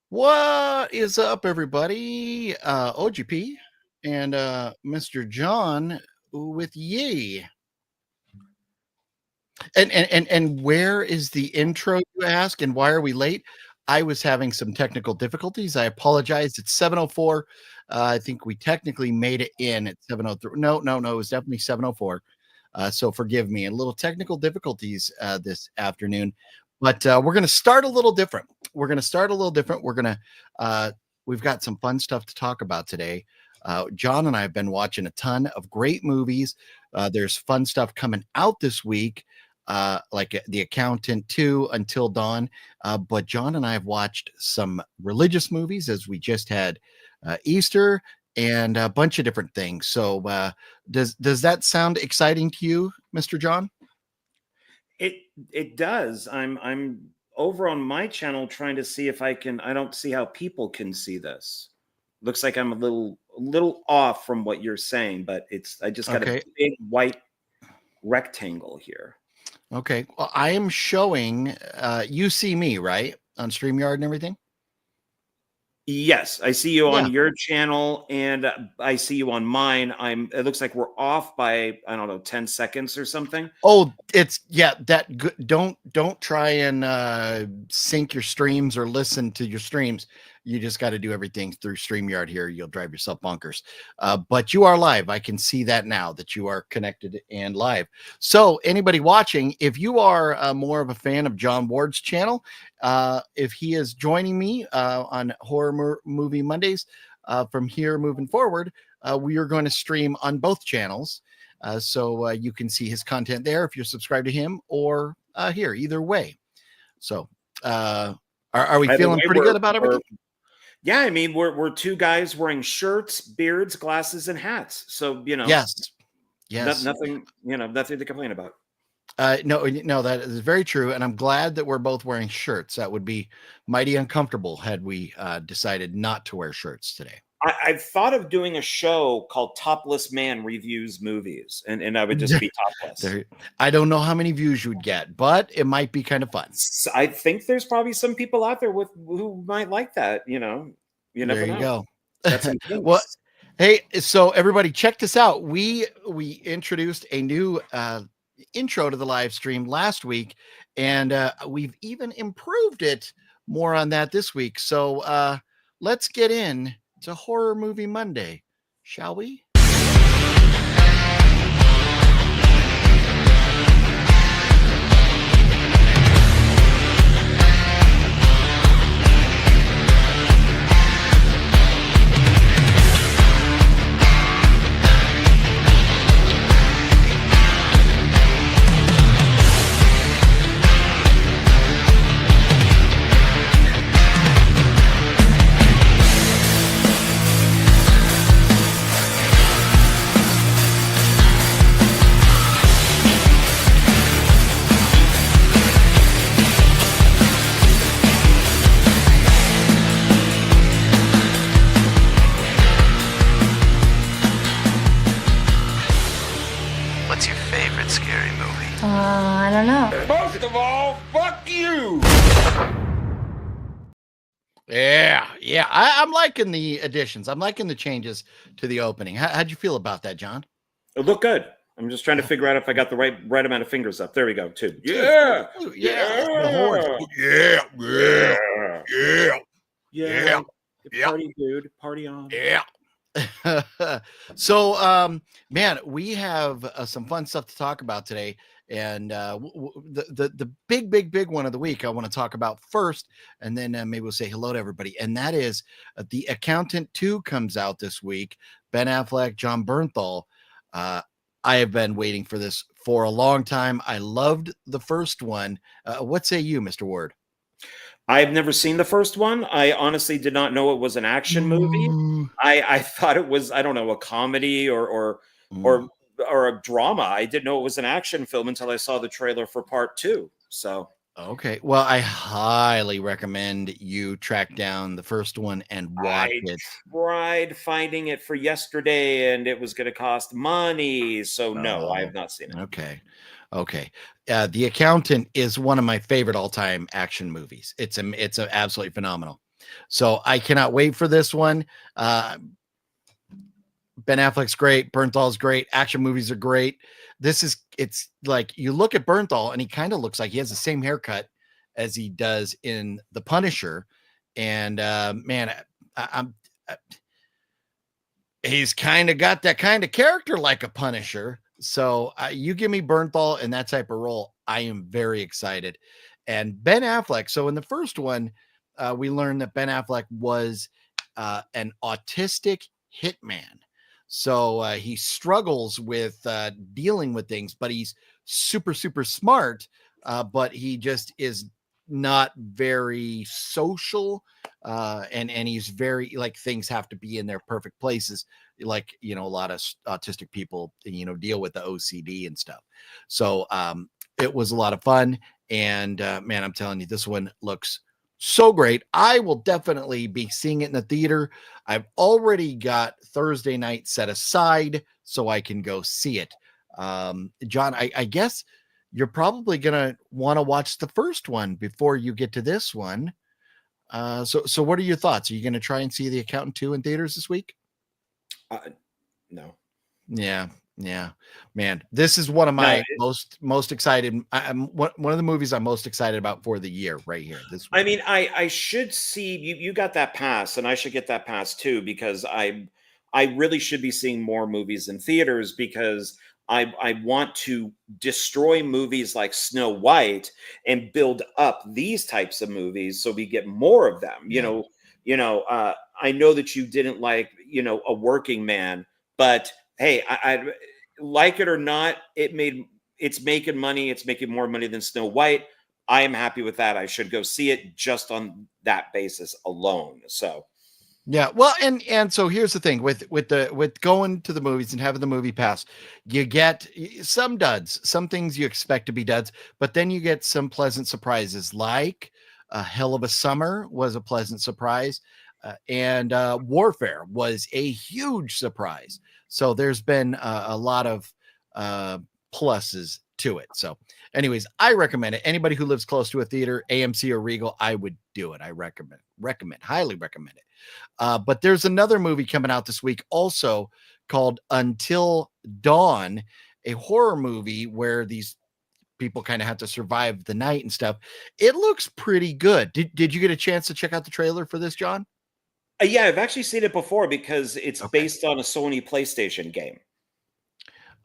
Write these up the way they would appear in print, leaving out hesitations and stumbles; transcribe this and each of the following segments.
What is up, everybody? OGP and Mr. John with ye. And where is the intro, you ask, and why are we late? I was having some technical difficulties. I apologize. It's 7:04. I think we technically made it in at 7:03. No, it was definitely 7:04. So forgive me. A little technical difficulties this afternoon, but we're going to start a little different. We're going to we've got some fun stuff to talk about today. John and I have been watching a ton of great movies. There's fun stuff coming out this week, like The Accountant 2, Until Dawn. But John and I have watched some religious movies, as we just had Easter and a bunch of different things. So does that sound exciting to you, Mr. John? It does. I'm over on my channel trying to see if I don't see how people can see this. Looks like I'm a little off from what you're saying, but I just got a big white rectangle here. Okay. Well, I am showing you see me, right? On StreamYard and everything? Yes, I see you on your channel, and I see you on mine. It looks like we're off by, I don't know, 10 seconds or something. Oh, it's that good. Don't try and sync your streams or listen to your streams. You just got to do everything through StreamYard here. You'll drive yourself bonkers. But you are live. I can see that now that you are connected and live. So anybody watching, if you are more of a fan of John Ward's channel, if he is joining me on Horror Movie Mondays from here moving forward, we are going to stream on both channels. So you can see his content there if you're subscribed to him, or here, either way. So are we feeling pretty good about everything? Yeah, I mean, we're two guys wearing shirts, beards, glasses, and hats. So, yes, nothing to complain about. No, that is very true. And I'm glad that we're both wearing shirts. That would be mighty uncomfortable had we decided not to wear shirts today. I've thought of doing a show called Topless Man Reviews Movies, and I would just be topless. I don't know how many views you would get, but it might be kind of fun. I think there's probably some people out there who might like that. You never know. There you go. Well, hey, so everybody, check this out. We introduced a new intro to the live stream last week, and we've even improved it. More on that this week. So let's get in to Horror Movie Monday, shall we? I don't know. Most of all, fuck you. Yeah. I'm liking the additions. I'm liking the changes to the opening. How'd you feel about that, John? It looked good. I'm just trying to figure out if I got the right amount of fingers up. There we go, too. Yeah. Party, dude. Party on. Yeah. So, man, we have some fun stuff to talk about today. And the big one of the week I want to talk about first, and then maybe we'll say hello to everybody. And that is The Accountant 2 comes out this week. Ben Affleck, John Bernthal. I have been waiting for this for a long time. I loved the first one. What say you, Mr. Ward? I've never seen the first one. I honestly did not know it was an action movie. I thought it was, I don't know, a comedy or a drama. I didn't know it was an action film until I saw the trailer for part 2. So okay, well, I highly recommend you track down the first one and watch it. I tried finding it for yesterday, and it was going to cost money. So no, I have not seen it. Okay. The Accountant is one of my favorite all-time action movies. It's absolutely phenomenal. So I cannot wait for this one. Ben Affleck's great. Bernthal's great. Action movies are great. It's like you look at Bernthal and he kind of looks like he has the same haircut as he does in The Punisher. And man, I'm he's kind of got that kind of character like a Punisher. So you give me Bernthal in that type of role, I am very excited. And Ben Affleck. So in the first one, we learned that Ben Affleck was an autistic hitman. So he struggles with dealing with things, but he's super, super smart. But he just is not very social. And he's very like things have to be in their perfect places. Like, you know, a lot of autistic people, you know, deal with the OCD and stuff. So it was a lot of fun. And man, I'm telling you, this one looks so great. I will definitely be seeing it in the theater. I've already got Thursday night set aside so I can go see it. John, I guess you're probably going to want to watch the first one before you get to this one. So what are your thoughts? Are you going to try and see The Accountant 2 in theaters this week? No. Yeah, man. This is one of my most excited. I'm one of the movies I'm most excited about for the year right here. This. I mean, I should see you got that pass, and I should get that pass too because I really should be seeing more movies in theaters because I want to destroy movies like Snow White and build up these types of movies so we get more of them. You know, I know that you didn't like, you know, A Working Man, but hey, I like it or not, it's making money. It's making more money than Snow White. I am happy with that. I should go see it just on that basis alone. So yeah, well, and so here's the thing with going to the movies and having the movie pass, you get some duds, some things you expect to be duds, but then you get some pleasant surprises. Like A Hell of a Summer was a pleasant surprise, and Warfare was a huge surprise. So there's been a lot of pluses to it. So, anyways, I recommend it. Anybody who lives close to a theater, AMC or Regal, I would do it. I highly recommend it. But there's another movie coming out this week also called Until Dawn, a horror movie where these people kind of have to survive the night and stuff. It looks pretty good. Did you get a chance to check out the trailer for this, John? yeah, I've actually seen it before because it's based on a Sony PlayStation game.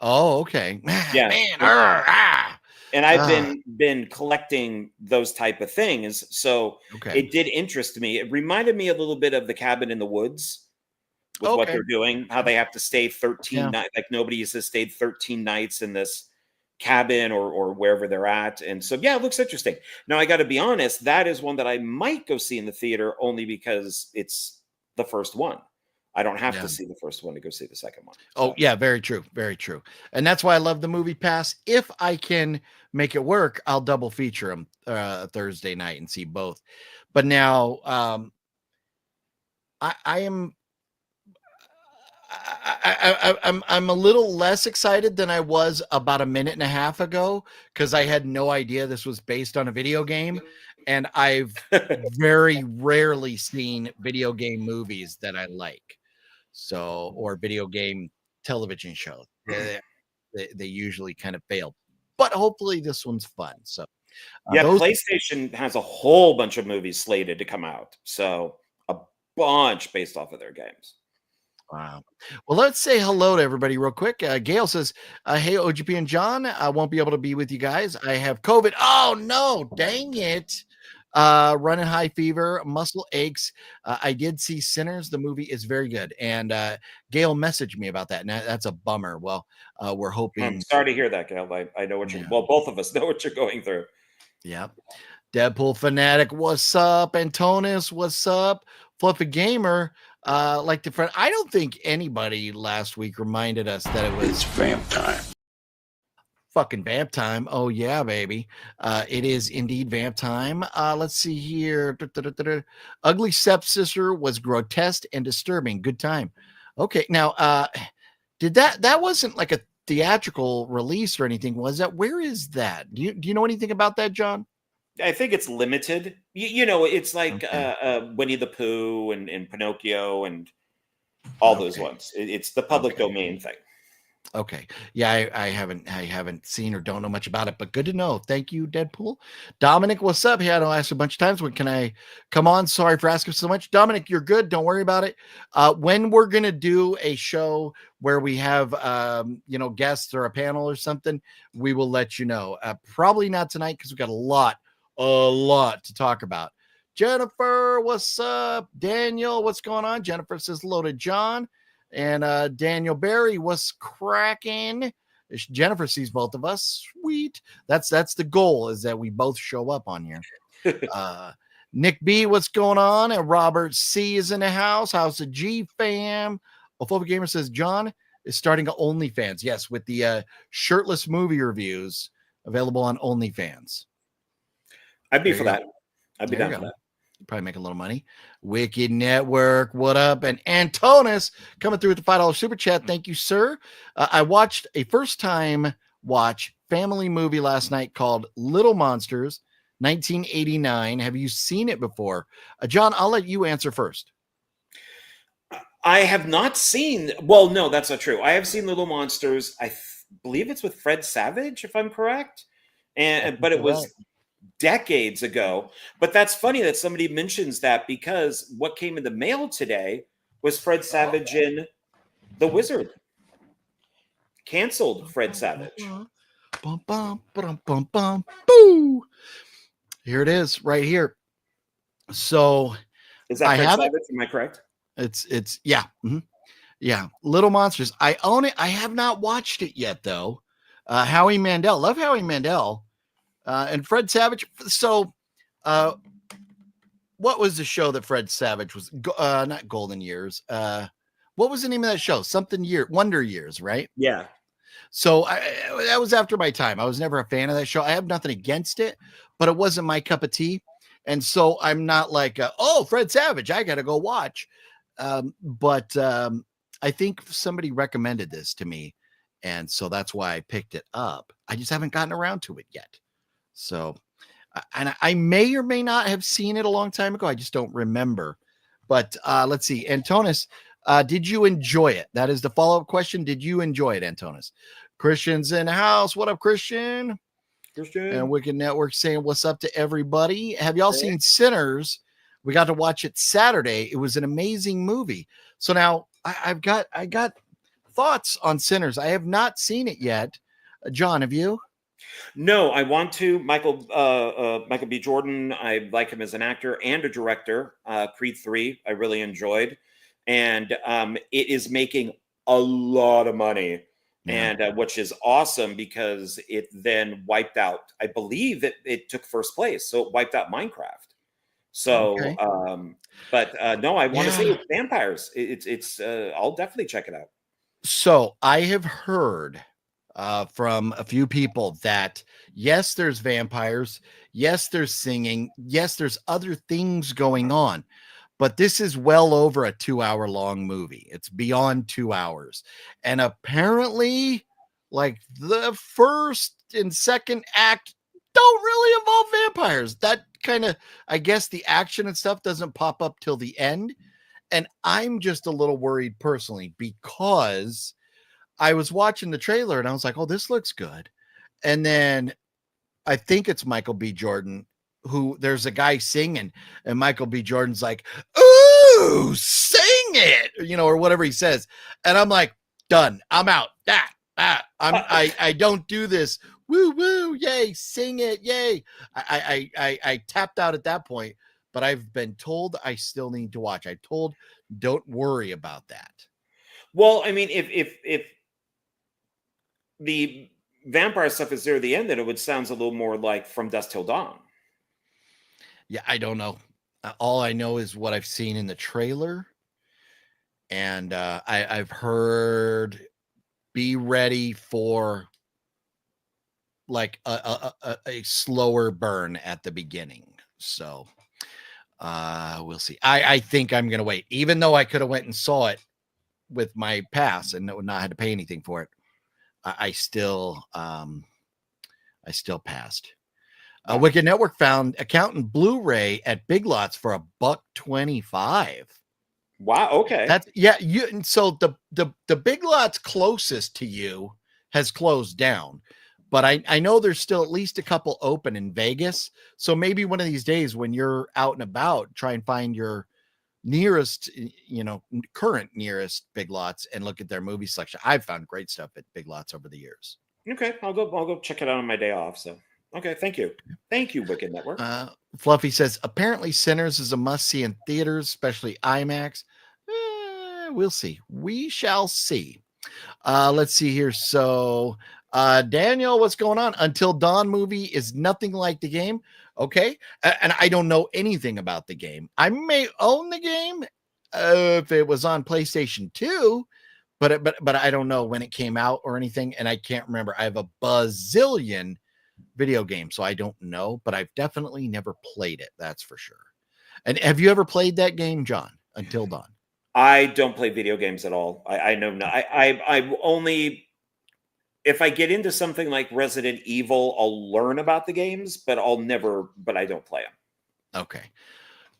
Oh, okay. Yeah, man. And I've been collecting those type of things, so it did interest me. It reminded me a little bit of The Cabin in the Woods with what they're doing, how they have to stay 13 nights, like nobody has stayed 13 nights in this cabin or wherever they're at. And so, yeah, it looks interesting. Now, I got to be honest, that is one that I might go see in the theater only because it's the first one. I don't have to see the first one to go see the second one. So. Oh, yeah, very true. Very true. And that's why I love the movie pass. If I can make it work, I'll double feature them Thursday night and see both. But now I'm a little less excited than I was about a minute and a half ago because I had no idea this was based on a video game. And I've very rarely seen video game movies that I like. So, or video game television shows. They usually kind of fail, but hopefully this one's fun. So, PlayStation has a whole bunch of movies slated to come out. So, a bunch based off of their games. Wow. Well, let's say hello to everybody real quick. Gail says, hey, OGP and John, I won't be able to be with you guys. I have COVID. Oh, no, dang it. Running high fever, muscle aches. I did see Sinners. The movie is very good. And Gail messaged me about that. And that's a bummer. Well, we're hoping. I'm sorry to hear that, Gail. I know what you're, well, both of us know what you're going through. Yeah. Deadpool Fanatic, what's up? Antonis, what's up? Fluffy Gamer, like the friend. I don't think anybody last week reminded us that it was vamp time. Fucking vamp time. Oh yeah, baby. It is indeed vamp time. Let's see here. Ugly Stepsister was grotesque and disturbing. Good time. Okay, now did that wasn't like a theatrical release or anything, was that? Where is that? Do you know anything about that, John? I think it's limited. You know, it's like Okay. Winnie the Pooh and Pinocchio and all those Okay. ones. It's the public Okay. domain thing. Okay. Yeah, I haven't seen or don't know much about it, but good to know. Thank you, Deadpool. Dominic, what's up? Yeah, I know I asked a bunch of times. When can I come on? Sorry for asking so much. Dominic, you're good. Don't worry about it. When we're gonna do a show where we have guests or a panel or something, we will let you know. Probably not tonight because we've got a lot to talk about. Jennifer, what's up? Daniel, what's going on? Jennifer says hello to John. And Daniel Barry, what's cracking? Jennifer sees both of us. Sweet. That's the goal, is that we both show up on here. Nick B, what's going on? And Robert C is in the house. How's the G fam? Ophobic Gamer says John is starting a OnlyFans. Yes, with the shirtless movie reviews available on OnlyFans. I'd be There for you go. that. I'd be There you down for go. that. Probably make a little money. Wicked Network, what up? And Antonis coming through with the $5 super chat. Thank you, sir. I watched a first time watch family movie last night called Little Monsters, 1989. Have you seen it before? John, I'll let you answer first. I have not seen. Well, no, that's not true. I have seen Little Monsters. I believe it's with Fred Savage, if I'm correct. But it was decades ago. But that's funny that somebody mentions that, because what came in the mail today was Fred Savage in The Wizard. Canceled Fred Savage. Bum, bum, bum, bum, bum, boo. Here it is, right here. So Is that I Fred have it. Savage? Am I correct? It's yeah. Yeah, Little Monsters. I own it. I have not watched it yet, though. Howie Mandel. Love Howie Mandel. And Fred Savage. So, what was the show that Fred Savage was? Not Golden Years. What was the name of that show? Wonder Years, right? Yeah. So that was after my time. I was never a fan of that show. I have nothing against it, but it wasn't my cup of tea. And so I'm not like, Fred Savage, I got to go watch. But I think somebody recommended this to me. And so that's why I picked it up. I just haven't gotten around to it yet. So, and I may or may not have seen it a long time ago. I just don't remember. But let's see. Antonis, did you enjoy it? That is the follow-up question. Did you enjoy it, Antonis? Christian's in the house. What up, Christian? And Wicked Network saying what's up to everybody. Have y'all seen Sinners? We got to watch it Saturday. It was an amazing movie. So now I got thoughts on Sinners. I have not seen it yet. John, have you? No, I want to. Michael B. Jordan, I like him as an actor and a director. Creed III, I really enjoyed. And it is making a lot of money. Yeah. And which is awesome, because it then wiped out, I believe it took first place. So it wiped out Minecraft. So, Okay. no, I want to see it's vampires. It's I'll definitely check it out. So I have heard from a few people that yes, there's vampires. Yes, there's singing. Yes, there's other things going on. But this is well over a 2-hour long movie. It's beyond 2 hours. And apparently, like, the first and second act don't really involve vampires. That kind of, I guess the action and stuff doesn't pop up till the end. And I'm just a little worried personally, because I was watching the trailer and I was like, oh, this looks good. And then I think it's Michael B. Jordan, who there's a guy singing, and Michael B. Jordan's like, ooh, sing it, or whatever he says. And I'm like, done. I'm out. I don't do this. Woo, woo, yay, sing it, yay. I tapped out at that point, but I've been told I still need to watch. I told, don't worry about that. Well, I mean, if the vampire stuff is there at the end, then it would sound a little more like From Dusk Till Dawn. Yeah, I don't know. All I know is what I've seen in the trailer. And I've heard be ready for like a slower burn at the beginning. So we'll see. I think I'm going to wait, even though I could have went and saw it with my pass and not had to pay anything for it. I still passed. Wicked Network found Accountant Blu-ray at Big Lots for $1.25. Wow. Okay. That's so the Big Lots closest to you has closed down, but I know there's still at least a couple open in Vegas. So maybe one of these days when you're out and about, try and find your nearest, current nearest Big Lots and look at their movie selection. I've found great stuff at Big Lots over the years. Okay, I'll go check it out on my day off. So okay, thank you, Wicked Network. Fluffy says apparently Sinners is a must see in theaters, especially IMAX. We'll see. We shall see. Let's see here. So Daniel, what's going on? Until Dawn movie is nothing like the game. Okay. And I don't know anything about the game. I may own the game if it was on PlayStation 2, but I don't know when it came out or anything, and I can't remember. I have a bazillion video games, so I don't know, but I've definitely never played it. That's for sure. And have you ever played that game, John? Until Dawn? I don't play video games at all. I know not. I only, if I get into something like Resident Evil, I'll learn about the games, but I don't play them. Okay.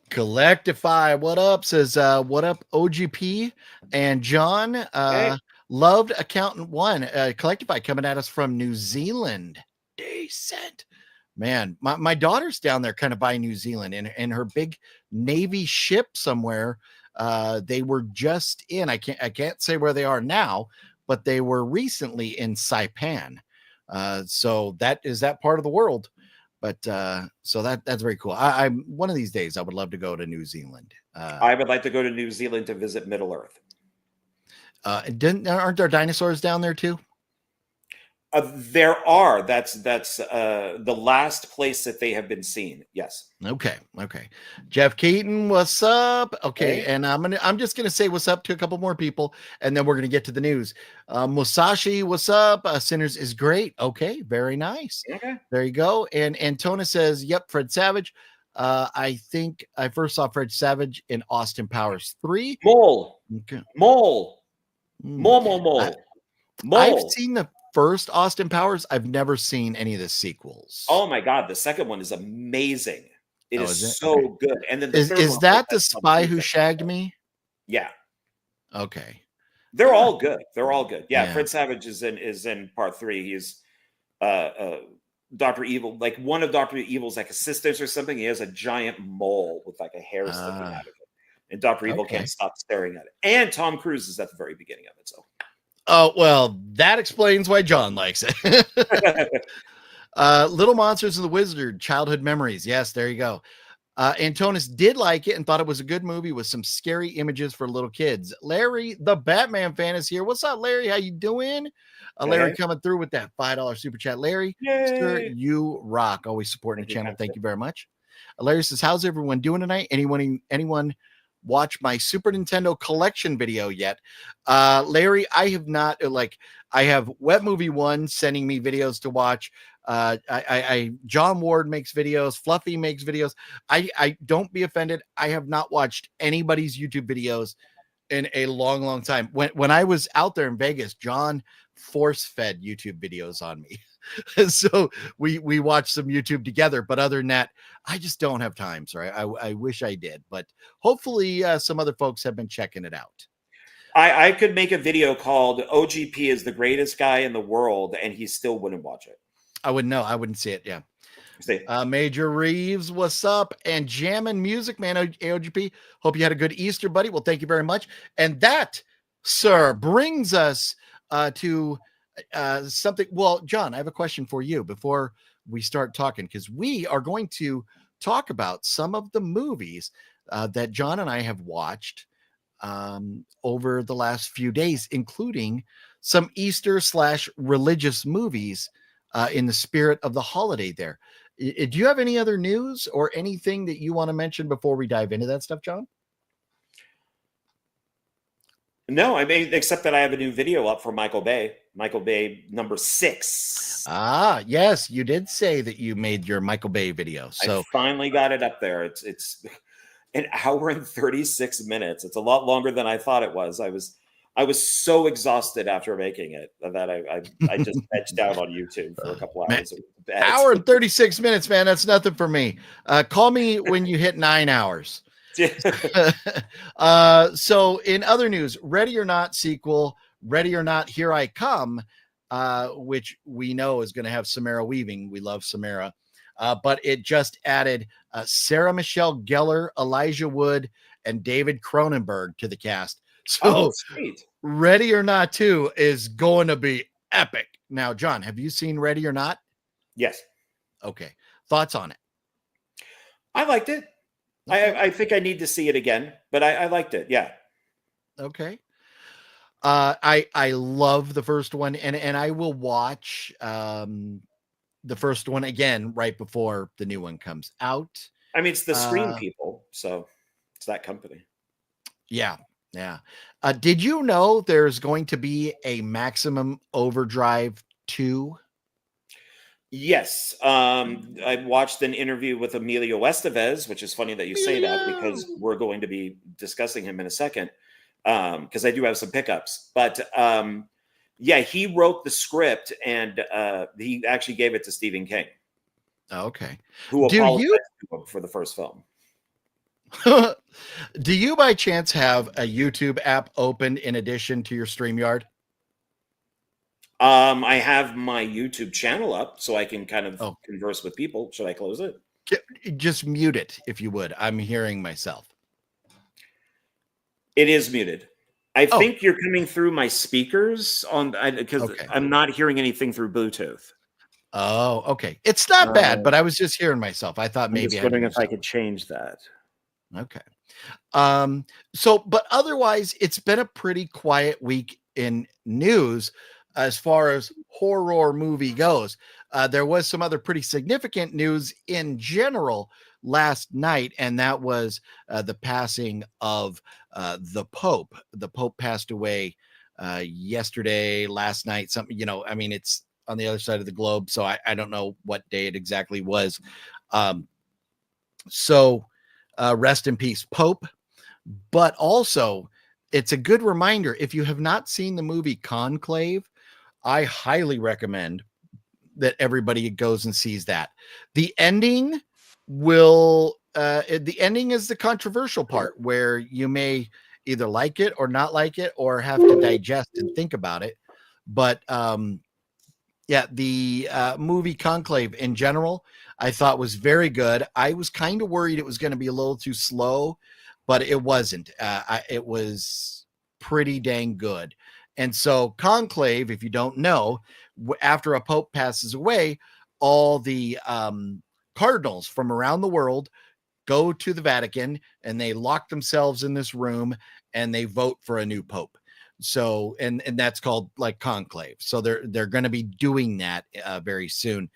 Collectify, what up? Says, what up, OGP and John? Hey. Loved Accountant 1. Collectify coming at us from New Zealand. Decent. Man, my daughter's down there kind of by New Zealand in her big Navy ship somewhere. They were just in, I can't say where they are now, but they were recently in Saipan. So that is that part of the world. But so that's very cool. I'm one of these days I would love to go to New Zealand. I would like to go to New Zealand to visit Middle Earth. Aren't there dinosaurs down there too? There are. That's the last place that they have been seen. Yes. Okay. Jeff Keaton, what's up? Okay, Hey. and I'm just gonna say what's up to a couple more people, and then we're gonna get to the news. Musashi, what's up? Sinners is great. Okay, very nice. Okay. There you go. And Antona says, "Yep, Fred Savage. I think I first saw Fred Savage in Austin Powers 3. Mole. Okay. Mole. I've seen the first Austin Powers. I've never seen any of the sequels. Oh my God, the second one is amazing. It is so okay. good. And then is that the Spy Who Shagged Me? Yeah. Okay. They're all good. Yeah. Fred Savage is in part 3. He's Dr. Evil, like one of Dr. Evil's like assistants or something. He has a giant mole with like a hair sticking out of it. And Dr. Evil can't stop staring at it. And Tom Cruise is at the very beginning of it. So oh, well, that explains why John likes it. Little Monsters and the Wizard, Childhood Memories. Yes, there you go. Antonis did like it and thought it was a good movie with some scary images for little kids. Larry, the Batman fan, is here. What's up, Larry? How you doing? Larry coming through with that $5 super chat. Larry, sir, you rock. Always supporting the channel. Thank you very much. Larry says, how's everyone doing tonight? Anyone watch my Super Nintendo collection video yet? Larry, I have not. I have Wet Movie 1 sending me videos to watch. John Ward makes videos. Fluffy makes videos. I don't be offended. I have not watched anybody's YouTube videos in a long time. When I was out there in Vegas, John force-fed YouTube videos on me. So we watched some YouTube together, but other than that, I just don't have time. Sorry. I wish I did, but hopefully some other folks have been checking it out. I could make a video called OGP is the greatest guy in the world, and he still wouldn't watch it. I wouldn't know. I wouldn't see it. Yeah. Major Reeves, what's up? And Jammin' Music Man, AOGP. Hope you had a good Easter, buddy. Well, thank you very much. And that, sir, brings us to something. Well, John, I have a question for you before we start talking, because we are going to talk about some of the movies that John and I have watched over the last few days, including some Easter/religious movies in the spirit of the holiday there. Do you have any other news or anything that you want to mention before we dive into that stuff, John? No, I mean, except that I have a new video up for Michael Bay number 6. Ah, yes, you did say that you made your Michael Bay video. So I finally got it up there. It's an hour and 36 minutes. It's a lot longer than I thought it was. I was so exhausted after making it that I just vegged out on YouTube for a couple Man, hours. hour and 36 minutes, man. That's nothing for me. Call me when you hit 9 hours. So in other news, Ready or Not sequel, Ready or Not Here I Come, which we know is going to have Samara Weaving. We love Samara. But it just added Sarah Michelle Gellar, Elijah Wood, and David Cronenberg to the cast. So sweet. Ready or Not 2 is going to be epic. Now, John, have you seen Ready or Not? Yes. Okay. Thoughts on it? I liked it. Okay. I think I need to see it again, but I liked it. Yeah. Okay. I love the first one, and I will watch the first one again right before the new one comes out. I mean, it's the Scream people, so it's that company. Yeah. Did you know there's going to be a Maximum Overdrive 2? Yes. I watched an interview with Emilio Estevez, which is funny that you say that because we're going to be discussing him in a second. Because I do have some pickups. But yeah, he wrote the script and he actually gave it to Stephen King. Okay. Who apologized to him for the first film. Do you by chance have a YouTube app open in addition to your StreamYard? I have my YouTube channel up so I can kind of converse with people. Should I close it? Just mute it if you would. I'm hearing myself. It is muted. I think you're coming through my speakers because I'm not hearing anything through Bluetooth. Oh, okay. It's not bad, but I was just hearing myself. I thought maybe I'm just wondering if I could change that. Okay. But otherwise, it's been a pretty quiet week in news as far as horror movie goes. There was some other pretty significant news in general last night, and that was the passing of the Pope. The Pope passed away yesterday, last night, something, I mean, it's on the other side of the globe, so I don't know what day it exactly was. Rest in peace, Pope. But also, it's a good reminder, if you have not seen the movie Conclave, I highly recommend that everybody goes and sees that. The ending the ending is the controversial part where you may either like it or not like it or have to digest and think about it. But the movie Conclave in general, I thought was very good. I was kind of worried it was going to be a little too slow, but it wasn't. It was pretty dang good. And so Conclave, if you don't know, after a pope passes away, all the cardinals from around the world go to the Vatican and they lock themselves in this room and they vote for a new pope. So, and that's called like conclave. So they're going to be doing that very soon,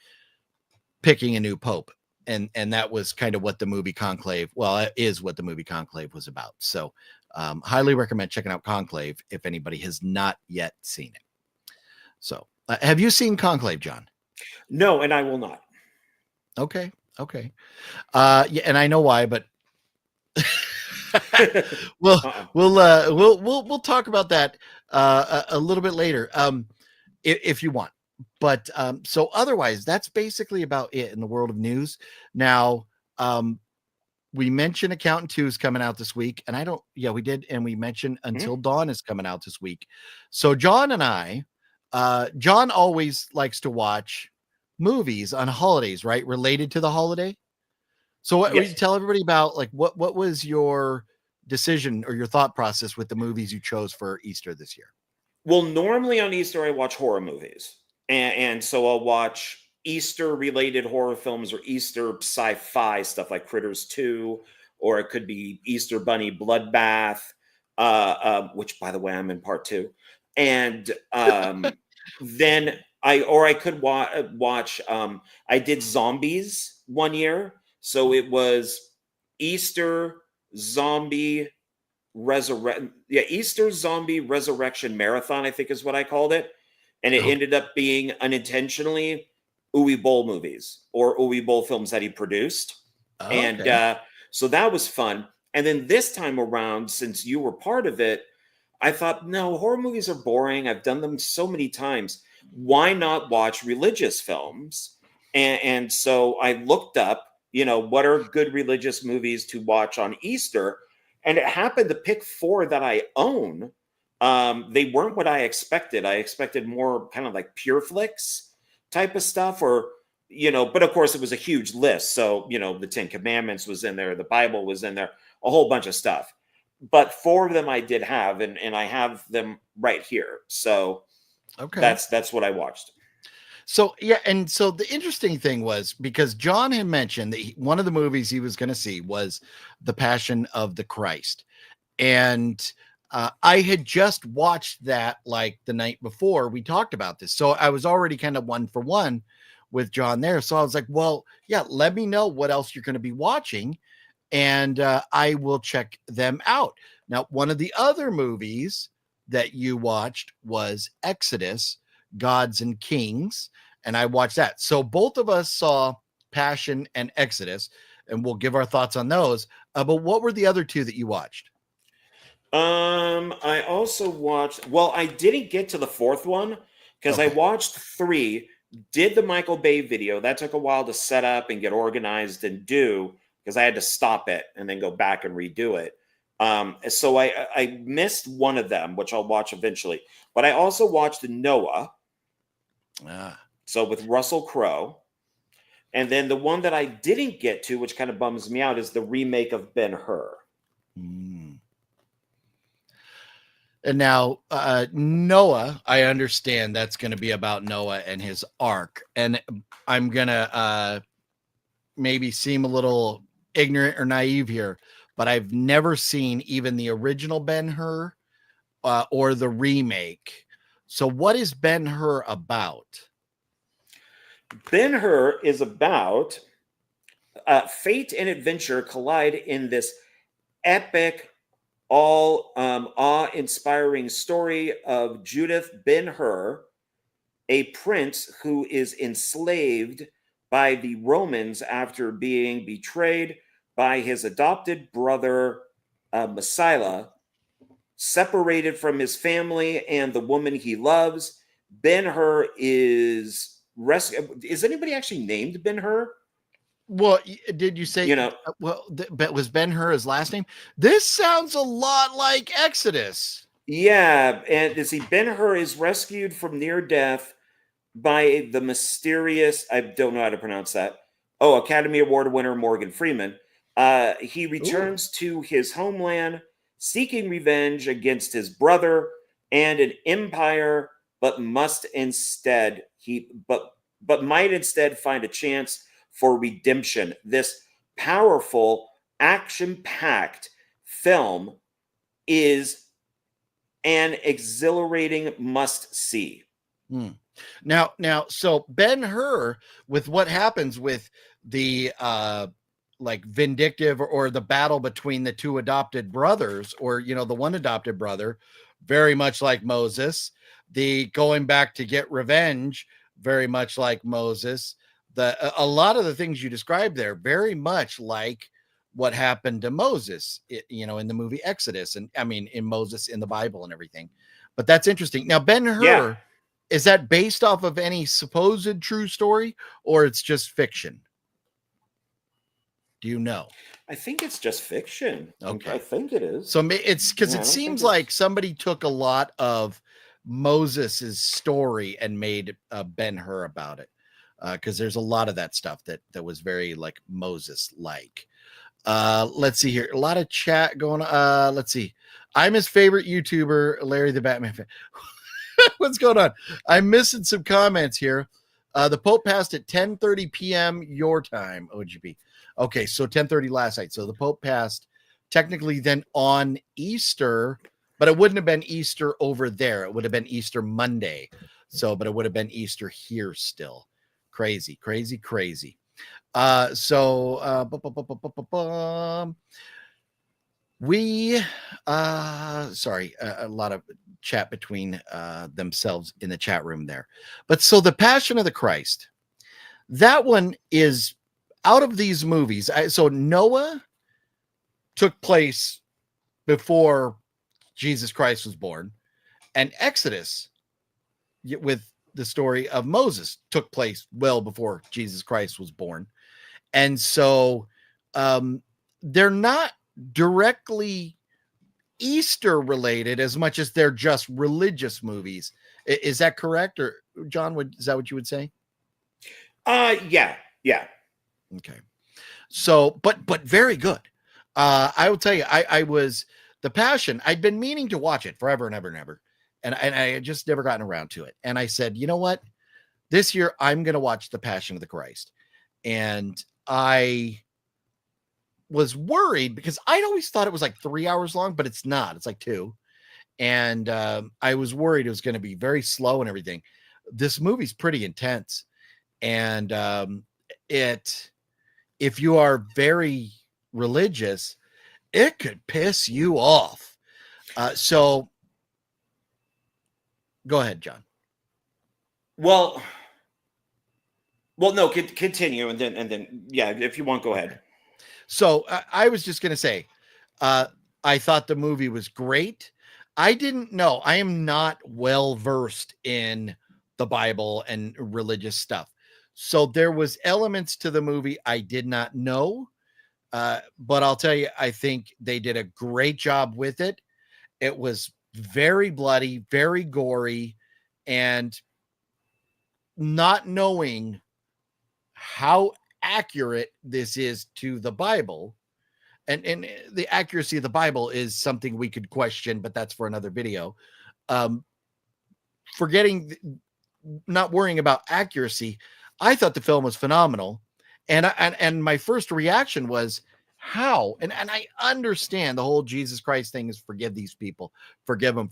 picking a new pope. And that was kind of what the movie Conclave, it is what the movie Conclave was about. So highly recommend checking out Conclave if anybody has not yet seen it. So have you seen Conclave, John? No, and I will not. Okay. Yeah, and I know why, but we'll talk about that a little bit later if you want. But so otherwise, that's basically about it in the world of news. Now, we mentioned Accountant 2 is coming out this week, and we did, and we mentioned Until Dawn is coming out this week. So John and I, John always likes to watch movies on holidays, right? Related to the holiday. So what would you tell everybody about, like, what was your decision or your thought process with the movies you chose for Easter this year? Well, normally on Easter, I watch horror movies. And so I'll watch Easter-related horror films or Easter sci-fi stuff like Critters 2, or it could be Easter Bunny Bloodbath, which, by the way, I'm in part 2. And then I could watch, I did Zombies one year. So it was Easter Zombie Easter Zombie Resurrection Marathon, I think is what I called it. And it ended up being unintentionally Uwe Boll movies or Uwe Boll films that he produced. And so that was fun. And then this time around, since you were part of it, I thought, no, horror movies are boring. I've done them so many times. Why not watch religious films? And so I looked up, what are good religious movies to watch on Easter? And it happened to pick 4 that I own. They weren't what I expected. I expected more kind of like pure flicks type of stuff, or, but of course it was a huge list. So, the 10 Commandments was in there, the Bible was in there, a whole bunch of stuff. But 4 of them I did have, and I have them right here. So Okay. that's what I watched. So yeah, and so the interesting thing was, because John had mentioned that one of the movies he was going to see was The Passion of the Christ, and I had just watched that like the night before we talked about this, so I was already kind of 1 for 1 with John there. So I was like, well, yeah, let me know what else you're going to be watching, and I will check them out. Now, one of the other movies that you watched was Exodus, Gods and Kings, and I watched that. So both of us saw Passion and Exodus, and we'll give our thoughts on those. But what were the other 2 that you watched? I also watched, well, I didn't get to the 4th one because I watched 3, did the Michael Bay video. That took a while to set up and get organized and do, because I had to stop it and then go back and redo it. So I missed one of them, which I'll watch eventually. But I also watched Noah. So with Russell Crowe. And then the one that I didn't get to, which kind of bums me out, is the remake of Ben-Hur. And now Noah, I understand that's going to be about Noah and his ark. And I'm going to maybe seem a little ignorant or naive here, but I've never seen even the original Ben-Hur or the remake. So what is Ben-Hur about? Ben-Hur is about fate and adventure collide in this epic, all awe-inspiring story of Judith Ben-Hur, a prince who is enslaved by the Romans after being betrayed by his adopted brother, Messiah, separated from his family and the woman he loves. Ben-Hur is rescued. Is anybody actually named Ben-Hur? Well, did you say, was Ben-Hur his last name? This sounds a lot like Exodus. Yeah, and see, Ben-Hur is rescued from near death by the mysterious, I don't know how to pronounce that. Oh, Academy Award winner Morgan Freeman. He returns to his homeland, seeking revenge against his brother and an empire, but might instead find a chance for redemption. This powerful, action-packed film is an exhilarating must-see. Now, so Ben-Hur, with what happens with the like vindictive or the battle between the 2 adopted brothers, or the one adopted brother, very much like Moses, the going back to get revenge, very much like Moses, a lot of the things you described there, very much like what happened to Moses, in the movie Exodus, and I mean in Moses in the Bible and everything. But that's interesting. Now, Ben-Hur, is that based off of any supposed true story, or it's just fiction? Do you know? I think it's just fiction. Okay. I think it is. So it's because it seems like somebody took a lot of Moses's story and made Ben-Hur about it. Because there's a lot of that stuff that was very like Moses-like. Let's see here. A lot of chat going on. Let's see. I'm his favorite YouTuber, Larry the Batman fan. What's going on? I'm missing some comments here. The Pope passed at 10:30 p.m. your time, OGP. Okay, so 10:30 last night. So the Pope passed technically then on Easter, but it wouldn't have been Easter over there. It would have been Easter Monday. So, but it would have been Easter here still. Crazy. We sorry, a lot of chat between themselves in the chat room there. But so the Passion of the Christ, that one is out of these movies. So Noah took place before Jesus Christ was born, and Exodus with the story of Moses took place well before Jesus Christ was born. And so they're not directly Easter related as much as they're just religious movies. Is that correct? Or John, is that what you would say? Yeah. Okay. So, but very good. I will tell you, I was The Passion. I'd been meaning to watch it forever and ever and ever. And I had just never gotten around to it. And I said, you know what? This year I'm going to watch The Passion of the Christ. And I was worried because I'd always thought it was like 3 hours long, but it's not. It's like 2. And I was worried it was going to be very slow and everything. This movie's pretty intense. And if you are very religious, it could piss you off. So go ahead, John. Well, no, continue. And then, yeah, if you want, go ahead. So I was just going to say, I thought the movie was great. I didn't know. I am not well versed in the Bible and religious stuff. So there was elements to the movie I did not know. But I'll tell you, I think they did a great job with it. It was very bloody, very gory, and not knowing how accurate this is to the Bible. And the accuracy of the Bible is something we could question, but that's for another video. Not worrying about accuracy, I thought the film was phenomenal. And my first reaction was, how? And I understand the whole Jesus Christ thing is forgive these people, forgive them.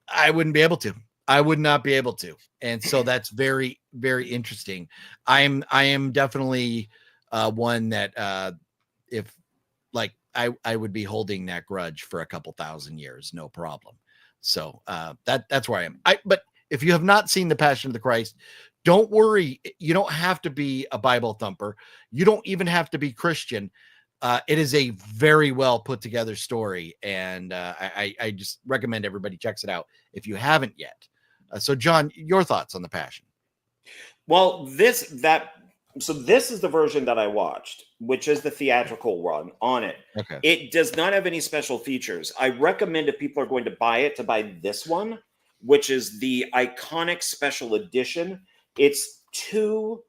I wouldn't be able to. I would not be able to. And so that's very, very interesting. I am definitely one that if like I would be holding that grudge for a couple thousand years, no problem. So that's where I am. But if you have not seen The Passion of the Christ, don't worry. You don't have to be a Bible thumper. You don't even have to be Christian. It is a very well put together story. And I just recommend everybody checks it out if you haven't yet. So John, your thoughts on The Passion? Well, this is the version that I watched, which is the theatrical run on it. Okay. It does not have any special features. I recommend if people are going to buy this one, which is the iconic special edition. It's 2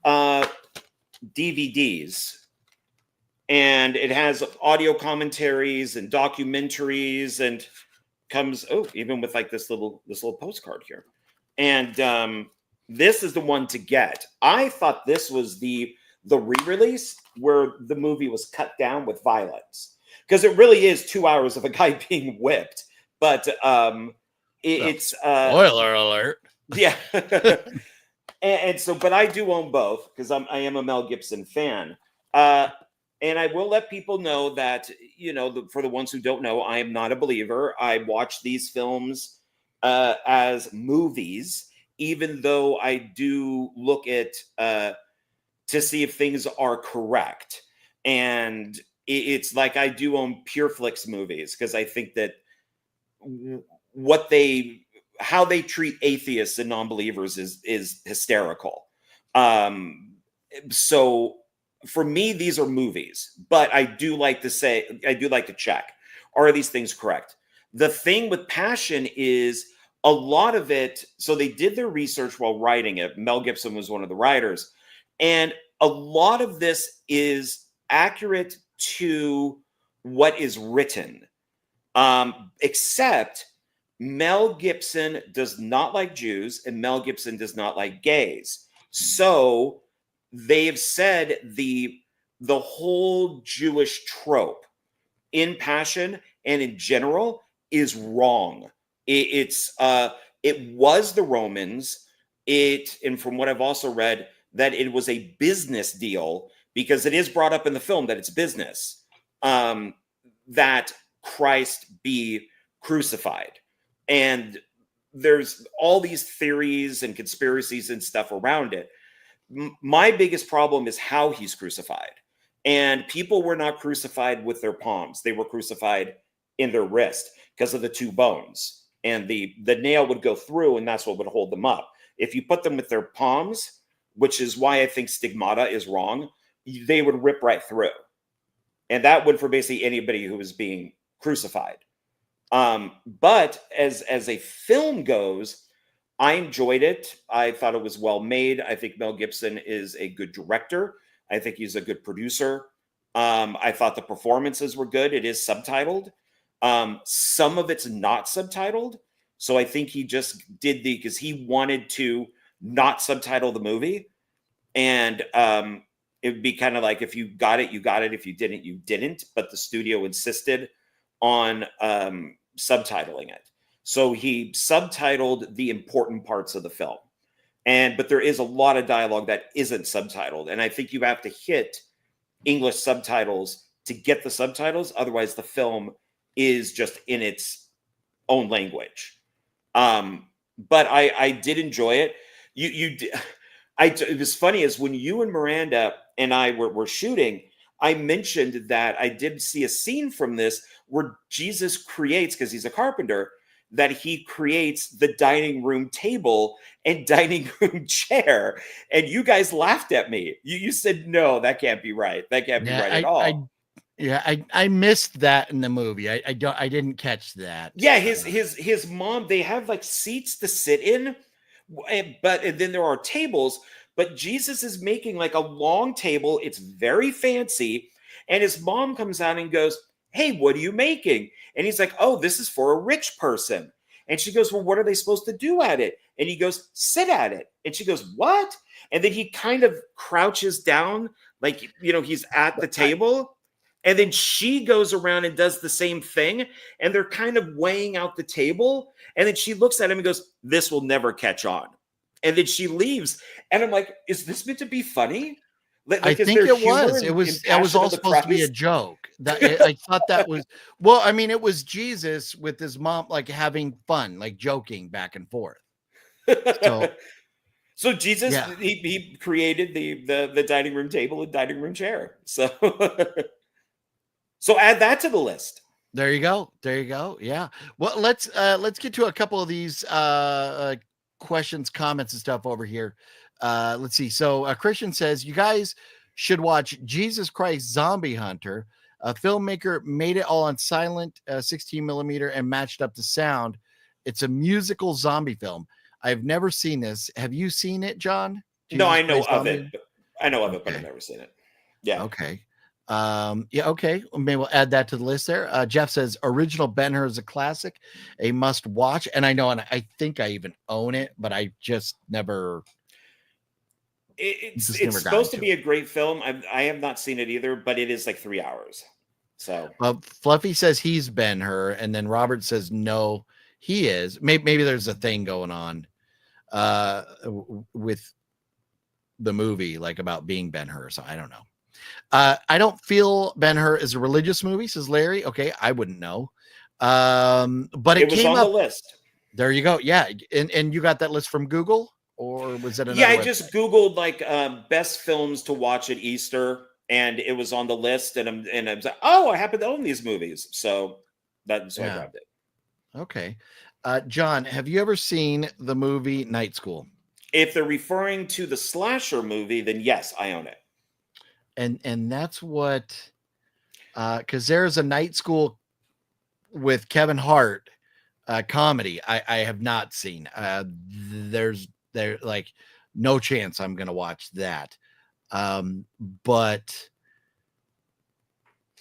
DVDs, and it has audio commentaries and documentaries, and comes even with like this little postcard here. And this is the one to get. I thought this was the re-release where the movie was cut down with violence, because it really is 2 hours of a guy being whipped. But it's spoiler alert. Yeah. and so, but I do own both because I am a Mel Gibson fan. And I will let people know that, for the ones who don't know, I am not a believer. I watch these films as movies, even though I do look at to see if things are correct. And it's like I do own Pure Flix movies because I think that how they treat atheists and non-believers is hysterical. So for me, these are movies, but I do like to check, are these things correct? The thing with Passion is a lot of it. So they did their research while writing it. Mel Gibson was one of the writers. And a lot of this is accurate to what is written. Except Mel Gibson does not like Jews and Mel Gibson does not like gays. So they have said the whole Jewish trope in Passion and in general is wrong. It was the Romans. And from what I've also read, that it was a business deal, because it is brought up in the film that it's business, that Christ be crucified. And there's all these theories and conspiracies and stuff around it. My biggest problem is how he's crucified. And people were not crucified with their palms. They were crucified in their wrist because of the two bones, and the nail would go through, and that's what would hold them up. If you put them with their palms, which is why I think stigmata is wrong, they would rip right through, and that would for basically anybody who was being crucified. But as a film goes, I enjoyed it. I thought it was well made. I think Mel Gibson is a good director. I think he's a good producer. I thought the performances were good. It is subtitled. Some of it's not subtitled. So I think he just did because he wanted to not subtitle the movie. And it would be kind of like, if you got it, you got it. If you didn't, you didn't. But the studio insisted on subtitling it. So he subtitled the important parts of the film. But there is a lot of dialogue that isn't subtitled. And I think you have to hit English subtitles to get the subtitles. Otherwise, the film is just in its own language. But I did enjoy it. It was funny is when you and Miranda and I were shooting, I mentioned that I did see a scene from this where Jesus creates, because he's a carpenter, that he creates the dining room table and dining room chair. And you guys laughed at me. You said, no, that can't be right. That can't be right at all. I missed that in the movie. I didn't catch that. Yeah, his mom, they have like seats to sit in, and then there are tables, but Jesus is making like a long table. It's very fancy. And his mom comes out and goes, hey, what are you making? And he's like, oh, this is for a rich person. And she goes, well, what are they supposed to do at it? And he goes, sit at it. And she goes, what? And then he kind of crouches down, like, he's at the table. And then she goes around and does the same thing. And they're kind of weighing out the table. And then she looks at him and goes, this will never catch on. And then she leaves. And I'm like, is this meant to be funny? Like, I think it was. It was all supposed to be a joke. I thought that was, well, I mean, it was Jesus with his mom, like having fun, like joking back and forth. So Jesus, yeah. he created the dining room table and dining room chair. So add that to the list. There you go. Yeah. Well, let's get to a couple of these questions, comments, and stuff over here. Let's see. So Christian says, you guys should watch Jesus Christ Zombie Hunter. A filmmaker made it all on silent 16 millimeter and matched up the sound. It's a musical zombie film. I've never seen this. Have you seen it, John? No, I know of it. I know of it, but I've never seen it. Yeah. Okay. Yeah, okay. Maybe we'll add that to the list there. Jeff says original Ben-Hur is a classic, a must watch. And I know, and I think I even own it, but I just never. It's supposed to be a great film. I have not seen it either, but it is like 3 hours. So Fluffy says he's Ben-Hur, and then Robert says no, he is. Maybe there's a thing going on with the movie, like about being Ben-Hur. So I don't know. I don't feel Ben-Hur is a religious movie, says Larry. Okay, I wouldn't know. But it came on up the list. There you go. Yeah, and you got that list from Google, or was it another I website? just Googled like best films to watch at Easter, and it was on the list, and I was like, oh, I happen to own these movies, so I grabbed it. Okay, John, have you ever seen the movie Night School? If they're referring to the slasher movie, then yes, I own it. And that's what, because there's a Night School with Kevin Hart comedy I have not seen. There's like no chance I'm gonna watch that. But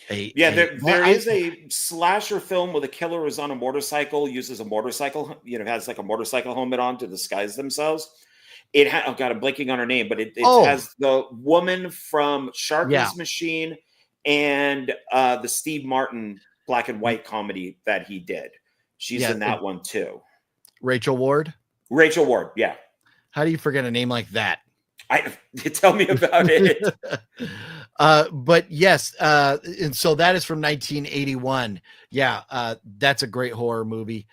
there is a slasher film where the killer is on a motorcycle, uses a motorcycle, has like a motorcycle helmet on to disguise themselves. It had, oh God, I'm blanking on her name, but it has the woman from Sharky's Machine and the Steve Martin black and white comedy that he did. She's in that one too. Rachel Ward, yeah. How do you forget a name like that? Tell me about it. But yes, and so that is from 1981. Yeah, that's a great horror movie.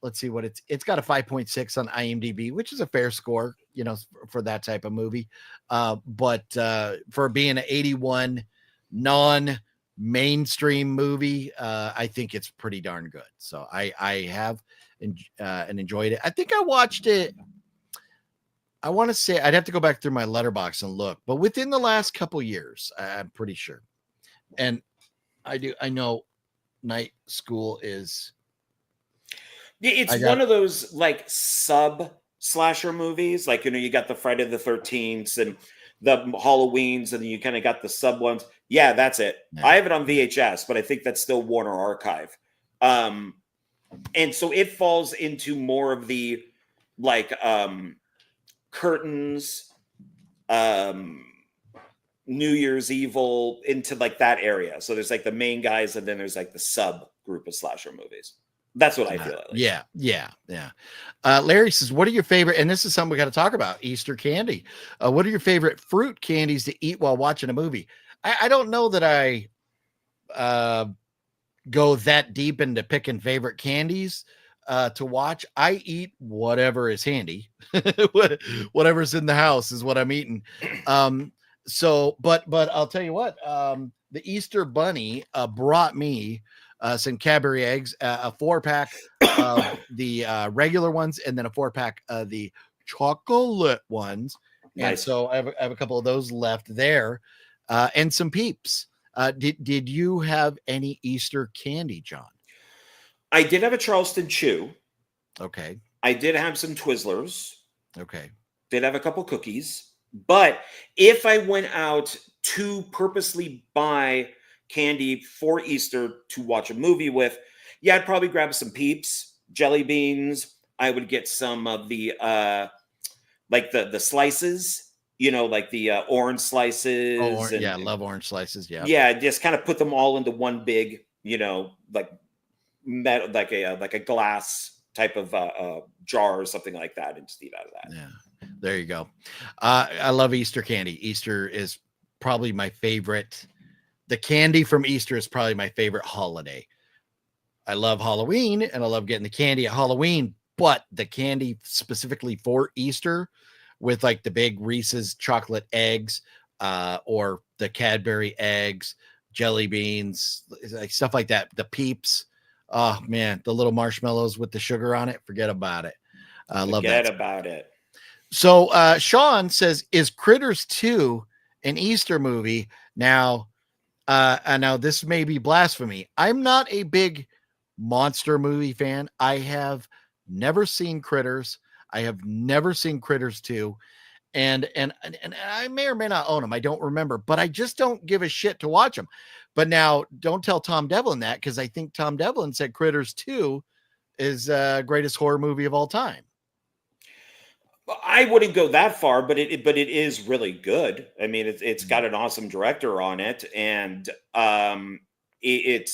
Let's see what it's got a 5.6 on IMDb, which is a fair score, for that type of movie. But for being an 81 non mainstream movie, I think it's pretty darn good. So I have and enjoyed it. I think I watched it. I want to say I'd have to go back through my letterbox and look, but within the last couple years, I'm pretty sure. And I know Night School is. It's one of those like sub slasher movies. Like, you got the Friday the 13th and the Halloweens, and then you kind of got the sub ones. Yeah, that's it. Yeah. I have it on VHS, but I think that's still Warner Archive. And so it falls into more of the like curtains, New Year's Evil, into like that area. So there's like the main guys, and then there's like the sub group of slasher movies. That's what I feel like. Yeah. Larry says, what are your favorite, and this is something we got to talk about, Easter candy. What are your favorite fruit candies to eat while watching a movie? I don't know that I go that deep into picking favorite candies to watch. I eat whatever is handy. Whatever's in the house is what I'm eating. But I'll tell you what, the Easter Bunny brought me some Cadbury eggs, a 4-pack of the regular ones, and then a 4-pack of the chocolate ones. Nice. And so I have a couple of those left there, and some Peeps. Did you have any Easter candy, John? I did have a Charleston Chew. Okay. I did have some Twizzlers. Okay. Did have a couple cookies. But if I went out to purposely buy candy for Easter to watch a movie with, I'd probably grab some Peeps, jelly beans. I would get some of the like the slices, like the orange slices. I love orange slices. Yeah, just kind of put them all into one big, like a glass type of jar or something like that, and just eat out of that. Yeah, there you go. I love Easter candy. Easter is probably my favorite. The candy from Easter is probably my favorite holiday. I love Halloween, and I love getting the candy at Halloween, but the candy specifically for Easter, with like the big Reese's chocolate eggs, or the Cadbury eggs, jelly beans, like stuff like that. The Peeps. Oh man, the little marshmallows with the sugar on it. Forget about it. Love that. Forget about it. So Sean says, is Critters 2 an Easter movie? Now this may be blasphemy. I'm not a big monster movie fan. I have never seen Critters. I have never seen Critters 2. And I may or may not own them. I don't remember, but I just don't give a shit to watch them. But now don't tell Tom Devlin that, because I think Tom Devlin said Critters 2 is greatest horror movie of all time. I wouldn't go that far, but it is really good. I mean, it's got an awesome director on it, and it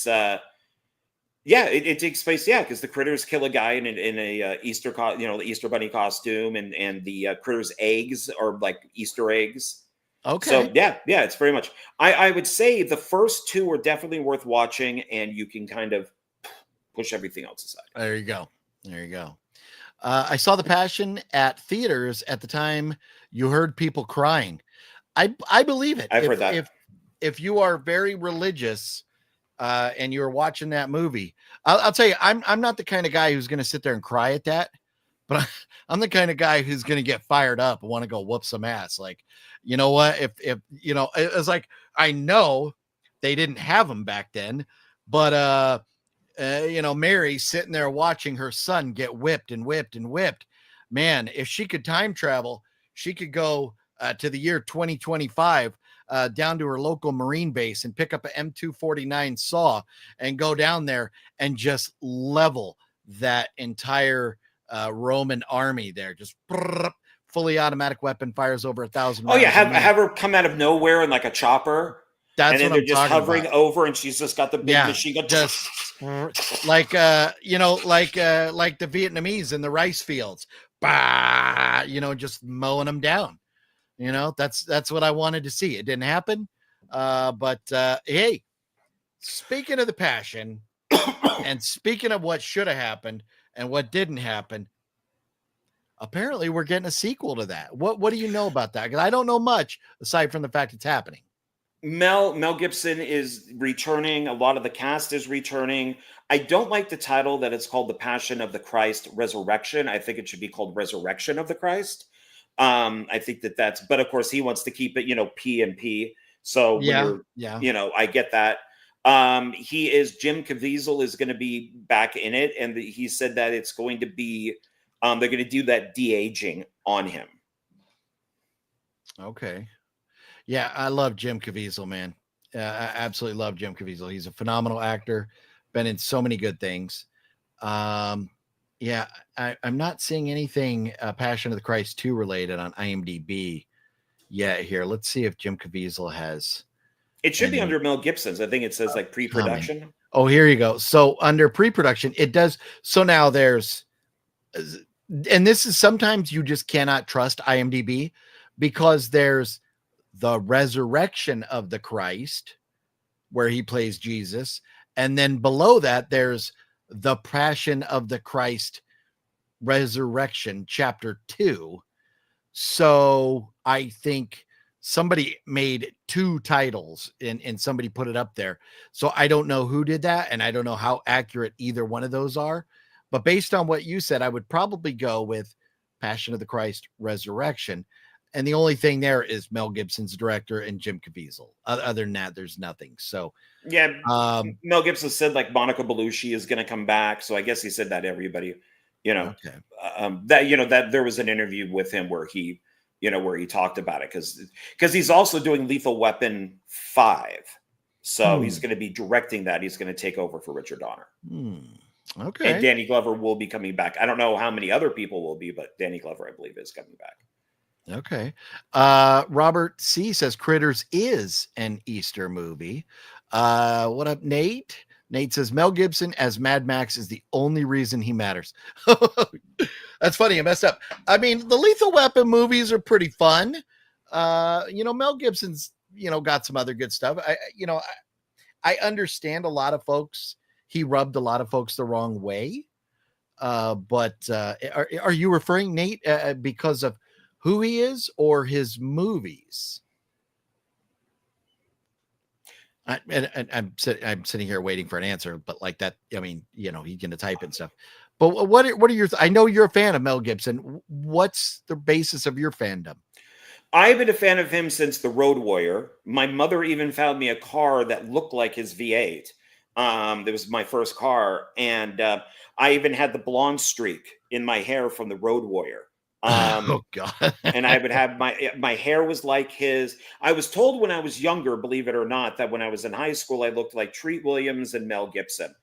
takes place, because the critters kill a guy in a Easter, the Easter bunny costume, and the critters' eggs are like Easter eggs. Okay. So it's very much. I would say the first two are definitely worth watching, and you can kind of push everything else aside. There you go. I saw The Passion at theaters at the time you heard people crying. I believe it. I've heard that. If you are very religious and you're watching that movie, I'll tell you, I'm not the kind of guy who's going to sit there and cry at that, but I'm the kind of guy who's going to get fired up and want to go whoop some ass. Like, you know what? If it's like, I know they didn't have them back then, but Mary sitting there watching her son get whipped and whipped and whipped. Man, if she could time travel, she could go to the year 2025, down to her local Marine base and pick up an M249 saw and go down there and just level that entire Roman army there. Just fully automatic weapon, fires over 1,000 rounds. Oh yeah, have her come out of nowhere in like a chopper. That's and then what they're I'm just hovering about. over, and she's just got the big machine gun. Just like like the Vietnamese in the rice fields, bah, just mowing them down. That's what I wanted to see. It didn't happen, but hey, speaking of The Passion, and speaking of what should have happened and what didn't happen, apparently we're getting a sequel to that. What do you know about that? Because I don't know much aside from the fact it's happening. Mel Gibson is returning. A lot of the cast is returning. I don't like the title that it's called The Passion of the Christ Resurrection. I think it should be called Resurrection of the Christ. I think that's, but of course he wants to keep it, P and P. So when Yeah, you're, yeah. I get that. Jim Caviezel is going to be back in it. And he said that it's going to be, they're going to do that de-aging on him. Okay. Yeah, I love Jim Caviezel, man. I absolutely love Jim Caviezel. He's a phenomenal actor, been in so many good things. Yeah, I'm not seeing anything Passion of the Christ 2 related on IMDb yet here. Let's see if Jim Caviezel has It should be any under Mel Gibson's. I think it says like comment. pre-production. Oh, here you go. So under pre-production, it does. So now there's, and this is sometimes you just cannot trust IMDb because there's the resurrection of the Christ where he plays Jesus. And then below that, there's the Passion of the Christ Resurrection, chapter 2. So I think somebody made 2 titles and somebody put it up there. So I don't know who did that. And I don't know how accurate either one of those are. But based on what you said, I would probably go with Passion of the Christ Resurrection. And the only thing there is Mel Gibson's director and Jim Caviezel. Other than that, there's nothing. So yeah, Mel Gibson said like Monica Bellucci is going to come back. So I guess he said that to everybody, okay. That there was an interview with him where he, where he talked about it because he's also doing Lethal Weapon 5. So he's going to be directing that. He's going to take over for Richard Donner. Okay. And Danny Glover will be coming back. I don't know how many other people will be, but Danny Glover, I believe, is coming back. Okay. Robert C says Critters is an Easter movie. What up, Nate? Nate says Mel Gibson as Mad Max is the only reason he matters. That's funny. I messed up. I mean, the Lethal Weapon movies are pretty fun. Mel Gibson's, got some other good stuff. I understand a lot of folks. He rubbed a lot of folks the wrong way. But are you referring, Nate, because of who he is or his movies? I'm sitting here waiting for an answer, but like that, I mean, he's going to type and stuff. But what are your? I know you're a fan of Mel Gibson. What's the basis of your fandom? I've been a fan of him since The Road Warrior. My mother even found me a car that looked like his V8. That was my first car, and I even had the blonde streak in my hair from The Road Warrior. Oh God! And I would have my hair was like his. I was told when I was younger, believe it or not, that when I was in high school, I looked like Treat Williams and Mel Gibson.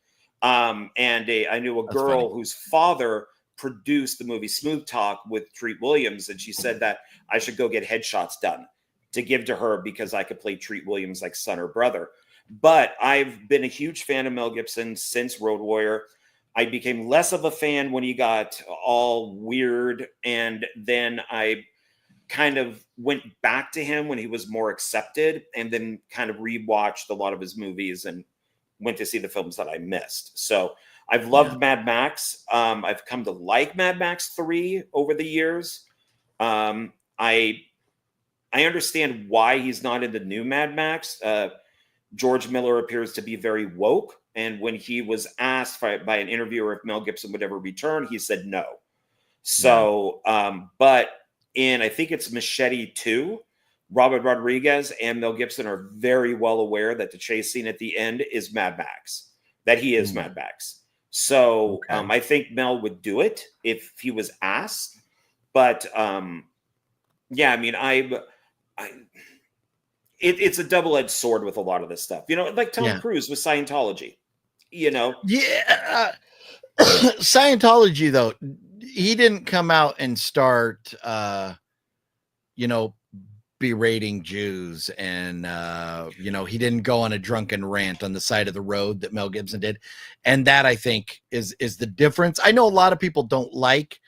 I knew a girl whose father produced the movie Smooth Talk with Treat Williams, and she said that I should go get headshots done to give to her because I could play Treat Williams like son or brother. But I've been a huge fan of Mel Gibson since Road Warrior. I became less of a fan when he got all weird. And then I kind of went back to him when he was more accepted and then kind of rewatched a lot of his movies and went to see the films that I missed. So I've loved Mad Max. I've come to like Mad Max 3 over the years. I understand why he's not in the new Mad Max. George Miller appears to be very woke. And when he was asked by an interviewer if Mel Gibson would ever return, he said no. So, but in, I think it's Machete 2, Robert Rodriguez and Mel Gibson are very well aware that the chase scene at the end is Mad Max, that he is Mad Max. So I think Mel would do it if he was asked. But yeah, I mean, it's a double-edged sword with a lot of this stuff. Like Tom Cruise with Scientology. Yeah. Scientology, though, he didn't come out and start, berating Jews and, he didn't go on a drunken rant on the side of the road that Mel Gibson did. And that, I think, is the difference. I know a lot of people don't like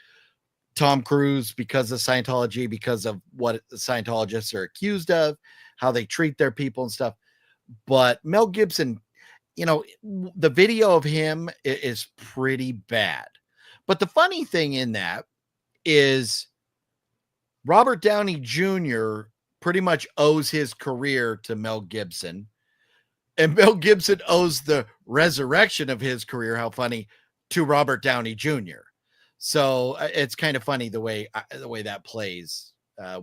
Tom Cruise because of Scientology, because of what the Scientologists are accused of, how they treat their people and stuff. But Mel Gibson, the video of him is pretty bad. But the funny thing in that is Robert Downey Jr. pretty much owes his career to Mel Gibson. And Mel Gibson owes the resurrection of his career, how funny, to Robert Downey Jr. So it's kind of funny the way that plays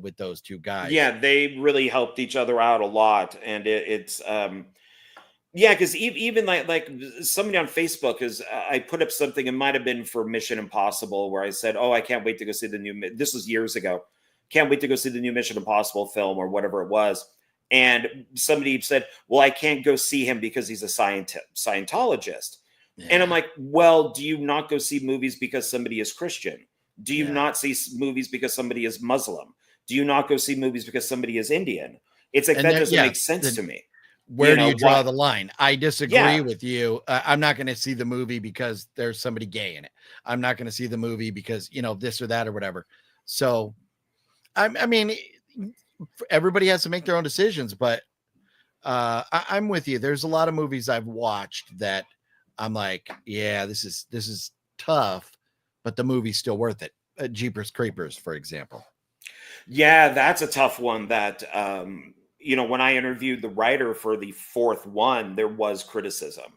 with those two guys. Yeah, they really helped each other out a lot, and it's yeah, because even like somebody on Facebook is I put up something. It might have been for Mission Impossible, where I said, "Oh, I can't wait to go see the new." This was years ago. Can't wait to go see the new Mission Impossible film or whatever it was. And somebody said, "Well, I can't go see him because he's a Scientologist." Yeah. And I'm like, "Well, do you not go see movies because somebody is Christian? Do you not see movies because somebody is Muslim? Do you not go see movies because somebody is Indian?" It's like, that doesn't make sense to me. Where do you draw the line? I disagree with you. I'm not going to see the movie because there's somebody gay in it. I'm not going to see the movie because, this or that or whatever. So, I mean, everybody has to make their own decisions, but I'm with you. There's a lot of movies I've watched that I'm like, yeah, this is tough, but the movie's still worth it. Jeepers Creepers, for example. Yeah, that's a tough one that, when I interviewed the writer for the fourth one, there was criticism.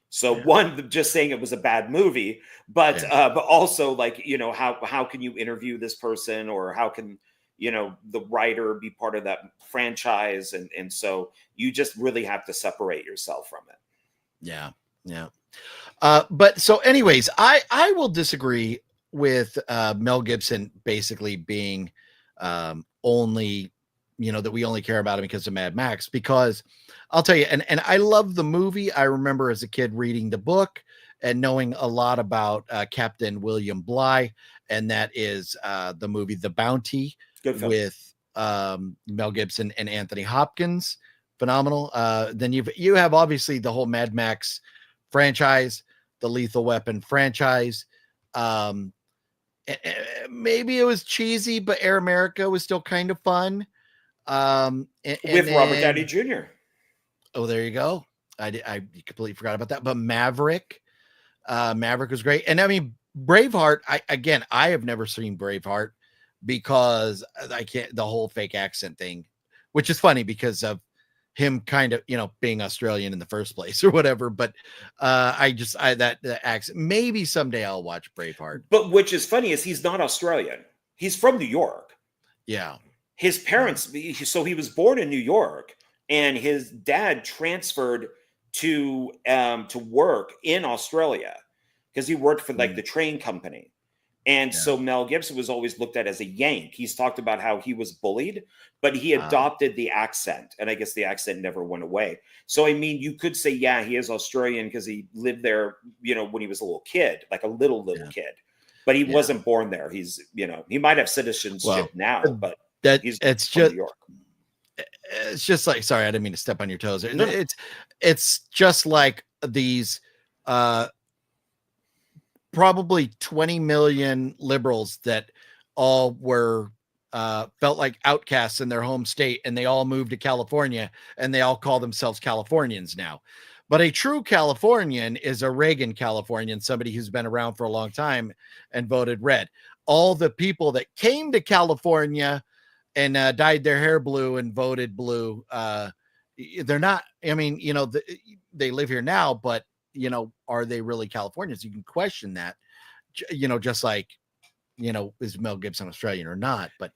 So one, just saying it was a bad movie, but also like, how can you interview this person, or how can, the writer be part of that franchise? And so you just really have to separate yourself from it. Yeah. Yeah. But so anyways, I will disagree with Mel Gibson basically being only, that we only care about him because of Mad Max, because I'll tell you, and I love the movie. I remember as a kid reading the book and knowing a lot about Captain William Bligh, and that is the movie The Bounty with Mel Gibson and Anthony Hopkins. Phenomenal. Then you have obviously the whole Mad Max franchise, the Lethal Weapon franchise. Maybe it was cheesy, but Air America was still kind of fun. With Robert Downey Jr. Oh, there you go. I completely forgot about that. But Maverick was great. And I mean, Braveheart, I have never seen Braveheart because I can't, the whole fake accent thing, which is funny because of him kind of, being Australian in the first place or whatever. But that accent, maybe someday I'll watch Braveheart. But which is funny is he's not Australian. He's from New York. Yeah. His parents, so he was born in New York, and his dad transferred to work in Australia because he worked for like the train company. And so Mel Gibson was always looked at as a Yank. He's talked about how he was bullied, but he adopted the accent, and I guess the accent never went away. So, I mean, you could say, yeah, he is Australian because he lived there, when he was a little kid, like a little kid, but he wasn't born there. He's, he might have citizenship now, but it's just New York. It's just like, sorry, I didn't mean to step on your toes. No. It's just like these probably 20 million liberals that all were felt like outcasts in their home state, and they all moved to California, and they all call themselves Californians now. But a true Californian is a Reagan Californian, somebody who's been around for a long time and voted red. All the people that came to California and dyed their hair blue and voted blue, they're not, I mean, they live here now, but are they really Californians? You can question that, just like, is Mel Gibson Australian or not? But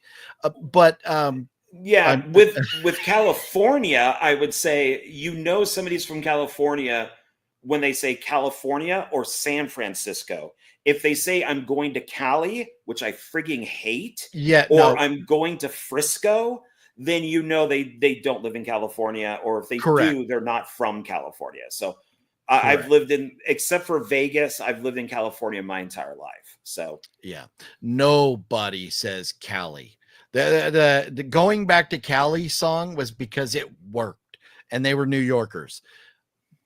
with California, I would say, somebody's from California when they say California or San Francisco. If they say I'm going to Cali, which I frigging hate, I'm going to Frisco, then they don't live in California, or if they do, they're not from California. So I've lived except for Vegas, I've lived in California my entire life. So nobody says Cali. The going back to Cali song was because it worked, and they were New Yorkers.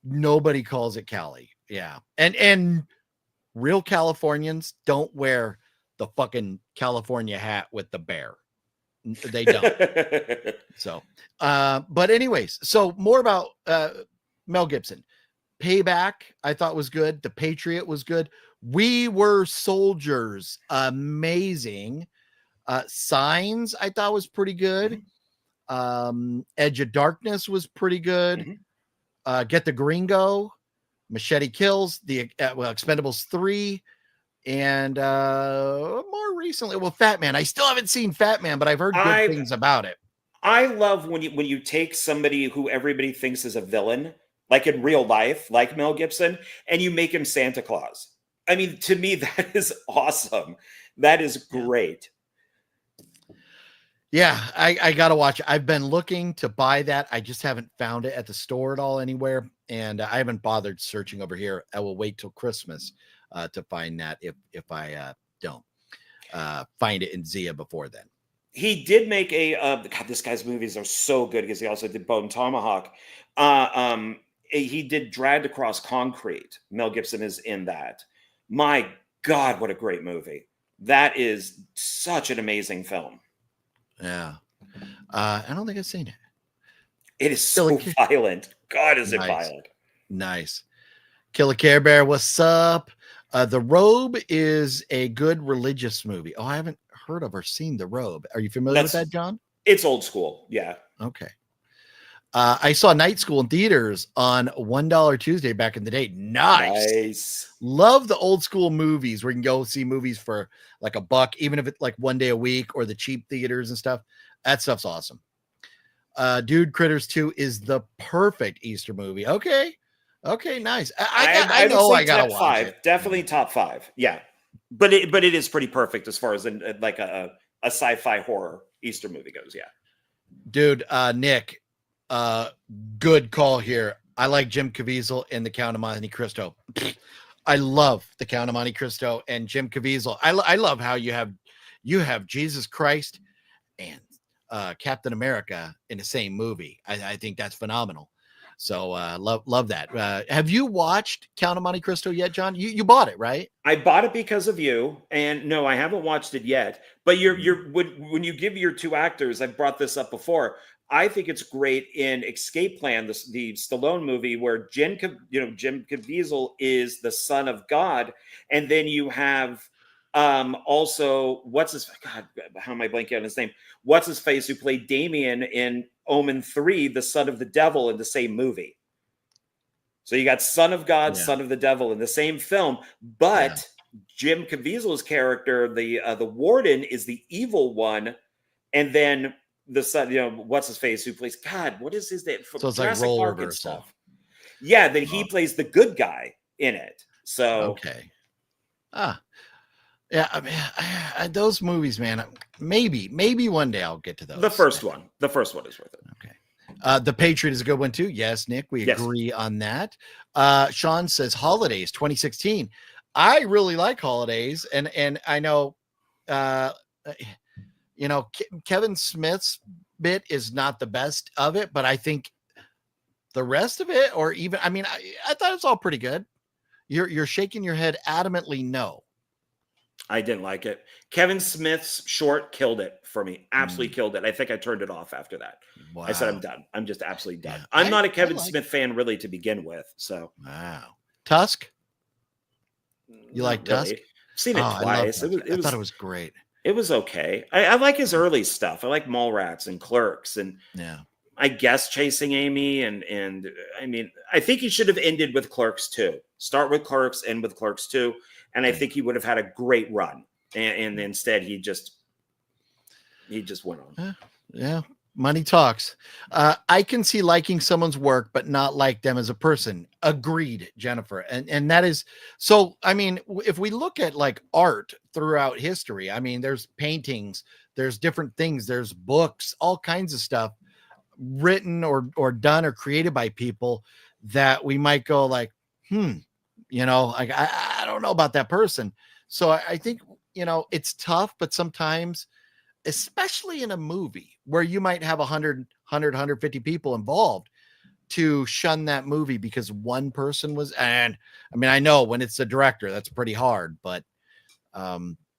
Nobody calls it Cali. Yeah, and real Californians don't wear the fucking California hat with the bear. They don't. So, but anyways, so more about Mel Gibson. Payback, I thought was good. The Patriot was good. We Were Soldiers, amazing. Signs, I thought was pretty good. Edge of Darkness was pretty good. Get the Gringo, Machete Kills, the Expendables 3, and more recently, Phat Man. I still haven't seen Phat Man, but I've heard good things about it. I love when you take somebody who everybody thinks is a villain, like in real life, like Mel Gibson, and you make him Santa Claus. I mean, to me, that is awesome. That is great. Yeah, I gotta watch it. I've been looking to buy that. I just haven't found it at the store at all anywhere, and I haven't bothered searching over here. I will wait till Christmas to find that if I don't find it in Zia before then. He did make a God, this guy's movies are so good because he also did Bone Tomahawk. He did Dragged Across Concrete. Mel Gibson is in that. My God, what a great movie. That is such an amazing film. Yeah. I don't think I've seen it. It is so violent. God, is it violent. Nice. Kill a Care Bear, what's up? The Robe is a good religious movie. Oh, I haven't heard of or seen The Robe. Are you familiar with that, John? It's old school. Yeah. Okay. I saw Night School in theaters on $1 Tuesday back in the day. Nice. Love the old school movies where you can go see movies for like $1, even if it's like one day a week, or the cheap theaters and stuff. That stuff's awesome. Dude, Critters 2 is the perfect Easter movie. Okay, nice. I know I gotta watch it. Definitely top 5. Yeah, but it is pretty perfect as far as like a sci-fi horror Easter movie goes. Yeah, dude. Nick, good call here. I like Jim Caviezel and the Count of Monte Cristo. I love the Count of Monte Cristo and Jim Caviezel. I love how you have Jesus Christ and Captain America in the same movie. I think that's phenomenal. So love that. Have you watched Count of Monte Cristo yet, John? You bought it, right? I bought it because of you, and no, I haven't watched it yet. But when you give your 2 actors, I've brought this up before. I think it's great in Escape Plan, the Stallone movie, where Jim Caviezel is the son of God, and then you have also how am I blanking on his name? What's his face, who played Damien in Omen 3, the son of the devil, in the same movie. So you got son of God, son of the devil in the same film, but Jim Caviezel's character, the warden, is the evil one, and then the son, what's his face, who plays what is his name? So it's like role reversal. Stuff. Yeah, then he plays the good guy in it. So okay. Yeah, I mean, those movies, man. Maybe one day I'll get to those. The first one is worth it. Okay. The Patriot is a good one too. Yes, Nick, we agree on that. Sean says Holidays 2016. I really like Holidays, and I know, Kevin Smith's bit is not the best of it, but I think the rest of it, or even, I thought it was all pretty good. You're shaking your head adamantly no. I didn't like it. Kevin Smith's short killed it for me. Absolutely killed it. I think I turned it off after that. Wow. I said, I'm done. I'm just absolutely done. I'm not a Kevin Smith fan really to begin with. So wow. Tusk? You like Tusk? I've seen it twice. I thought it was great. It was okay. I like his early stuff. I like Mallrats and Clerks, and I guess Chasing Amy. And I mean, I think he should have ended with Clerks 2. Start with Clerks, end with Clerks 2. And I think he would have had a great run. And instead he just went on. Yeah. Money talks. I can see liking someone's work, but not like them as a person. Agreed, Jennifer. And that is, so, I mean, if we look at like art throughout history, I mean, there's paintings, there's different things, there's books, all kinds of stuff written or done or created by people that we might go like, like, I don't know about that person. So I think, it's tough, but sometimes, especially in a movie where you might have 150 people involved, to shun that movie because one person was, and I mean, I know when it's the director, that's pretty hard, but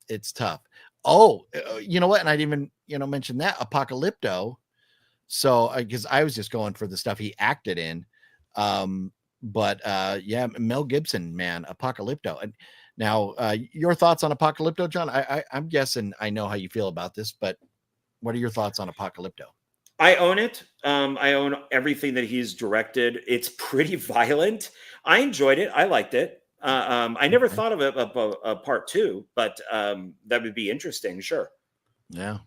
it's tough. Oh, you know what? And I didn't even, mention that Apocalypto. So, because I was just going for the stuff he acted in. But Mel Gibson, man, Apocalypto. And now your thoughts on Apocalypto, John? I'm guessing I know how you feel about this, but what are your thoughts on Apocalypto? I own it. I own everything that he's directed. It's pretty violent. I enjoyed it. I liked it. I never Okay. thought of a part two, but that would be interesting. Sure. Yeah.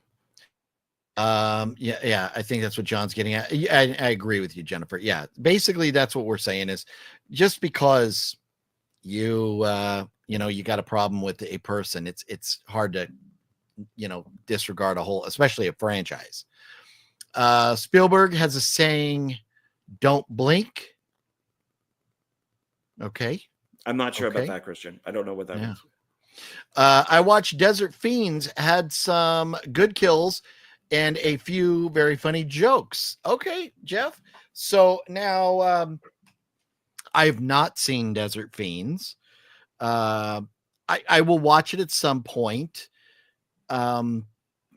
Yeah, I think that's what John's getting at. Yeah, I agree with you, Jennifer. Yeah, basically that's what we're saying is just because you you got a problem with a person, it's hard to disregard a whole, especially a franchise. Spielberg has a saying, "Don't blink." Okay. I'm not sure about Okay. that, Christian. I don't know what that Yeah. means. I watched Desert Fiends, had some good kills and a few very funny jokes. Okay, Jeff. So now I've not seen Desert Fiends. I will watch it at some point.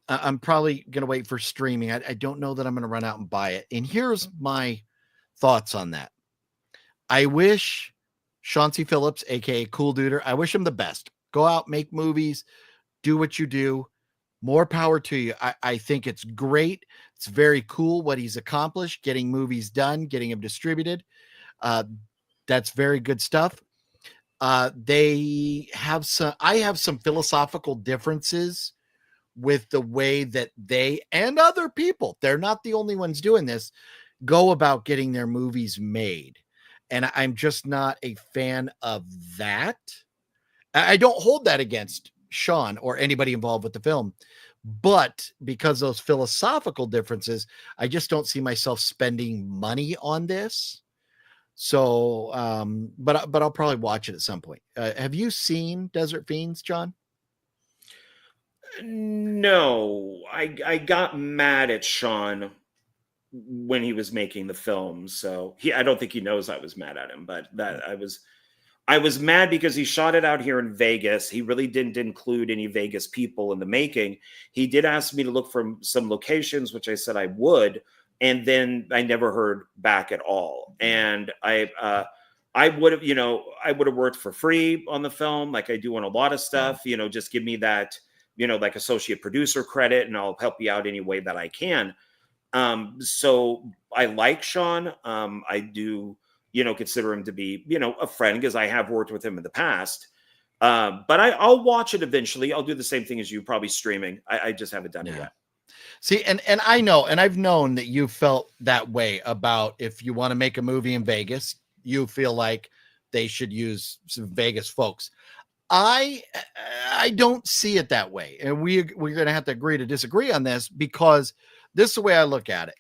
I'm probably going to wait for streaming. I don't know that I'm going to run out and buy it. And here's my thoughts on that. I wish Chauncey Phillips, aka Cool Duder, I wish him the best. Go out, make movies, do what you do. More power to you. I think it's great. It's very cool what he's accomplished, getting movies done, getting them distributed. That's very good stuff. I have some philosophical differences with the way that they and other people, they're not the only ones doing this, go about getting their movies made. And I'm just not a fan of that. I don't hold that against Sean or anybody involved with the film, but because those philosophical differences, I just don't see myself spending money on this. So, but I'll probably watch it at some point. Have you seen Desert Fiends, John? No, I got mad at Sean when he was making the film. So I don't think he knows I was mad at him, but that I was mad because he shot it out here in Vegas. He really didn't include any Vegas people in the making. He did ask me to look for some locations, which I said I would, and then I never heard back at all. And I would have, I would have worked for free on the film, like I do on a lot of stuff. Just give me that, like associate producer credit, and I'll help you out any way that I can. So I like Sean. I do, consider him to be, a friend because I have worked with him in the past. But I'll watch it eventually. I'll do the same thing as you, probably streaming. I just haven't done it yet. See, and I know, and I've known that you felt that way about if you want to make a movie in Vegas, you feel like they should use some Vegas folks. I don't see it that way. And we're going to have to agree to disagree on this, because this is the way I look at it.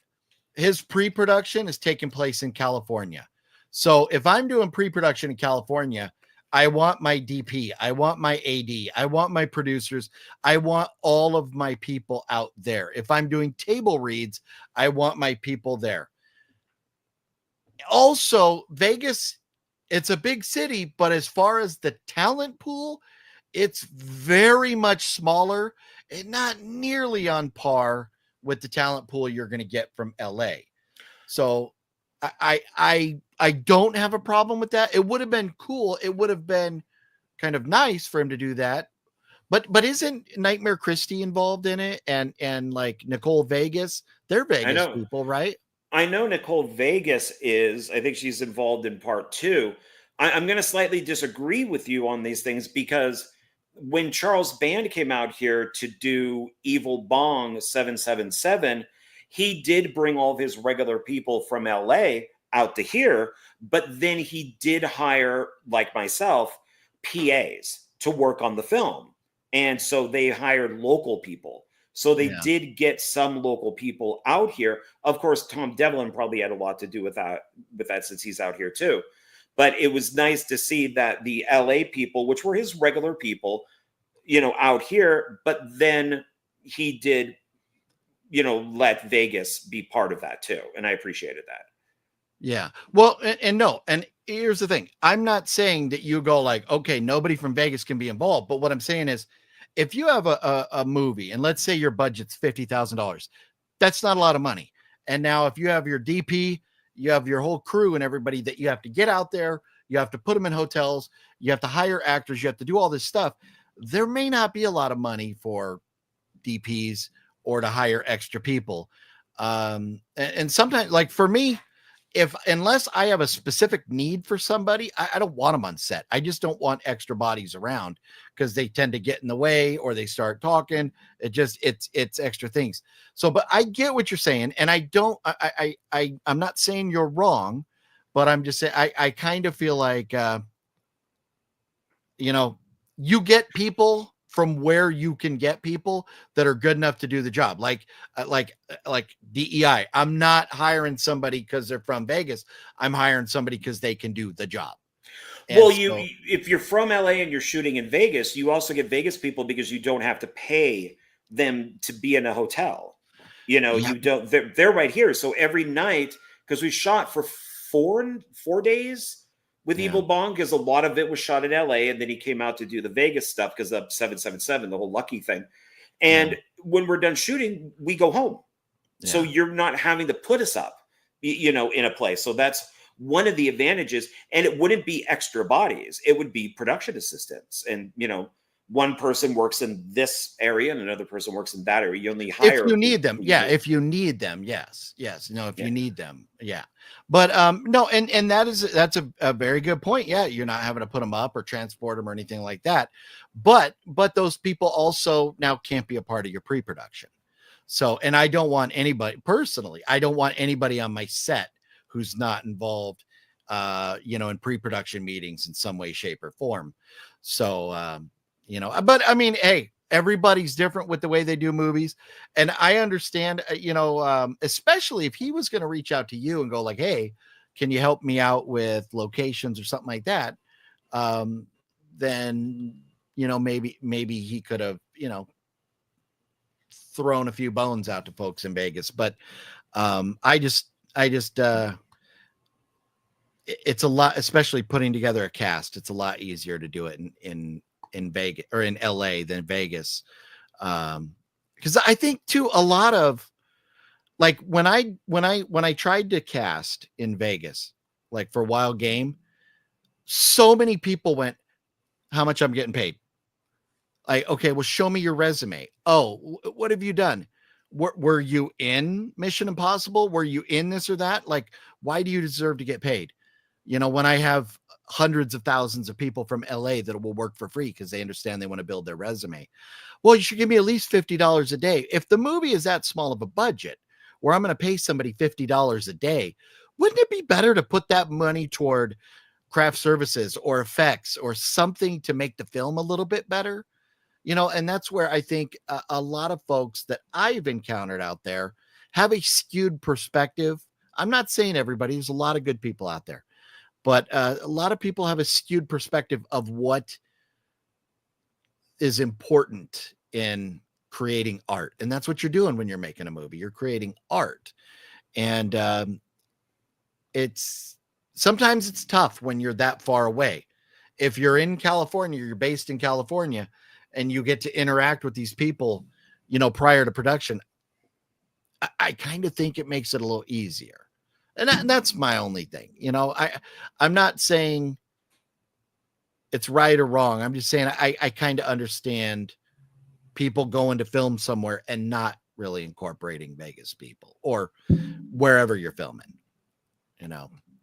His pre-production is taking place in California. So if I'm doing pre-production in California, I want my DP, I want my AD, I want my producers, I want all of my people out there. If I'm doing table reads, I want my people there. Also, Vegas, it's a big city, but as far as the talent pool, it's very much smaller and not nearly on par with the talent pool you're going to get from LA. So I don't have a problem with that. It would have been cool. It would have been kind of nice for him to do that. But isn't Nightmare Christie involved in it? And like Nicole Vegas, they're Vegas people, right? I know Nicole Vegas is. I think she's involved in part two. I'm going to slightly disagree with you on these things, because when Charles Band came out here to do Evil Bong 777, he did bring all of his regular people from LA out to here, but then he did hire, like myself, PAs to work on the film. And so they hired local people. So they did get some local people out here. Of course, Tom Devlin probably had a lot to do with that since he's out here too. But it was nice to see that the LA people, which were his regular people, out here, but then he did, let Vegas be part of that too. And I appreciated that. Yeah. Well, and no, and here's the thing. I'm not saying that you go like, okay, nobody from Vegas can be involved. But what I'm saying is, if you have a movie, and let's say your budget's $50,000, that's not a lot of money. And now if you have your DP, you have your whole crew and everybody that you have to get out there, you have to put them in hotels, you have to hire actors, you have to do all this stuff. There may not be a lot of money for DPs or to hire extra people. And sometimes, like for me, unless I have a specific need for somebody, I don't want them on set. I just don't want extra bodies around because they tend to get in the way or they start talking. It's extra things. So, but I get what you're saying, and I'm not saying you're wrong, but I'm just saying I kind of feel like you get people from where you can get people that are good enough to do the job. Like DEI. I'm not hiring somebody because they're from Vegas. I'm hiring somebody because they can do the job. And well, if you're from LA and you're shooting in Vegas, you also get Vegas people because you don't have to pay them to be in a hotel. You don't. They're right here. So every night, because we shot for four days with Evil Bong, because a lot of it was shot in LA, and then he came out to do the Vegas stuff because of 777, the whole Lucky thing. And when we're done shooting, we go home. Yeah. So you're not having to put us up, in a place. So that's one of the advantages. And it wouldn't be extra bodies. It would be production assistants. And, one person works in this area and another person works in that area. You only hire if you need them. Yeah. If you need them. Yes. No, if you need them. Yeah. But no, and that's a very good point. Yeah. You're not having to put them up or transport them or anything like that. But those people also now can't be a part of your pre-production. So, and I don't want anybody personally, I don't want anybody on my set who's not involved, in pre-production meetings in some way, shape or form. So, but I mean, hey, everybody's different with the way they do movies. And I understand, especially if he was going to reach out to you and go like, hey, can you help me out with locations or something like that? Then, maybe he could have, thrown a few bones out to folks in Vegas. But it's a lot, especially putting together a cast. It's a lot easier to do it in Vegas or in LA than Vegas. Because I think too, a lot of like when I tried to cast in Vegas, like for Wild Game, so many people went, how much I'm getting paid? Like, okay, well, show me your resume. Oh, what have you done? Were you in Mission Impossible? Were you in this or that? Like, why do you deserve to get paid? When I have hundreds of thousands of people from LA that will work for free because they understand they want to build their resume. Well, you should give me at least $50 a day. If the movie is that small of a budget where I'm going to pay somebody $50 a day, wouldn't it be better to put that money toward craft services or effects or something to make the film a little bit better? And that's where I think a lot of folks that I've encountered out there have a skewed perspective. I'm not saying everybody, there's a lot of good people out there, but a lot of people have a skewed perspective of what is important in creating art. And that's what you're doing when you're making a movie. You're creating art. And sometimes it's tough when you're that far away. If you're in California, you're based in California, and you get to interact with these people, prior to production, I kind of think it makes it a little easier. And that's my only thing. I'm not saying it's right or wrong. I'm just saying I kind of understand people going to film somewhere and not really incorporating Vegas people or wherever you're filming,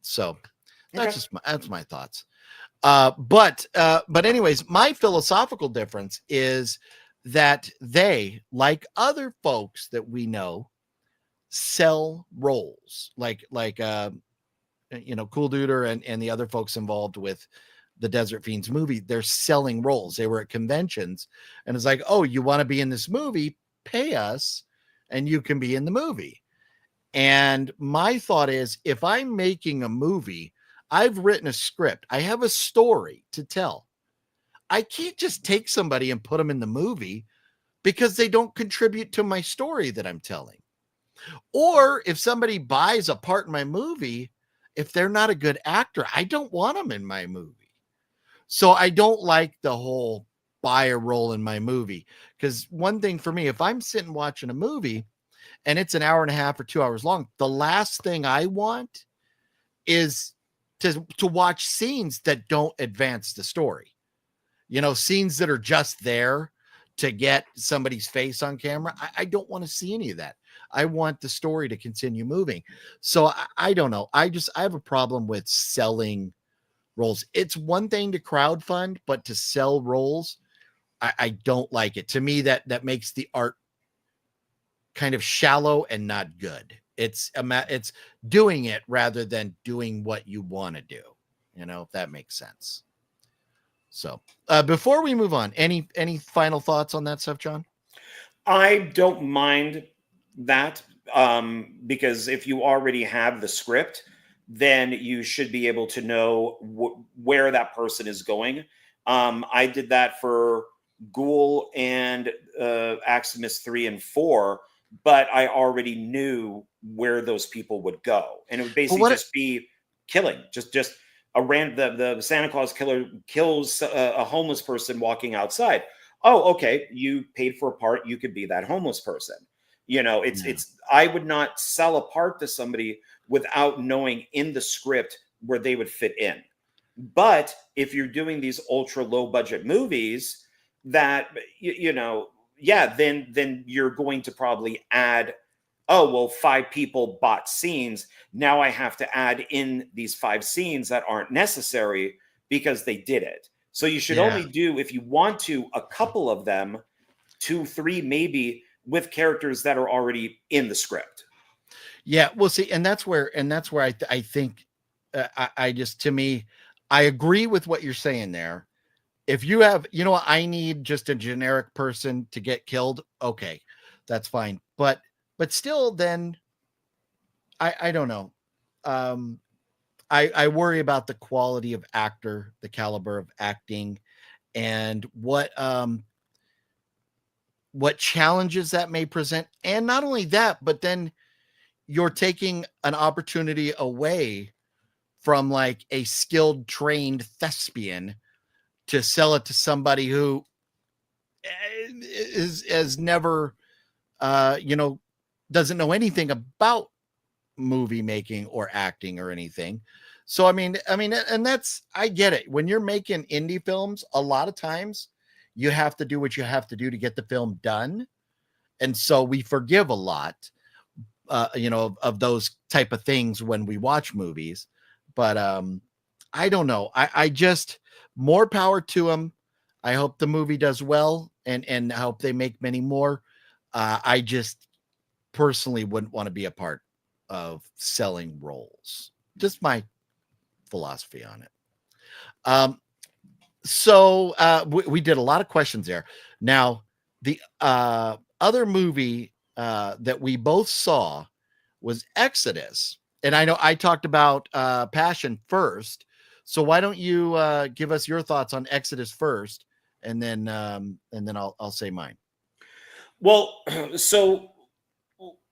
So that's that's my thoughts. But anyways, my philosophical difference is that they, like other folks that we know, sell roles like Cool Duder and the other folks involved with the Desert Fiends movie. They're selling roles. They were at conventions and it's like, oh, you want to be in this movie? Pay us and you can be in the movie. And my thought is, if I'm making a movie, I've written a script. I have a story to tell. I can't just take somebody and put them in the movie because they don't contribute to my story that I'm telling. Or if somebody buys a part in my movie, if they're not a good actor, I don't want them in my movie. So I don't like the whole buy a role in my movie. Because one thing for me, if I'm sitting watching a movie and it's an hour and a half or 2 hours long, the last thing I want is to watch scenes that don't advance the story. Scenes that are just there to get somebody's face on camera. I don't want to see any of that. I want the story to continue moving. So I don't know. I have a problem with selling roles. It's one thing to crowdfund, but to sell roles, I don't like it. To me, that makes the art kind of shallow and not good. It's doing it rather than doing what you want to do. If that makes sense. So before we move on, any final thoughts on that stuff, John? I don't mind that because if you already have the script, then you should be able to know where that person is going. I did that for Ghoul and Aximus 3 and 4, but I already knew where those people would go. And it would basically just be killing, just the Santa Claus killer kills a homeless person walking outside. Oh, okay, you paid for a part, you could be that homeless person. It's I would not sell a part to somebody without knowing in the script where they would fit in. But if you're doing these ultra low budget movies that then you're going to probably add, oh, well, 5 people bought scenes. Now I have to add in these 5 scenes that aren't necessary because they did it. So you should only do, if you want to, a couple of them, 2, 3, maybe, with characters that are already in the script. Yeah, well, see, and that's where I think I just, to me, I agree with what you're saying there. If you have, I need just a generic person to get killed. Okay, that's fine. But still, then I don't know. I worry about the quality of actor, the caliber of acting, and what challenges that may present. And not only that, but then you're taking an opportunity away from like a skilled, trained thespian to sell it to somebody who is never, doesn't know anything about movie making or acting or anything. So, I mean, and that's, I get it. When you're making indie films, a lot of times you have to do what you have to do to get the film done. And so we forgive a lot, of those type of things when we watch movies. But I don't know. I just, more power to them. I hope the movie does well, and I hope they make many more. I just personally wouldn't want to be a part of selling roles. Just my philosophy on it. So we did a lot of questions there. Now, the other movie that we both saw was Exodus. And I know I talked about Passion first. So why don't you give us your thoughts on Exodus first, and then I'll say mine. Well, so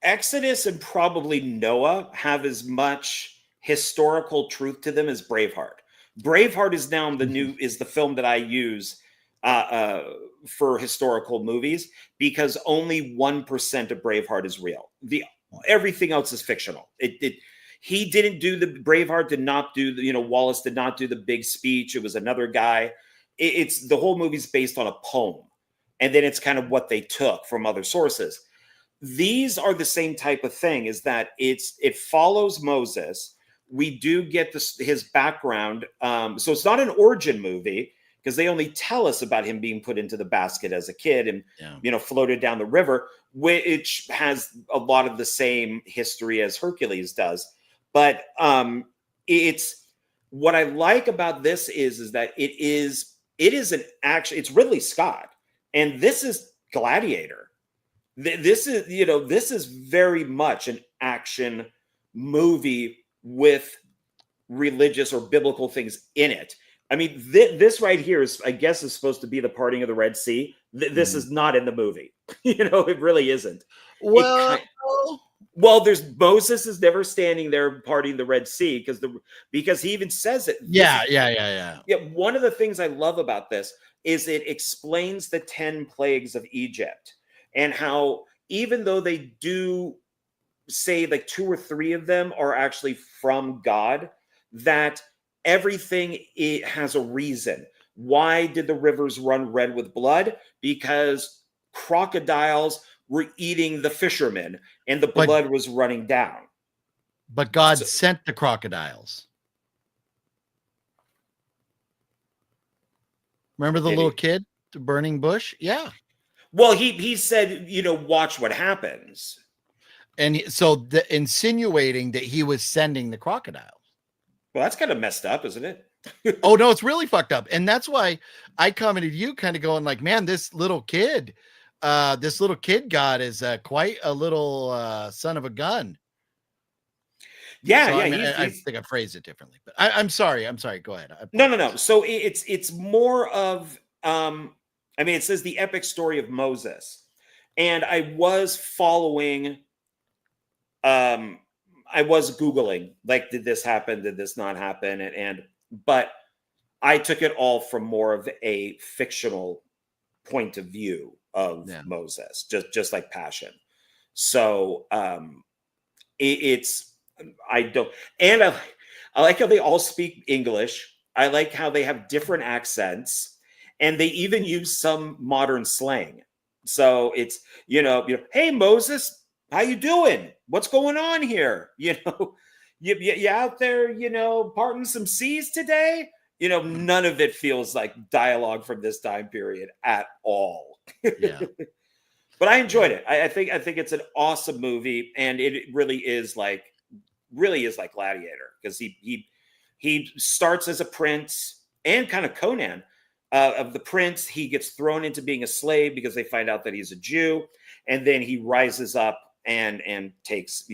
Exodus and probably Noah have as much historical truth to them as Braveheart. Braveheart is now is the film that I use for historical movies, because only 1% of Braveheart is real. Everything else is fictional. He didn't do Braveheart did not do Wallace did not do the big speech. It was another guy. It's the whole movie's based on a poem, and then it's kind of what they took from other sources. These are the same type of thing, is that it follows Moses. We do get his background. So it's not an origin movie, because they only tell us about him being put into the basket as a kid and, floated down the river, which has a lot of the same history as Hercules does. But it's, what I like about this is that it is an action. It's Ridley Scott, and this is Gladiator. This is very much an action movie with religious or biblical things in it. I mean, this right here is, I guess, is supposed to be the parting of the Red Sea. This is not in the movie. It really isn't. Well, there's Moses is never standing there parting the Red Sea, because he even says it. Yeah. One of the things I love about this is it explains the 10 plagues of Egypt, and how even though they do say like 2 or 3 of them are actually from God, that everything, it has a reason. Why did the rivers run red with blood? Because crocodiles were eating the fishermen, and the blood was running down. But God sent the crocodiles. Remember the little kid, the burning bush? Yeah. Well, he said, watch what happens. And so insinuating that he was sending the crocodiles. Well, that's kind of messed up, isn't it? Oh, no, it's really fucked up. And that's why I commented you kind of going like, man, this little kid God is quite a little son of a gun. Yeah, so, yeah. I mean, I think I phrased it differently, but I'm sorry. Go ahead. No. So it's more of, it says the epic story of Moses, and I was following, I was Googling, like, did this happen? Did this not happen? But I took it all from more of a fictional point of view of Moses, just like Passion. So I don't, and I like how they all speak English. I like how they have different accents, and they even use some modern slang. So it's, hey Moses, how you doing? What's going on here? You out there, parting some seas today? None of it feels like dialogue from this time period at all. Yeah. But I enjoyed it. I think it's an awesome movie, and it really is like Gladiator, because he starts as a prince, and kind of Conan of the prince. He gets thrown into being a slave because they find out that he's a Jew, and then he rises up and takes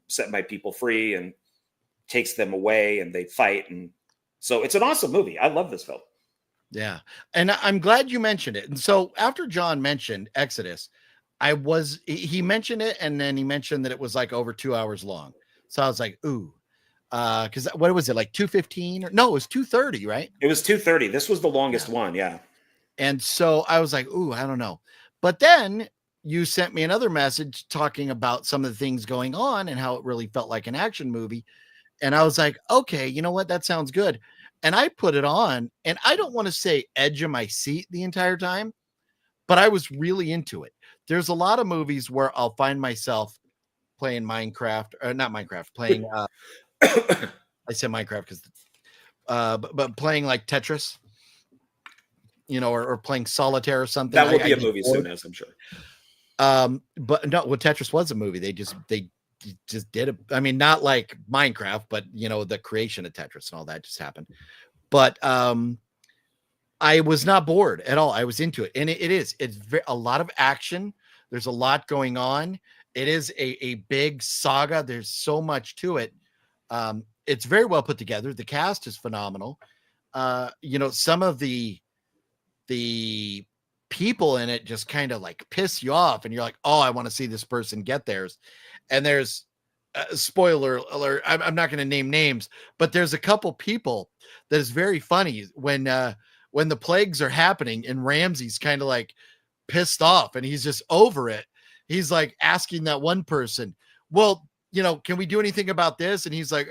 set my people free and takes them away, and they fight, and so it's an awesome movie. I love this film. Yeah. And I'm glad you mentioned it. And so after John mentioned Exodus, he mentioned it, and then he mentioned that it was like over 2 hours long. So I was like, ooh, because what was it, like 2:15? No, it was 2:30, right? It was 2:30. This was the longest one, yeah. And so I was like, ooh, I don't know. But then you sent me another message talking about some of the things going on and how it really felt like an action movie. And I was like, okay, you know what? That sounds good. And I put it on, and I don't want to say edge of my seat the entire time, but I was really into it. There's a lot of movies where I'll find myself playing Minecraft, or not Minecraft, playing, I said Minecraft because, but playing like Tetris, or playing solitaire or something. That will be a movie soon, as I'm sure. But no, well, Tetris was a movie. They just did it. I mean, not like Minecraft, but the creation of Tetris and all that just happened. But I was not bored at all. I was into it, and it's a lot of action. There's a lot going on. It is a big saga. There's so much to it. It's very well put together. The cast is phenomenal. Some of the people in it just kind of like piss you off, and you're like, oh, I want to see this person get theirs. And there's spoiler alert, I'm not going to name names, but there's a couple people that is very funny when the plagues are happening, and Ramsey's kind of like pissed off, and he's just over it. He's like asking that one person, well, can we do anything about this? And he's like,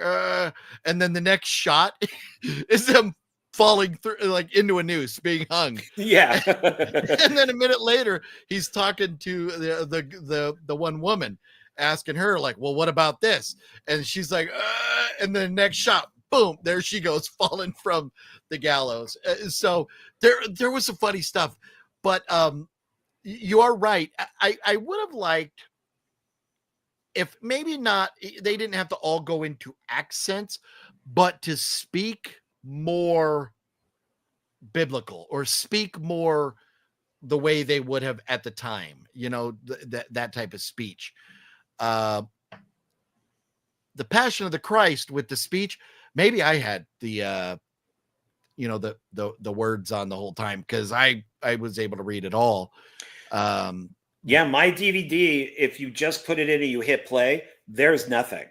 and then the next shot is them falling through, like into a noose, being hung. Yeah. And then a minute later, he's talking to the one woman, asking her like, well, what about this? And she's like, and then the next shot, boom, there she goes, falling from the gallows. So there was some funny stuff, but you are right. I would have liked if maybe not, they didn't have to all go into accents, but to speak more biblical, or speak more the way they would have at the time, that type of speech. The Passion of the Christ with the speech, maybe I had the words on the whole time, because I was able to read it all. Yeah, my DVD, if you just put it in and you hit play, there's nothing.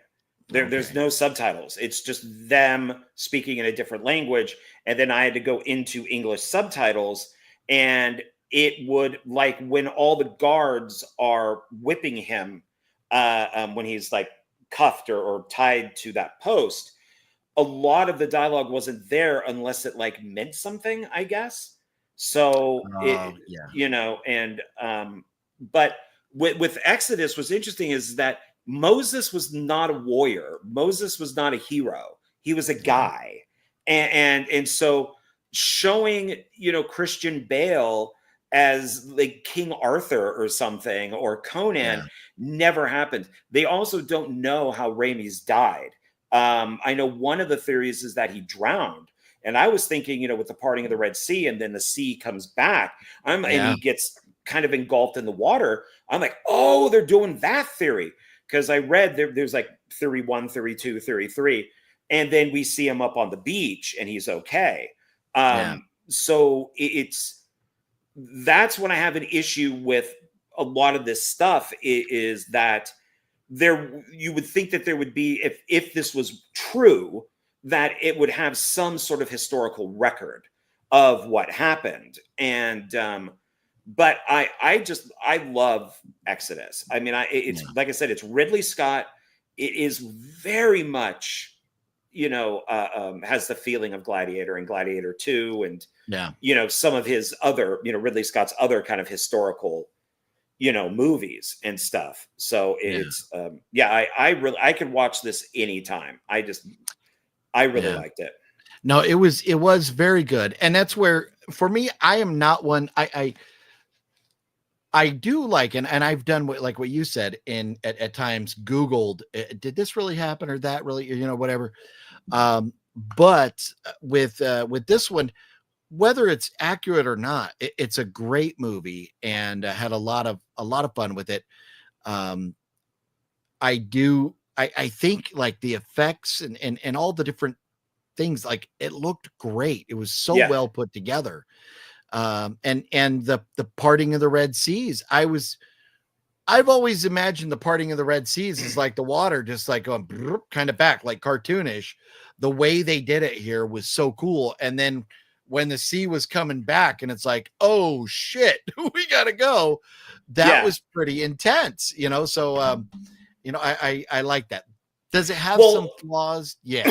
There's no subtitles. It's just them speaking in a different language. And then I had to go into English subtitles, and it would, like, when all the guards are whipping him, when he's like cuffed or tied to that post, a lot of the dialogue wasn't there unless it like meant something, I guess. So but with Exodus, what's interesting is that Moses was not a warrior. Moses was not a hero. He was a guy. And so showing, Christian Bale as like King Arthur or something, or Conan, never happened. They also don't know how Raimi's died. I know one of the theories is that he drowned. And I was thinking, with the parting of the Red Sea, and then the sea comes back, and he gets kind of engulfed in the water. I'm like, oh, they're doing that theory. Because I read there's like theory 1, theory 2, theory 3. And then we see him up on the beach and he's okay. So that's when I have an issue with a lot of this stuff, is that you would think that there would be, if this was true, that it would have some sort of historical record of what happened. And but I love Exodus. I mean, it's like I said, it's Ridley Scott. It is very much, has the feeling of Gladiator and Gladiator 2, and some of his other, Ridley Scott's other kind of historical, movies and stuff. So it's I could watch this anytime. I really liked it. No, it was very good. And that's where, for me, I am not one. I do like, and I've done what you said, at times Googled, did this really happen or that really, whatever. But with this one, whether it's accurate or not, it's a great movie, and had a lot of fun with it. I think like the effects and all the different things, like it looked great. It was so well put together. And the parting of the Red Seas, I've always imagined the parting of the Red Seas is like the water just like going kind of back, like cartoonish. The way they did it here was so cool. And then when the sea was coming back and it's like, oh shit, we gotta go. That was pretty intense, so I like that. Does it have some flaws? Yeah.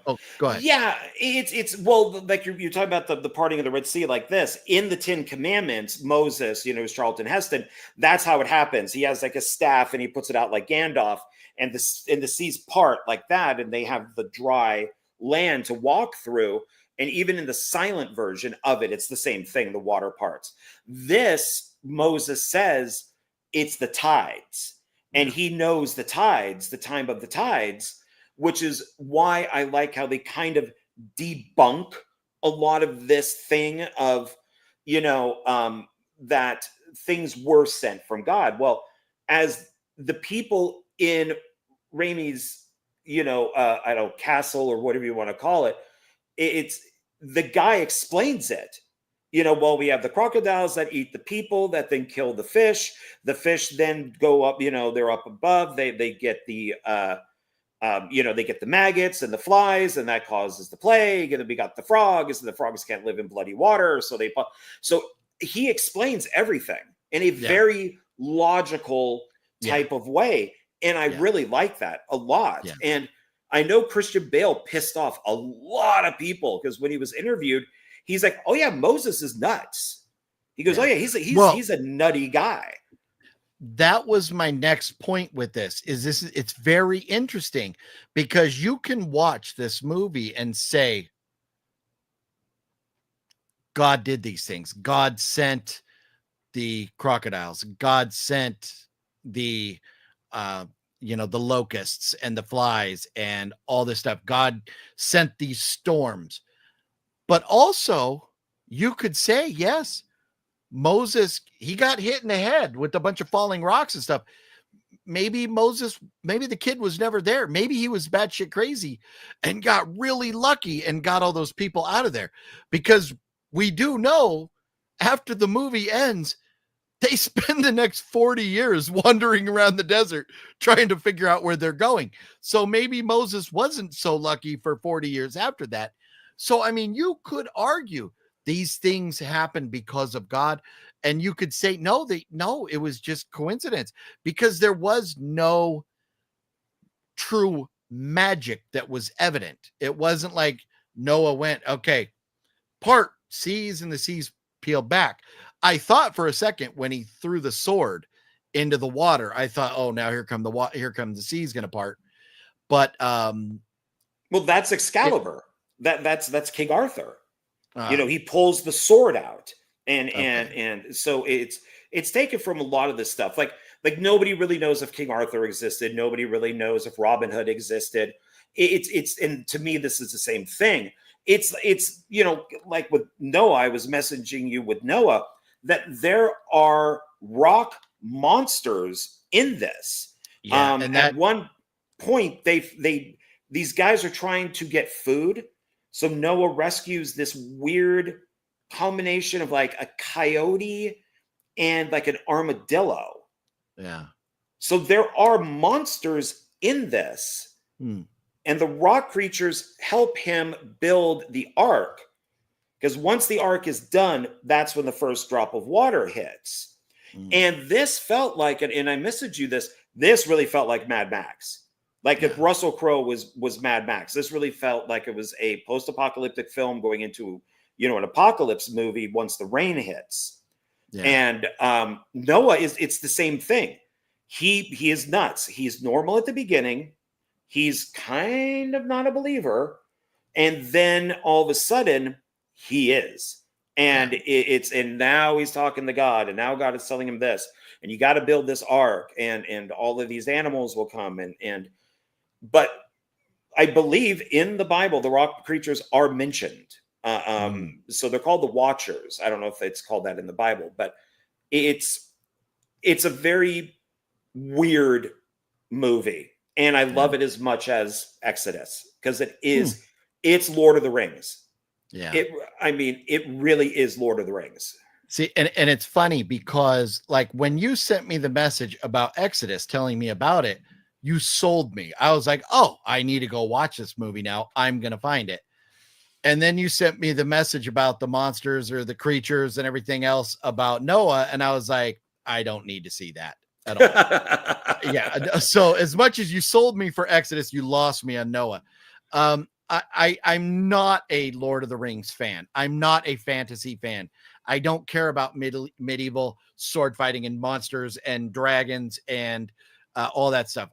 Oh, go ahead. Yeah, it's like you're talking about the parting of the Red Sea like this. In the 10 Commandments, Moses, is Charlton Heston. That's how it happens. He has like a staff and he puts it out like Gandalf, and the seas part like that, and they have the dry land to walk through. And even in the silent version of it, it's the same thing, the water parts. This, Moses says, it's the tides. And he knows the tides, the time of the tides, which is why I like how they kind of debunk a lot of this thing of, that things were sent from God. Well, as the people in Raimi's, castle, or whatever you want to call it, it's the guy explains it. We have the crocodiles that eat the people, that then kill the fish. The fish then go up, they're up above. They get the, they get the maggots and the flies, and that causes the plague. And then we got the frogs, and the frogs can't live in bloody water. So he explains everything in a very logical type of way. And I really like that a lot. Yeah. And I know Christian Bale pissed off a lot of people, because when he was interviewed, he's like, oh yeah, Moses is nuts. He goes, oh yeah, he's a nutty guy. That was my next point with this. It's very interesting, because you can watch this movie and say, God did these things. God sent the crocodiles. God sent the, the locusts and the flies and all this stuff. God sent these storms. But also, you could say, yes, Moses, he got hit in the head with a bunch of falling rocks and stuff. Maybe the kid was never there. Maybe he was batshit crazy and got really lucky and got all those people out of there. Because we do know, after the movie ends, they spend the next 40 years wandering around the desert trying to figure out where they're going. So maybe Moses wasn't so lucky for 40 years after that. So, I mean, you could argue these things happened because of God. And you could say, no, it was just coincidence, because there was no true magic that was evident. It wasn't like Noah went, okay, part seas and the seas peeled back. I thought for a second when he threw the sword into the water, I thought, oh, now here comes the sea's going to part. But well, that's Excalibur. That's King Arthur. uh, He pulls the sword out, and okay. and so it's taken from a lot of this stuff. Like nobody really knows if King Arthur existed. Nobody really knows if Robin Hood existed. It's and to me this is the same thing. It's like with Noah, I was messaging you with Noah that there are rock monsters in this. Yeah, and at one point these guys are trying to get food. So Noah rescues this weird combination of like a coyote and like an armadillo. Yeah. So there are monsters in this. And the rock creatures help him build the ark. Because once the ark is done, that's when the first drop of water hits. And this felt like, and I messaged you this really felt like Mad Max. Like if Russell Crowe was Mad Max, this really felt like it was a post-apocalyptic film going into, an apocalypse movie once the rain hits. Yeah. And Noah it's the same thing. He is nuts. He's normal at the beginning. He's kind of not a believer. And then all of a sudden he is. And and now he's talking to God, and now God is telling him this, and you got to build this ark, and all of these animals will come, but I believe in the Bible, the rock creatures are mentioned. So they're called the Watchers. I don't know if it's called that in the Bible, but it's a very weird movie. And I love it as much as Exodus because it's Lord of the Rings. Yeah. It really is Lord of the Rings. See, and it's funny because like when you sent me the message about Exodus telling me about it, you sold me. I was like, oh, I need to go watch this movie now. I'm going to find it. And then you sent me the message about the monsters or the creatures and everything else about Noah. And I was like, I don't need to see that at all. Yeah. So as much as you sold me for Exodus, you lost me on Noah. I'm not a Lord of the Rings fan. I'm not a fantasy fan. I don't care about medieval sword fighting and monsters and dragons and all that stuff.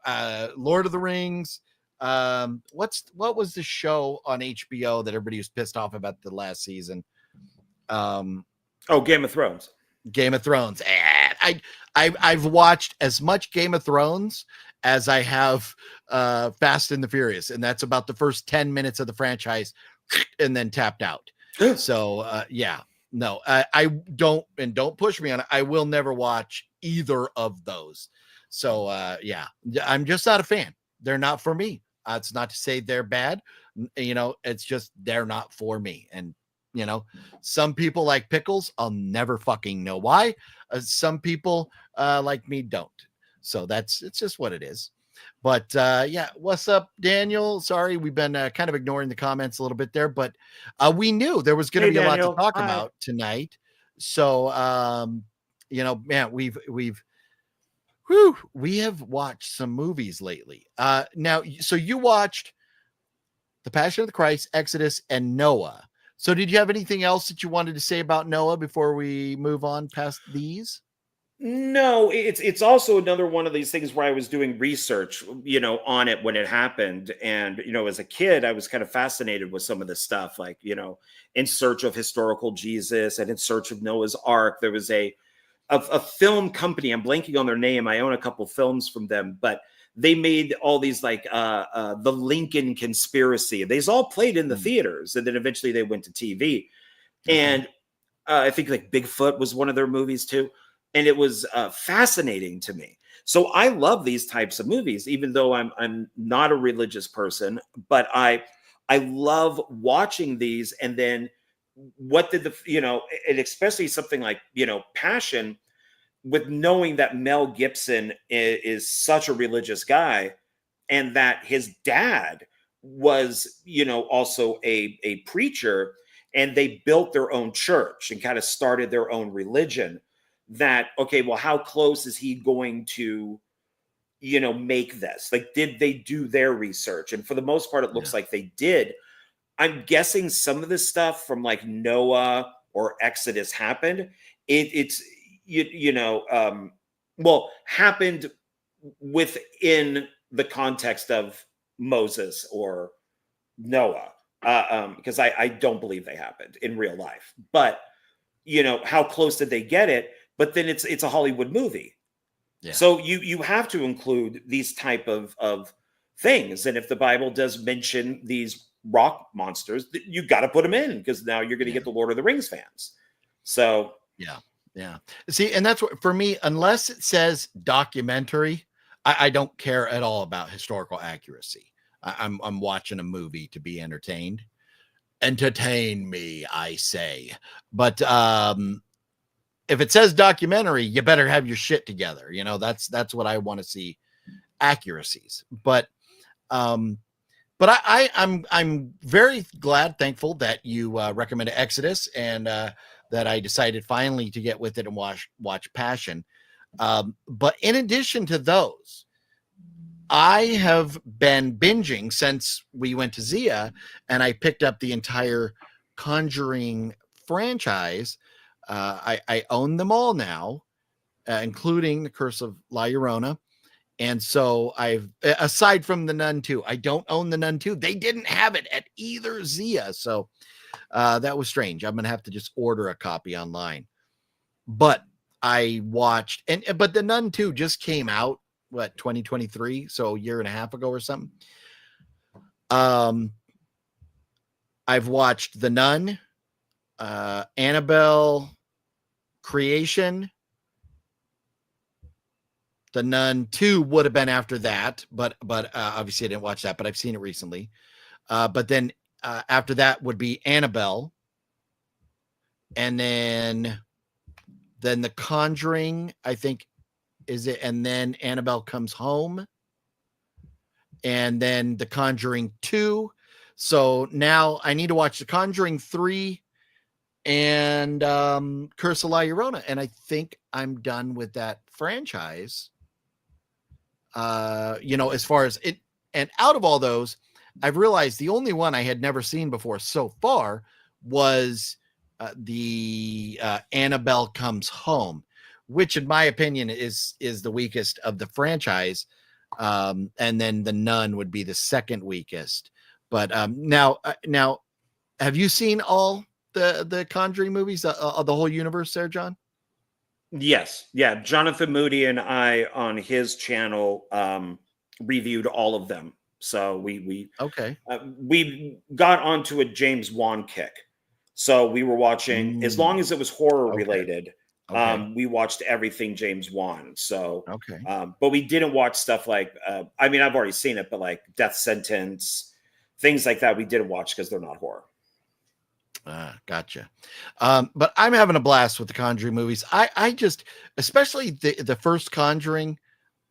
Lord of the Rings. What was the show on HBO that everybody was pissed off about the last season? Game of Thrones. Game of Thrones. I've watched as much Game of Thrones as I have Fast and the Furious, and that's about the first 10 minutes of the franchise, and then tapped out. So no, I don't, and don't push me on it. I will never watch either of those. So I'm just not a fan. They're not for me. It's not to say they're bad. It's just they're not for me. And some people like pickles. I'll never fucking know why. Some people like me don't. So it's just what it is. But what's up, Daniel? Sorry, we've been kind of ignoring the comments a little bit there, but we knew there was going to be a lot to talk about tonight. So man, we have watched some movies lately. Now, so you watched The Passion of the Christ, Exodus, and Noah. So did you have anything else that you wanted to say about Noah before we move on past these? No, it's also another one of these things where I was doing research, on it when it happened. And, as a kid, I was kind of fascinated with some of this stuff, like, In Search of Historical Jesus and In Search of Noah's Ark. There was a film company. I'm blanking on their name. I own a couple films from them, but they made all these like the Lincoln Conspiracy. These all played in the theaters, and then eventually they went to TV. Okay. And I think like Bigfoot was one of their movies too. And it was fascinating to me. So I love these types of movies, even though I'm not a religious person, but I love watching these. And then what did and especially something like, Passion, with knowing that Mel Gibson is such a religious guy, and that his dad was, also a preacher, and they built their own church and kind of started their own religion. That, okay, well, how close is he going to, make this? Like, did they do their research? And for the most part, it looks like they did. I'm guessing some of this stuff from like Noah or Exodus happened, it's well, happened within the context of Moses or Noah, because I don't believe they happened in real life. But how close did they get it? But then it's a Hollywood movie, so you have to include these type of things. And if the Bible does mention these rock monsters, you got to put them in, because now you're going to get the Lord of the Rings fans. So yeah. See, and that's what, for me, unless it says documentary, I don't care at all about historical accuracy. I'm watching a movie to be entertained. Entertain me, I say. But if it says documentary, you better have your shit together. That's what I want to see, accuracies. But I'm very glad, thankful that you recommended Exodus, and that I decided finally to get with it and watch Passion. But in addition to those, I have been binging since we went to Zia, and I picked up the entire Conjuring franchise. I own them all now, including The Curse of La Llorona. And so aside from The Nun 2, I don't own The Nun 2. They didn't have it at either Zia. So that was strange. I'm going to have to just order a copy online. But I watched, but The Nun 2 just came out, 2023, so a year and a half ago or something. I've watched The Nun, Annabelle Creation. The Nun 2 would have been after that, but obviously I didn't watch that, but I've seen it recently. But then after that would be Annabelle, and then The Conjuring, I think, is it, and then Annabelle Comes Home, and then The Conjuring 2. So now I need to watch The Conjuring 3 and Curse of La Llorona, and I think I'm done with that franchise. As far as it, and out of all those, I've realized the only one I had never seen before so far was the Annabelle Comes Home, which in my opinion is the weakest of the franchise. And then The Nun would be the second weakest. But now, have you seen all the Conjuring movies, the whole universe there, John? yes, yeah. Jonathan Moody and I on his channel reviewed all of them. So we got onto a James Wan kick. So we were watching, as long as it was horror related. We watched everything James Wan. So but we didn't watch stuff like I've already seen it, but like Death Sentence, things like that we didn't watch because they're not horror. Gotcha. But I'm having a blast with the Conjuring movies. I just, especially the first Conjuring,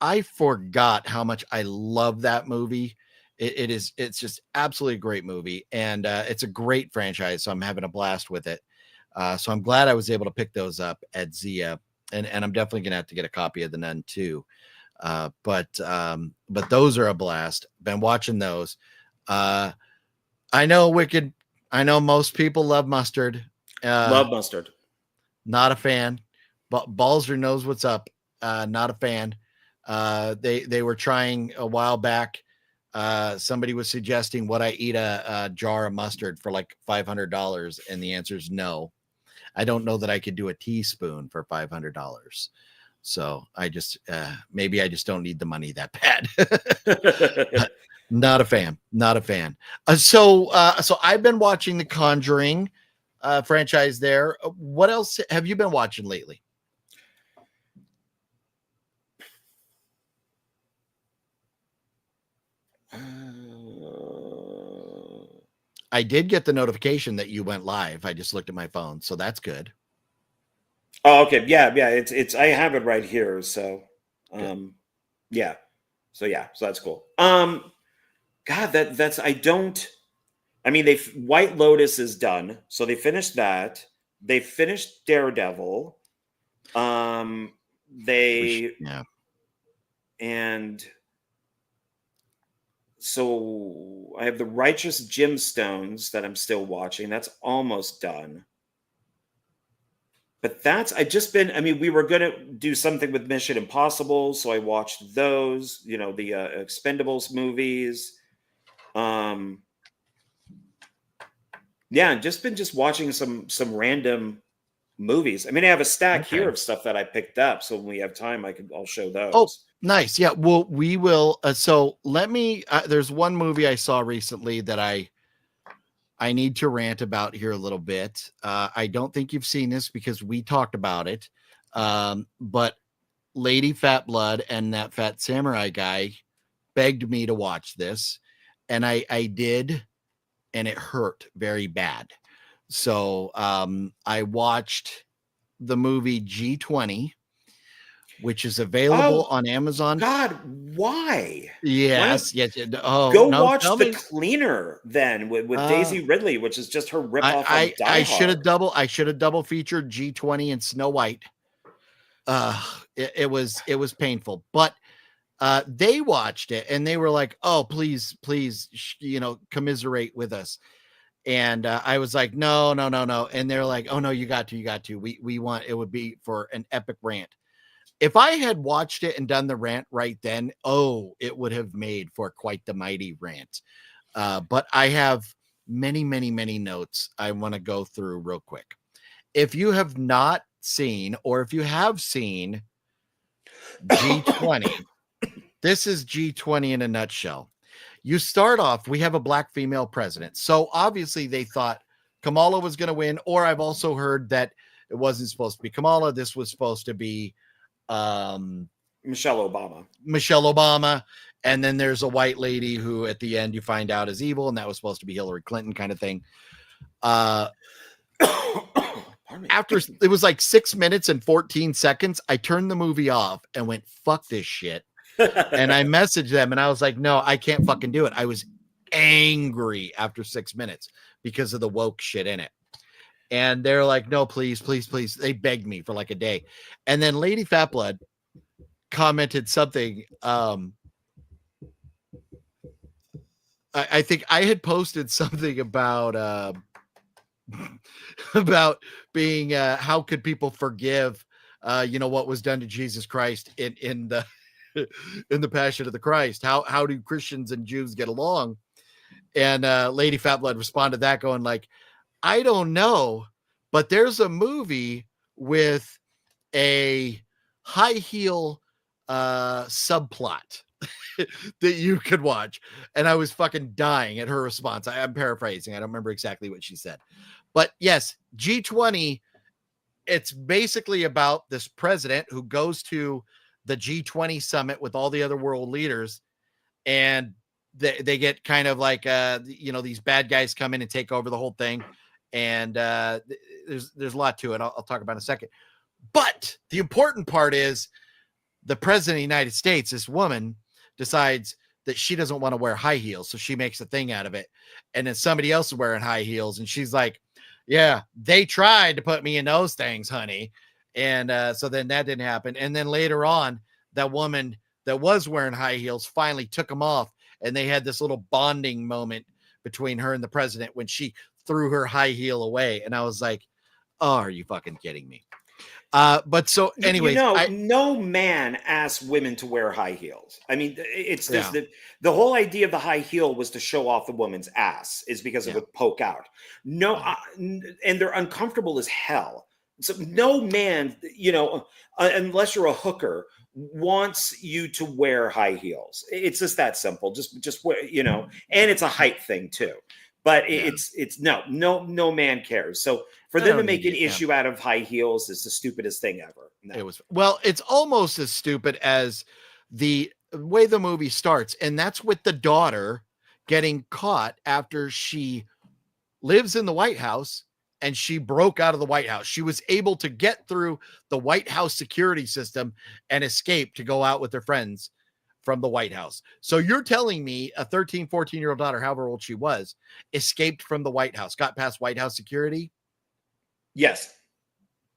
I forgot how much I love that movie. It's just absolutely a great movie, and it's a great franchise. So I'm having a blast with it. So I'm glad I was able to pick those up at Zia, and I'm definitely gonna have to get a copy of The Nun too. But those are a blast. Been watching those. I know Wicked. I know most people love Mustard. Love Mustard. Not a fan. But Balzer knows what's up. Not a fan. They were trying a while back. Somebody was suggesting, would I eat a jar of mustard for like $500? And the answer is no. I don't know that I could do a teaspoon for $500. So I just maybe I just don't need the money that bad. Not a fan. So I've been watching the Conjuring franchise there. What else have you been watching lately? I did get the notification that you went live. I just looked at my phone, so that's good. Oh, okay. Yeah. It's I have it right here. So yeah. So that's cool. God, that's they White Lotus is done. So they finished that. They finished Daredevil. And so I have the Righteous Gemstones that I'm still watching. That's almost done. But I mean, we were going to do something with Mission Impossible, so I watched those, the Expendables movies. Yeah, just been watching some random movies. I mean, I have a stack here of stuff that I picked up, so when we have time, I'll show those. Oh, nice. Yeah, well, we will. So let me. There's one movie I saw recently that I need to rant about here a little bit. I don't think you've seen this because we talked about it, but Lady Fat Blood and that Fat Samurai guy begged me to watch this, and I did, and it hurt very bad. So I watched the movie G20, which is available on Amazon. God, why? Yes, yes. Oh, go no, watch The Cleaner then with Daisy Ridley, which is just her ripoff of Die I should have double featured G20 and Snow White. It was painful, but they watched it and they were like, "Oh, please, commiserate with us." And I was like, no. And they're like, "Oh no, you got to. We want, it would be for an epic rant." If I had watched it and done the rant right then, it would have made for quite the mighty rant. But I have many notes I want to go through real quick. If you have not seen, or if you have seen G20, this is G20 in a nutshell. You start off, we have a black female president. So obviously they thought Kamala was going to win, or I've also heard that it wasn't supposed to be Kamala. This was supposed to be Michelle Obama. And then there's a white lady who at the end you find out is evil, and that was supposed to be Hillary Clinton kind of thing. After it was like 6 minutes and 14 seconds, I turned the movie off and went, "Fuck this shit." And I messaged them and I was like, "No, I can't fucking do it." I was angry after 6 minutes because of the woke shit in it. And they're like, "No, please." They begged me for like a day. And then Lady Fat Blood commented something. I think I had posted something about being how could people forgive what was done to Jesus Christ in the in the Passion of the Christ. How do Christians and Jews get along? And Lady Fat Blood responded that going like, "I don't know, but there's a movie with a high heel subplot that you could watch." And I was fucking dying at her response. I'm paraphrasing. I don't remember exactly what she said. But yes, G20, it's basically about this president who goes to the G20 summit with all the other world leaders, and they get kind of like these bad guys come in and take over the whole thing, and there's a lot to it. I'll talk about in a second. But the important part is the president of the United States, this woman, decides that she doesn't want to wear high heels, so she makes a thing out of it. And then somebody else is wearing high heels, and she's like, "Yeah, they tried to put me in those things, honey." And so then that didn't happen. And then later on, that woman that was wearing high heels finally took them off, and they had this little bonding moment between her and the president when she threw her high heel away. And I was like, "Oh, are you fucking kidding me?" But so anyways, no man asks women to wear high heels. I mean, it's just the whole idea of the high heel was to show off the woman's ass, is because it would poke out. And they're uncomfortable as hell. So no man, unless you're a hooker, wants you to wear high heels. It's just that simple. Just wear, and it's a height thing too. But it's no man cares. So for them to make an issue out of high heels is the stupidest thing ever. No. It's almost as stupid as the way the movie starts. And that's with the daughter getting caught after she lives in the White House and she broke out of the White House. She was able to get through the White House security system and escape to go out with her friends from the White House. So you're telling me a 13, 14-year-old daughter, however old she was, escaped from the White House, got past White House security? Yes.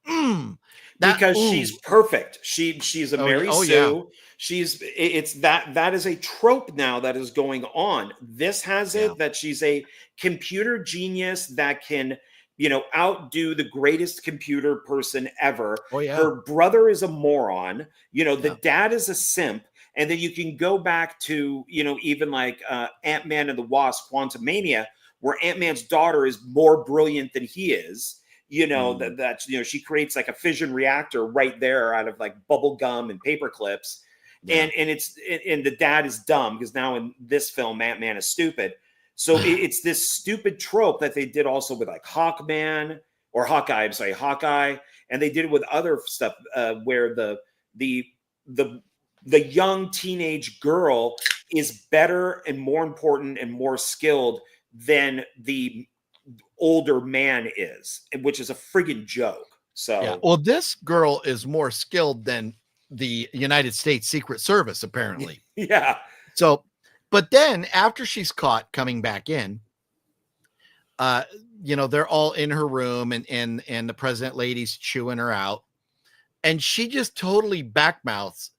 Because she's perfect. She's a Mary Sue. Yeah. That is a trope now that is going on. This has it that she's a computer genius that can outdo the greatest computer person ever. Oh, yeah. Her brother is a moron. The Yeah. dad is a simp. And then you can go back to, even like Ant-Man and the Wasp, Quantumania, where Ant-Man's daughter is more brilliant than he is. She creates like a fission reactor right there out of like bubble gum and paper clips. Yeah. And the dad is dumb because now in this film, Ant-Man is stupid. So it's this stupid trope that they did also with like Hawkeye, and they did it with other stuff where the young teenage girl is better and more important and more skilled than the older man is, which is a friggin' joke. So, yeah. Well, this girl is more skilled than the United States Secret Service, apparently. Yeah. So, but then after she's caught coming back in, they're all in her room and the president lady's chewing her out, and she just totally backtalks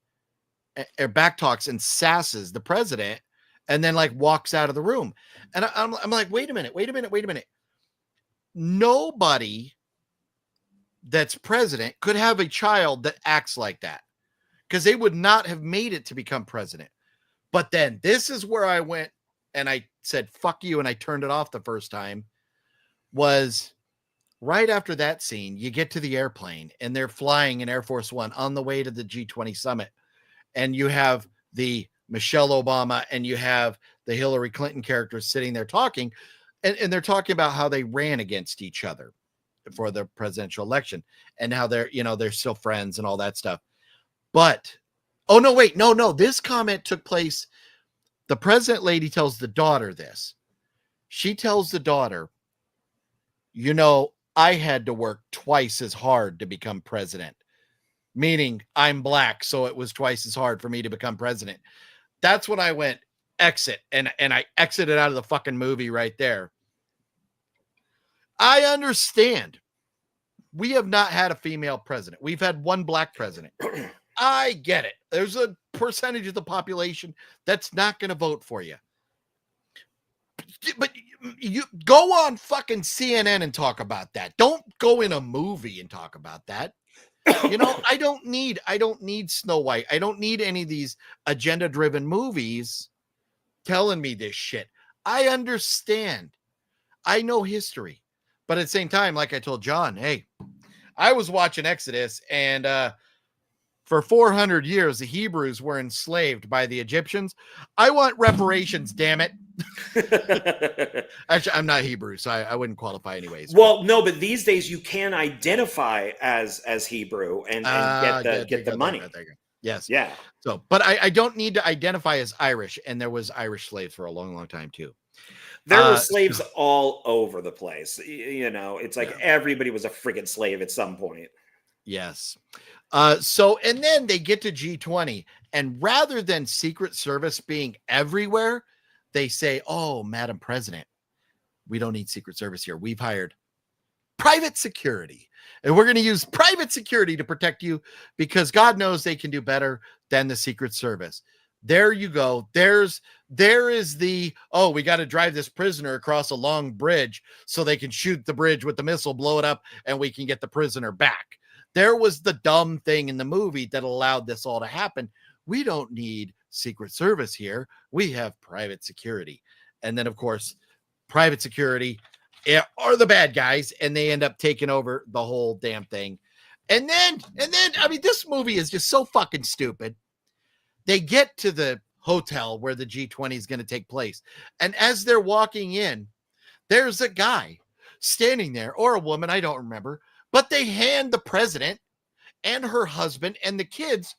and sasses the president, and then like walks out of the room. And I'm like, wait a minute. Nobody that's president could have a child that acts like that, because they would not have made it to become president. But then this is where I went and I said, fuck you. And I turned it off the first time. Was right after that scene, you get to the airplane and they're flying in Air Force One on the way to the G20 summit. And you have the Michelle Obama and you have the Hillary Clinton characters sitting there talking. And they're talking about how they ran against each other for the presidential election and how they're still friends and all that stuff. But, oh, no, wait, no. This comment took place. The president lady tells the daughter this. She tells the daughter, I had to work twice as hard to become president, meaning I'm black. So it was twice as hard for me to become president. That's when I went exit, and I exited out of the fucking movie right there. I understand. We have not had a female president. We've had one black president. I get it. There's a percentage of the population that's not going to vote for you. But you go on fucking CNN and talk about that. Don't go in a movie and talk about that. I don't need Snow White. I don't need any of these agenda-driven movies telling me this shit. I understand. I know history. But at the same time, like I told John, hey, I was watching Exodus, and for 400 years, the Hebrews were enslaved by the Egyptians. I want reparations, damn it. Actually, I'm not Hebrew, so I wouldn't qualify anyways. Well, no, but these days you can identify as Hebrew and get the money. Yes. Yeah. So, but I don't need to identify as Irish, and there was Irish slaves for a long, long time too. There were slaves all over the place. It's like everybody was a friggin' slave at some point. Yes. So, and then they get to G20, and rather than Secret Service being everywhere, they say, oh, Madam President, we don't need Secret Service here. We've hired private security, and we're going to use private security to protect you because God knows they can do better than the Secret Service. There you go. There is we got to drive this prisoner across a long bridge so they can shoot the bridge with the missile, blow it up, and we can get the prisoner back. There was the dumb thing in the movie that allowed this all to happen. We don't need Secret Service here. We have private security. And then, of course, private security are the bad guys, and they end up taking over the whole damn thing. And then, I mean, this movie is just so fucking stupid. They get to the hotel where the G20 is going to take place. And as they're walking in, there's a guy standing there, or a woman, I don't remember, but they hand the president and her husband and the kids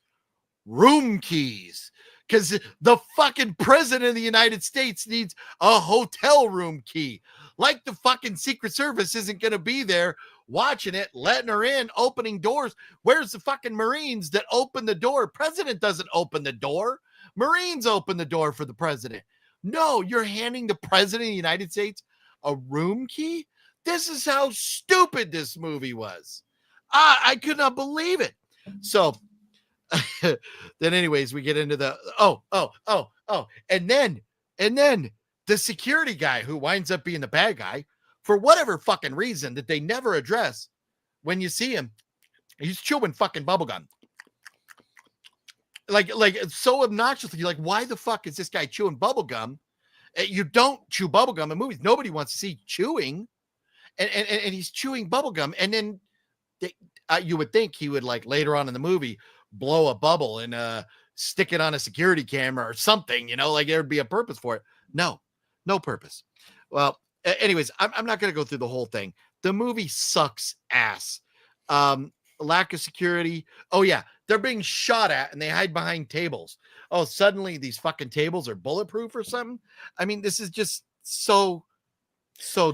room keys because the fucking president of the United States needs a hotel room key. Like the fucking Secret Service isn't going to be there watching it, letting her in, opening doors. Where's the fucking Marines that open the door? President doesn't open the door. Marines open the door for the president. No, you're handing the president of the United States a room key? This is how stupid this movie was. I could not believe it. So then anyways, we get into the, and then the security guy who winds up being the bad guy for whatever fucking reason that they never address, when you see him, he's chewing fucking bubblegum. Like it's so obnoxiously, like, why the fuck is this guy chewing bubblegum? You don't chew bubblegum in movies. Nobody wants to see chewing. And he's chewing bubblegum. And then you would think he would, like, later on in the movie, blow a bubble and stick it on a security camera or something, like there'd be a purpose for it. No purpose. Well, anyways, I'm not going to go through the whole thing. The movie sucks ass. Lack of security. Oh yeah, they're being shot at and they hide behind tables. Oh, suddenly these fucking tables are bulletproof or something. I mean, this is just so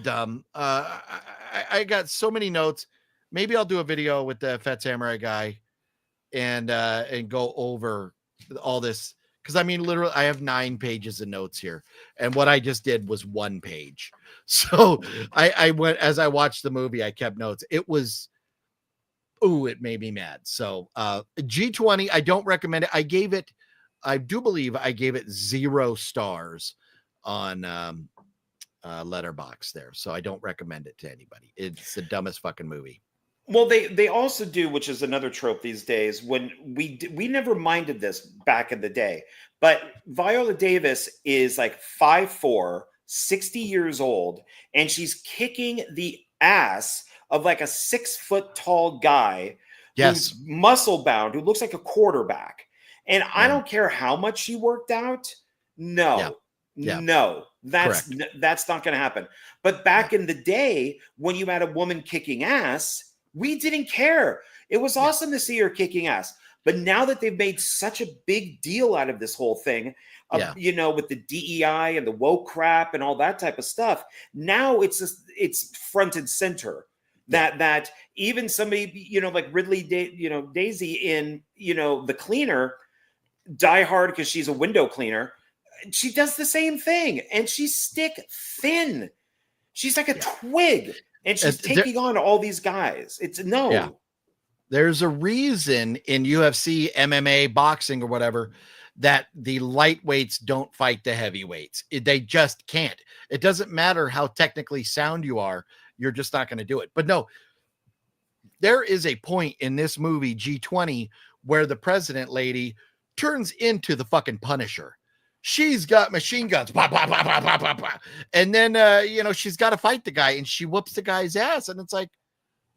dumb. I got so many notes. Maybe I'll do a video with the Phat Samurai guy and go over all this, because I mean, literally, I have 9 pages of notes here, and what I just did was 1 page. So I went, as I watched the movie, I kept notes. It made me mad. So G20, I don't recommend it. I do believe I gave it 0 stars on Letterboxd there. So I don't recommend it to anybody. It's the dumbest fucking movie. Well, they also do, which is another trope these days, when we never minded this back in the day, but Viola Davis is like 5'4", 60 years old, and she's kicking the ass of like a 6 foot tall guy, yes, who's muscle bound, who looks like a quarterback. And I don't care how much she worked out. No, that's not going to happen. But back in the day, when you had a woman kicking ass, we didn't care. It was awesome to see her kicking ass. But now that they've made such a big deal out of this whole thing, with the DEI and the woke crap and all that type of stuff, now it's front and center. That even somebody, like Ridley, Daisy in, The Cleaner, Die Hard because she's a window cleaner. She does the same thing, and she's stick thin. She's like a twig. And she's taking on all these guys. There's a reason in UFC, MMA, boxing, or whatever, that the lightweights don't fight the heavyweights. They just can't. It doesn't matter how technically sound you are. You're just not going to do it. But no, there is a point in this movie, G20, where the president lady turns into the fucking Punisher. She's got machine guns, blah, blah, blah, blah, blah, blah, blah. And then, she's got to fight the guy, and she whoops the guy's ass. And it's like,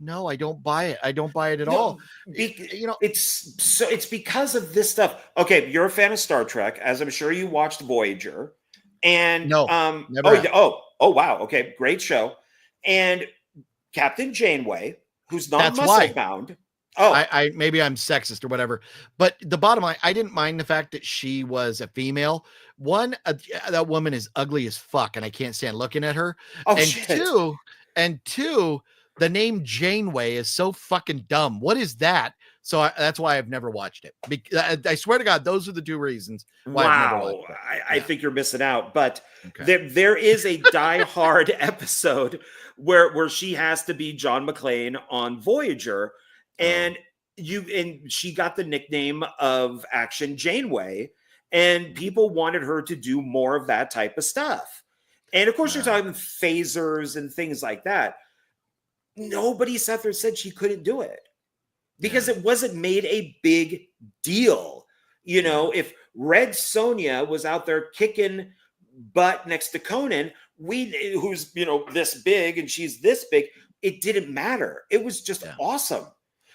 no, I don't buy it. I don't buy it at all. It's because of this stuff. Okay, you're a fan of Star Trek, as I'm sure you watched Voyager. And never. Oh, wow. Okay, great show. And Captain Janeway, who's not muscle bound. Oh, I maybe I'm sexist or whatever, but the bottom line, I didn't mind the fact that she was a female. One, that woman is ugly as fuck, and I can't stand looking at her. Oh, and shit. Two, the name Janeway is so fucking dumb. What is that? So that's why I've never watched it. I swear to God, those are the 2 reasons why I've never watched it. I think you're missing out, but there is a Die Hard episode where she has to be John McClane on Voyager. And she got the nickname of Action Janeway, and people wanted her to do more of that type of stuff. And of course, you're talking phasers and things like that. Nobody sat there and said she couldn't do it because it wasn't made a big deal. If Red Sonja was out there kicking butt next to Conan, who's this big and she's this big, it didn't matter. It was just awesome.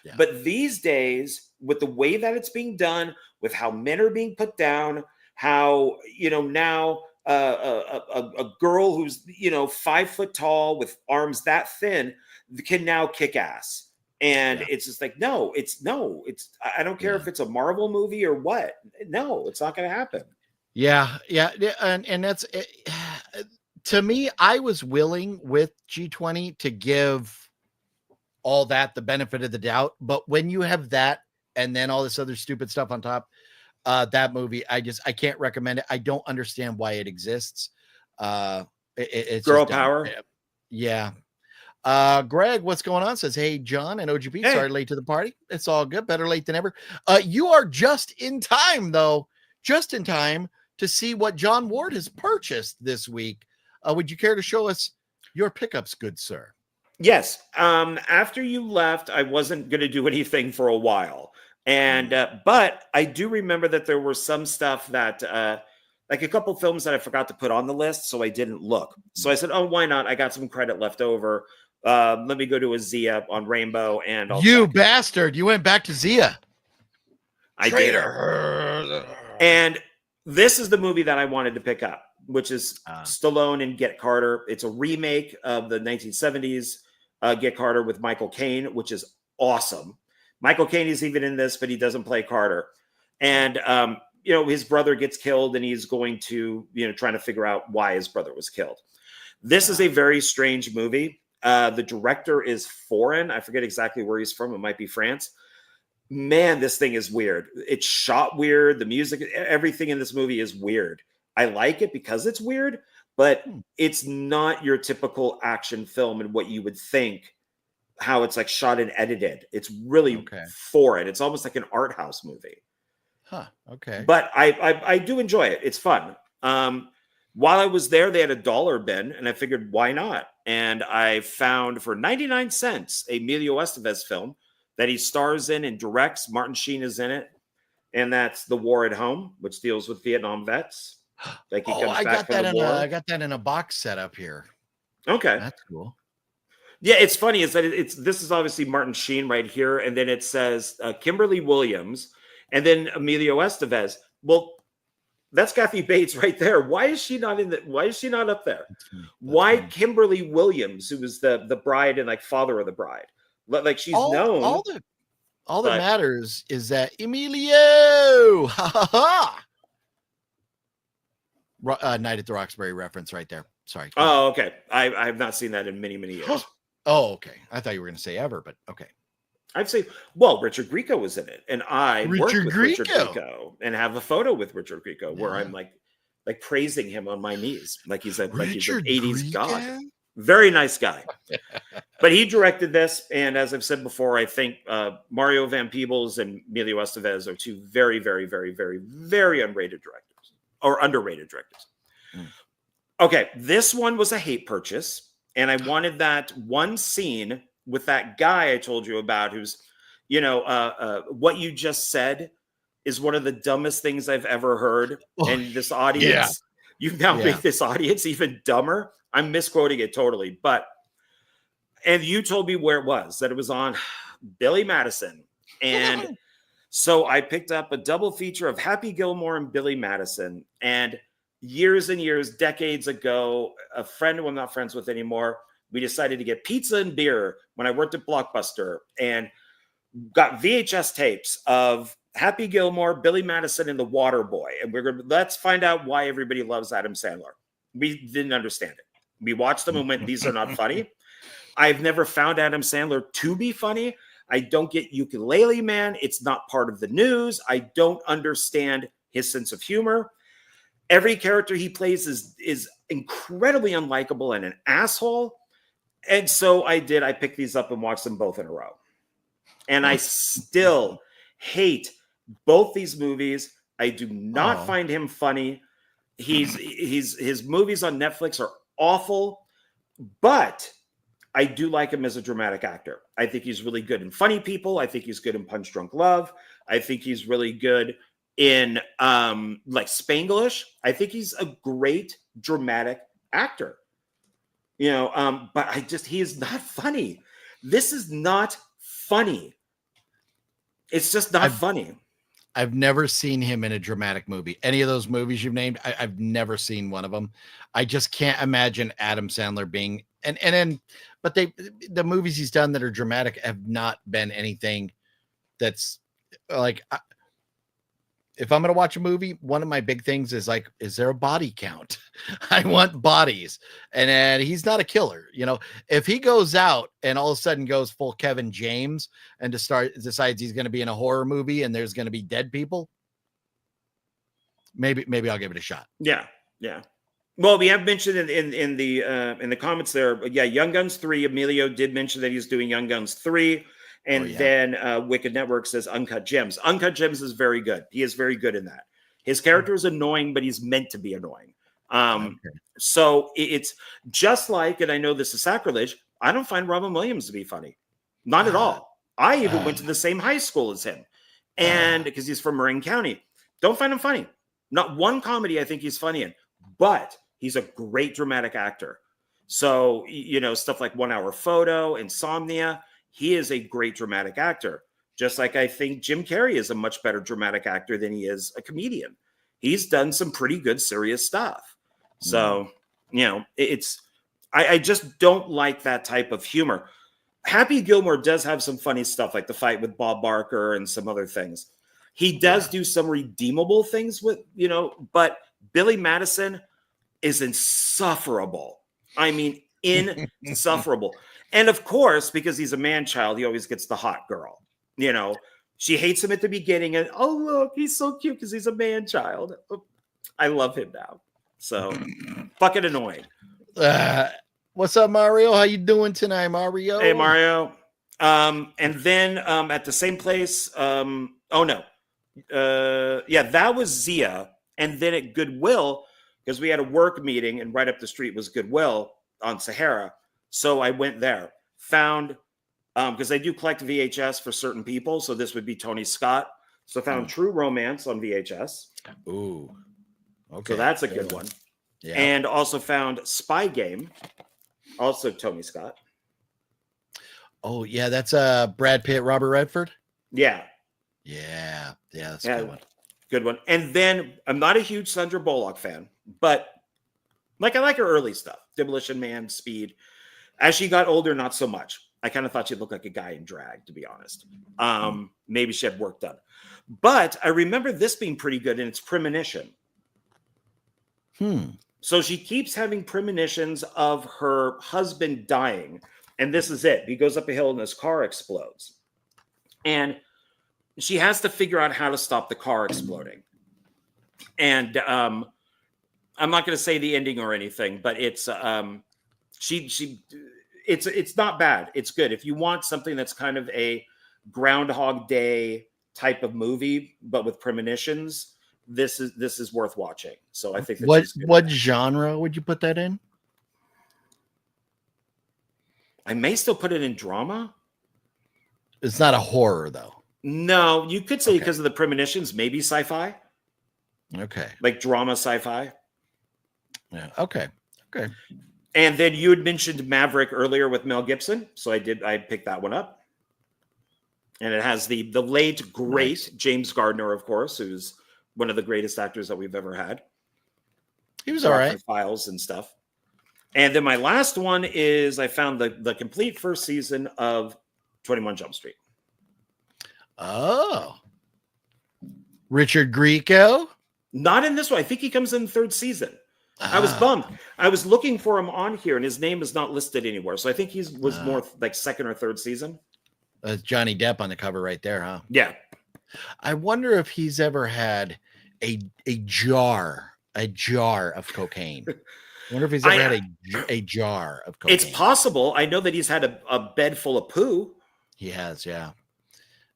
Yeah. But these days, with the way that it's being done, with how men are being put down, how, now a girl who's, 5 foot tall with arms that thin can now kick ass. And it's just like, I don't care if it's a Marvel movie or what. No, it's not going to happen. Yeah. And that's, to me, I was willing with G20 to give all that the benefit of the doubt, but when you have that and then all this other stupid stuff on top, that movie, I can't recommend it. I don't understand why it exists. It's girl power. Yeah. Greg, what's going on? Says, hey, John and OGP, sorry late to the party. It's all good. Better late than ever. You are just in time, though. Just in time to see what John Ward has purchased this week. Would you care to show us Your pickups, good sir. Yes. After you left, I wasn't going to do anything for a while. And, but I do remember that there were some stuff that, like a couple films that I forgot to put on the list. So I didn't look. So I said, oh, why not? I got some credit left over. Let me go to a Zia on Rainbow and I'll You check. bastard. You went back to Zia. I did. And this is the movie that I wanted to pick up, which is Stallone and Get Carter. It's a remake of the 1970s Get Carter with Michael Caine, which is awesome. Michael Caine is even in this, but he doesn't play Carter. And, you know, his brother gets killed and he's going to, you know, trying to figure out why his brother was killed. This is a very strange movie. The director is foreign. I forget exactly where he's from. It might be France. Man, this thing is weird. It's shot weird. The music, everything in this movie is weird. I like it because it's weird, but it's not your typical action film and what you would think how it's like shot and edited. It's really foreign. It's almost like an art house movie. Huh. Okay. But I do enjoy it. It's fun. While I was there, they had a $1 bin, and I figured, why not? And I found for 99 cents a Emilio Estevez film that he stars in and directs. Martin Sheen is in it. And that's The War at Home, which deals with Vietnam vets. Like he comes back from the war. I got that in a box set up here. Okay. That's cool. Yeah, it's funny is that this is obviously Martin Sheen right here. And then it says Kimberly Williams and then Emilio Estevez. Well, that's Kathy Bates right there. Why is she not up there? Why funny. Kimberly Williams, who was the bride and like father of the bride? Like she's known. All that matters is that Emilio, Night at the Roxbury reference right there. Sorry. Oh, okay. I have not seen that in many, many years. Oh, okay. I thought you were going to say ever, but okay. I'd say, well, Richard Grieco was in it, and I worked with Richard Grieco and have a photo with Richard Grieco where I'm like praising him on my knees, like he's an 80s god. Very nice guy. But he directed this, and as I've said before, I think Mario Van Peebles and Emilio Estevez are two very, very, very, very, very underrated directors. Okay, this one was a hate purchase, and I wanted that one scene with that guy I told you about who's, you know, what you just said is one of the dumbest things I've ever heard. And this audience, you've now made this audience even dumber. I'm misquoting it totally, and you told me where it was, that it was on Billy Madison. And so I picked up a double feature of Happy Gilmore and Billy Madison. And years and years, decades ago, a friend who I'm not friends with anymore, we decided to get pizza and beer when I worked at Blockbuster and got VHS tapes of Happy Gilmore, Billy Madison, and The Waterboy. And let's find out why everybody loves Adam Sandler. We didn't understand it. We watched them and went, these are not funny. I've never found Adam Sandler to be funny. I don't get Ukulele Man. It's not part of the news. I don't understand his sense of humor. Every character he plays is incredibly unlikable and an asshole. And so I picked these up and watched them both in a row. And I still hate both these movies. I do not find him funny. His movies on Netflix are awful, but I do like him as a dramatic actor. I think he's really good in Funny People. I think he's good in Punch Drunk Love. I think he's really good in like Spanglish. I think he's a great dramatic actor. You know, but he is not funny. This is not funny. It's just not funny. I've never seen him in a dramatic movie. Any of those movies you've named, I've never seen one of them. I just can't imagine Adam Sandler being but the movies he's done that are dramatic have not been anything that's like, if I'm going to watch a movie, one of my big things is like, is there a body count? I want bodies. And he's not a killer. You know, if he goes out and all of a sudden goes full Kevin James and decides he's going to be in a horror movie and there's going to be dead people, maybe I'll give it a shot. Yeah. Yeah. Well, we have mentioned in the comments there. Yeah. Young Guns 3, Emilio did mention that he's doing Young Guns 3. And then Wicked Network says Uncut Gems. Uncut Gems is very good. He is very good in that. His character is annoying, but he's meant to be annoying. So it's just like, and I know this is sacrilege, I don't find Robin Williams to be funny. Not at all. I even went to the same high school as him. And because he's from Marin County. Don't find him funny. Not one comedy I think he's funny in, but he's a great dramatic actor. So, stuff like 1 Hour Photo, Insomnia, he is a great dramatic actor. Just like I think Jim Carrey is a much better dramatic actor than he is a comedian. He's done some pretty good serious stuff. So, I just don't like that type of humor. Happy Gilmore does have some funny stuff, like the fight with Bob Barker and some other things. He does do some redeemable things with, but Billy Madison is insufferable. I mean, insufferable. And of course, because he's a man child, he always gets the hot girl. She hates him at the beginning, and oh, look, he's so cute because he's a man child. I love him now. So fucking annoying. What's up, Mario? How you doing tonight, Mario? Hey, Mario. And then at the same place, that was Zia. And then at Goodwill, because we had a work meeting, and right up the street was Goodwill on Sahara. So I went there, found, because I do collect VHS for certain people. So this would be Tony Scott. So I found True Romance on VHS. Ooh. Okay. So that's a good one. Yeah. And also found Spy Game, also Tony Scott. Oh, yeah. That's Brad Pitt, Robert Redford. Yeah. Yeah. Yeah. That's a good one. Good one. And then I'm not a huge Sandra Bullock fan, but I like her early stuff. Demolition Man, Speed. As she got older, not so much. I kind of thought she looked like a guy in drag, to be honest. Maybe she had work done. But I remember this being pretty good, and it's Premonition. So she keeps having premonitions of her husband dying. And this is it. He goes up a hill and his car explodes. And she has to figure out how to stop the car exploding. And I'm not going to say the ending or anything, but it's it's not bad. It's good. If you want something that's kind of a Groundhog Day type of movie, but with premonitions, this is worth watching. So I think that what genre would you put that in? I may still put it in drama. It's not a horror though. No, you could say because of the premonitions, maybe sci-fi. Okay. Like drama sci-fi. Yeah. Okay. And then you had mentioned Maverick earlier with Mel Gibson. So I picked that one up. And it has the late, great James Gardner, of course, who's one of the greatest actors that we've ever had. He was all right. Files and stuff. And then my last one is I found the complete first season of 21 Jump Street. Oh. Richard Grieco? Not in this one. I think he comes in the third season. I was bummed. I was looking for him on here, and his name is not listed anywhere. So I think he was more like second or third season. Johnny Depp on the cover right there, huh? Yeah. I wonder if he's ever had a jar of cocaine. I wonder if he's ever had a jar of cocaine. It's possible. I know that he's had a bed full of poo. He has, yeah.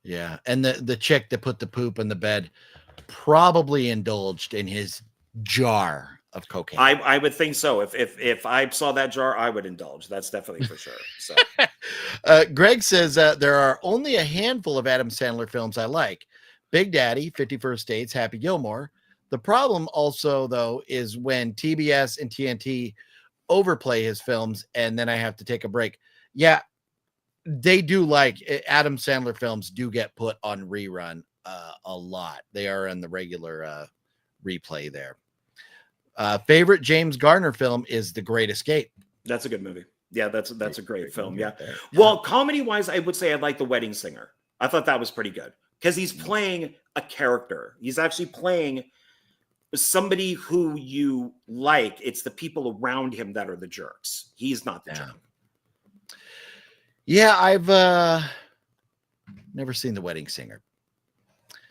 Yeah. And the chick that put the poop in the bed probably indulged in his jar of cocaine. I would think so. If I saw that jar, I would indulge. That's definitely for sure. So Greg says there are only a handful of Adam Sandler films I like. Big Daddy, 51st Dates, Happy Gilmore. The problem also, though, is when TBS and TNT overplay his films, and then I have to take a break. Yeah, they do like Adam Sandler films do get put on rerun a lot. They are on the regular replay there. Favorite James Garner film is The Great Escape. That's a good movie. Yeah, that's a great film. Yeah. Well, comedy-wise, I would say I like The Wedding Singer. I thought that was pretty good because he's playing a character. He's actually playing somebody who you like. It's the people around him that are the jerks. He's not the jerk. Yeah, I've never seen The Wedding Singer.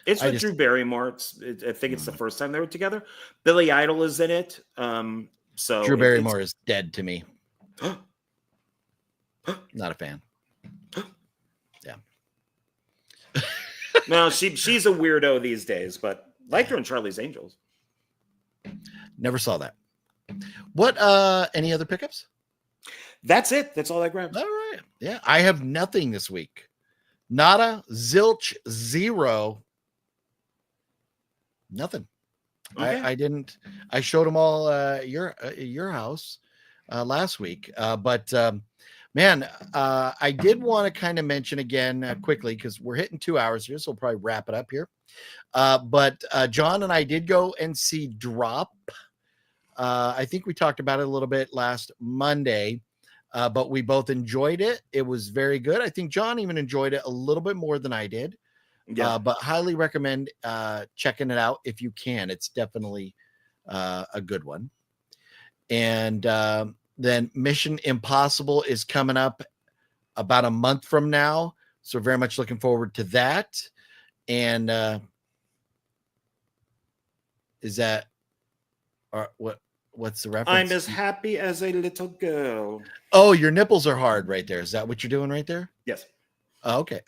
It's with Drew Barrymore. I think it's the first time they were together. Billy Idol is in it. So Drew Barrymore is dead to me. Not a fan. Yeah. No, she's a weirdo these days, but liked her in Charlie's Angels. Never saw that. What any other pickups? That's it. That's all I grabbed. All right. Yeah, I have nothing this week. Nada, zilch, zero. Nothing. Okay. I didn't. I showed them all your house last week, but man, I did want to kind of mention again quickly because we're hitting 2 hours here, so we'll probably wrap it up here. But John and I did go and see Drop. I think we talked about it a little bit last Monday, but we both enjoyed it. It was very good. I think John even enjoyed it a little bit more than I did. Yeah. But highly recommend checking it out if you can. It's definitely a good one. And then Mission Impossible is coming up about a month from now. So very much looking forward to that. And is that what's the reference? I'm as happy as a little girl. Oh, your nipples are hard right there. Is that what you're doing right there? Yes. Oh, okay.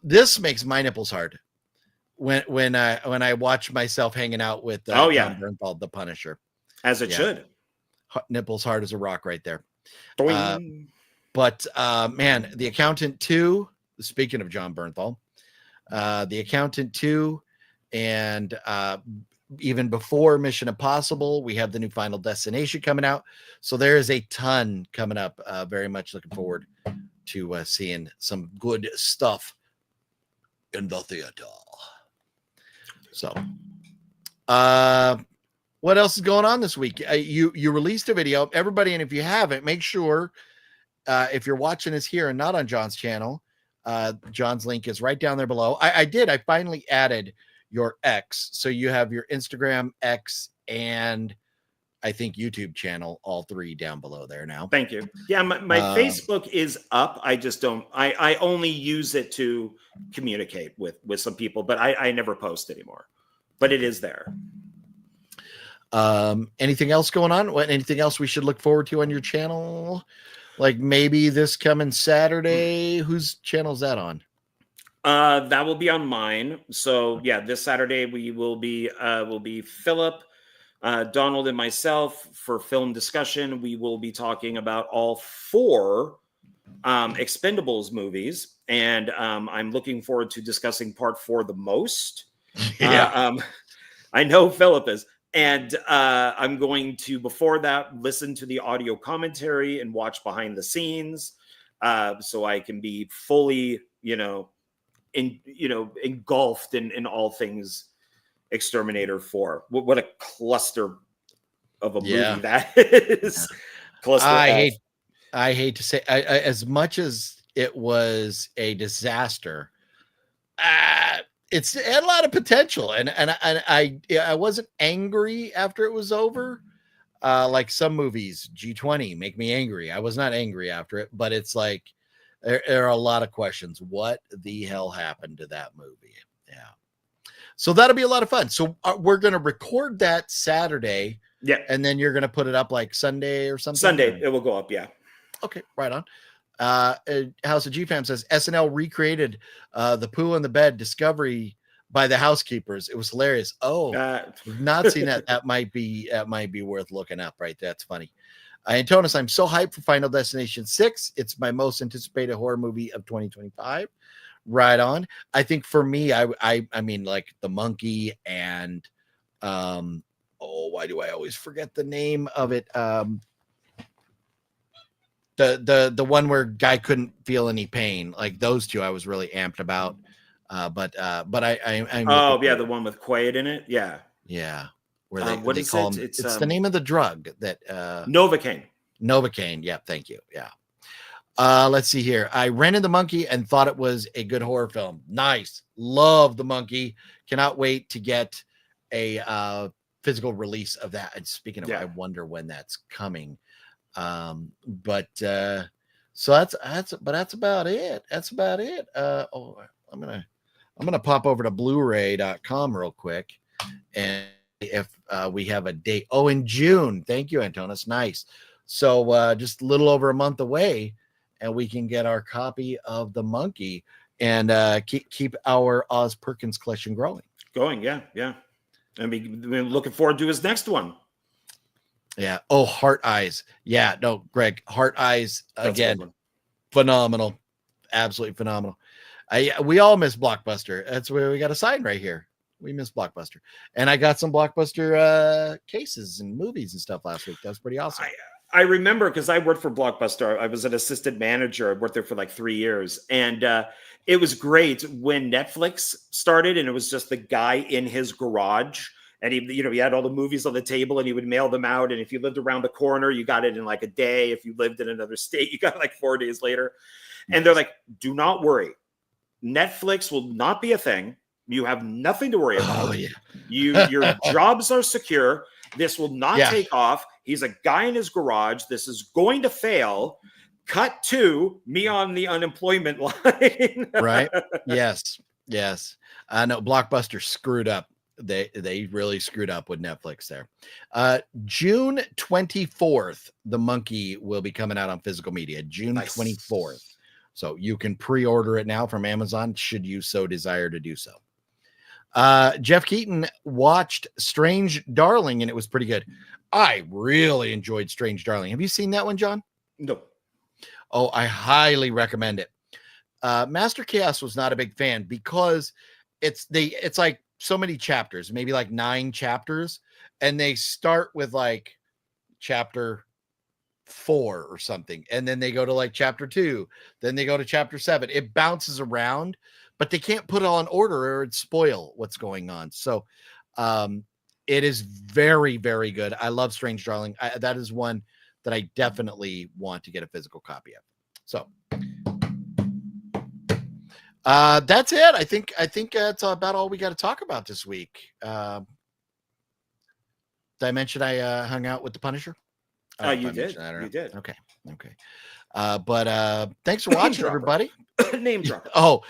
This makes my nipples hard when I watch myself hanging out with John Bernthal, the Punisher. As it should. Nipples hard as a rock right there. Doing. But man, The Accountant 2, speaking of John Bernthal, The Accountant 2, and even before Mission Impossible, we have the new Final Destination coming out. So there is a ton coming up. Very much looking forward to seeing some good stuff in the theater. So, what else is going on this week? You released a video, everybody, and if you haven't, make sure if you're watching this here and not on John's channel, John's link is right down there below. I finally added your X, so you have your Instagram, X, and I think YouTube channel, all three down below there now. Thank you. Yeah, my Facebook is up. I just don't. I only use it to communicate with some people, but I never post anymore. But it is there. Anything else going on? Anything else we should look forward to on your channel? Like maybe this coming Saturday? Whose channel is that on? That will be on mine. So yeah, this Saturday we will be Philip, Donald, and myself for film discussion. We will be talking about all 4 Expendables movies, and I'm looking forward to discussing part 4 the most. Yeah. I know Philip is. And I'm going to, before that, listen to the audio commentary and watch behind the scenes, so I can be fully, engulfed in all things Exterminator 4. What a cluster of a movie that is. Cluster. I hate to say, as much as it was a disaster, it had a lot of potential, and I wasn't angry after it was over. Like some movies, G20 make me angry. I was not angry after it, but it's like there are a lot of questions. What the hell happened to that movie? Yeah. So that'll be a lot of fun. So we're going to record that Saturday. Yeah. And then you're going to put it up like Sunday or something? Sunday, it will go up, yeah. Okay, right on. House of G-Fam says, SNL recreated the poo on the bed discovery by the housekeepers. It was hilarious. Oh, not seen that. That might be worth looking up, right? That's funny. Antonis, I'm so hyped for Final Destination 6. It's my most anticipated horror movie of 2025. Right on. I think for me, I mean, like the monkey and why do I always forget the name of it? The one where guy couldn't feel any pain, like those two I was really amped about. But I'm the one with Quaid in it. Yeah. Where they call him, it's the name of the drug that Novocaine. Yeah, thank you. Yeah. Let's see here. I rented The Monkey and thought it was a good horror film. Nice. Love The Monkey. Cannot wait to get a physical release of that. And speaking of, I wonder when that's coming. So that's about it. That's about it. I'm gonna pop over to Blu-ray.com real quick, and if we have a date. Oh, in June. Thank you, Antonis. Nice. So just a little over a month away, and we can get our copy of The Monkey and keep our Oz Perkins collection growing. Yeah. And we're looking forward to his next one. Yeah. Oh, Heart Eyes. Yeah. No, Greg, Heart Eyes That's a good again. one. Phenomenal. Absolutely phenomenal. We all miss Blockbuster. That's where we got a sign right here. We miss Blockbuster. And I got some Blockbuster cases and movies and stuff last week. That was pretty awesome. I remember because I worked for Blockbuster. I was an assistant manager. I worked there for like 3 years. And it was great when Netflix started and it was just the guy in his garage. And he had all the movies on the table and he would mail them out. And if you lived around the corner, you got it in like a day. If you lived in another state, you got it like 4 days later. And they're like, do not worry. Netflix will not be a thing. You have nothing to worry about. Oh, yeah. Your jobs are secure. This will not take off. He's a guy in his garage. This is going to fail. Cut to me on the unemployment line. Right. Yes. No, Blockbuster screwed up. They really screwed up with Netflix there. June 24th, The Monkey will be coming out on physical media. June 24th. So you can pre-order it now from Amazon should you so desire to do so. Jeff Keaton watched Strange Darling and it was pretty good. I really enjoyed Strange Darling. Have you seen that one, John? No. Oh, I highly recommend it. Master Chaos was not a big fan because it's like so many chapters, maybe like 9 chapters, and they start with like chapter 4 or something, and then they go to like chapter 2, then they go to chapter 7. It bounces around, but they can't put it on order or it'd spoil what's going on. So it is very, very good. I love Strange Darling. That is one that I definitely want to get a physical copy of. So that's it. I think that's about all we got to talk about this week. Did I mention I hung out with the Punisher? You did. You did. Okay. But thanks for watching, everybody. Name drop. Oh,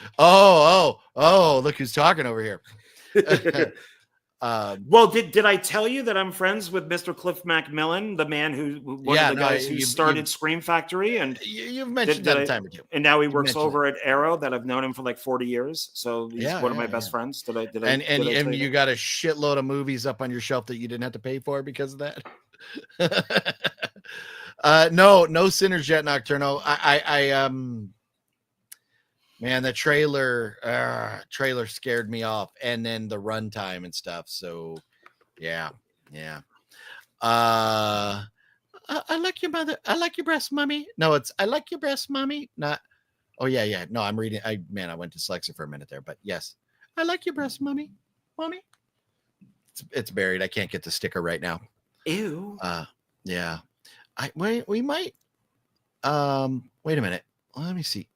look who's talking over here. Well, did I tell you that I'm friends with Mr. Cliff Macmillan, the man one of the guys who started Scream Factory? And you've mentioned that a time or two. And now he works over at Arrow. That I've known him for like 40 years. So he's one of my best friends. Did I you got a shitload of movies up on your shelf that you didn't have to pay for because of that? No Sinners yet, Nocturno. Man, the trailer scared me off, and then the runtime and stuff. So, yeah. I like your mother. I like your breast, mommy. No, it's I like your breast, mommy. Not. Oh yeah. No, I'm reading. I went dyslexic for a minute there, but yes, I like your breast, mommy. It's buried. I can't get the sticker right now. Ew. Yeah. We might. Wait a minute. Let me see.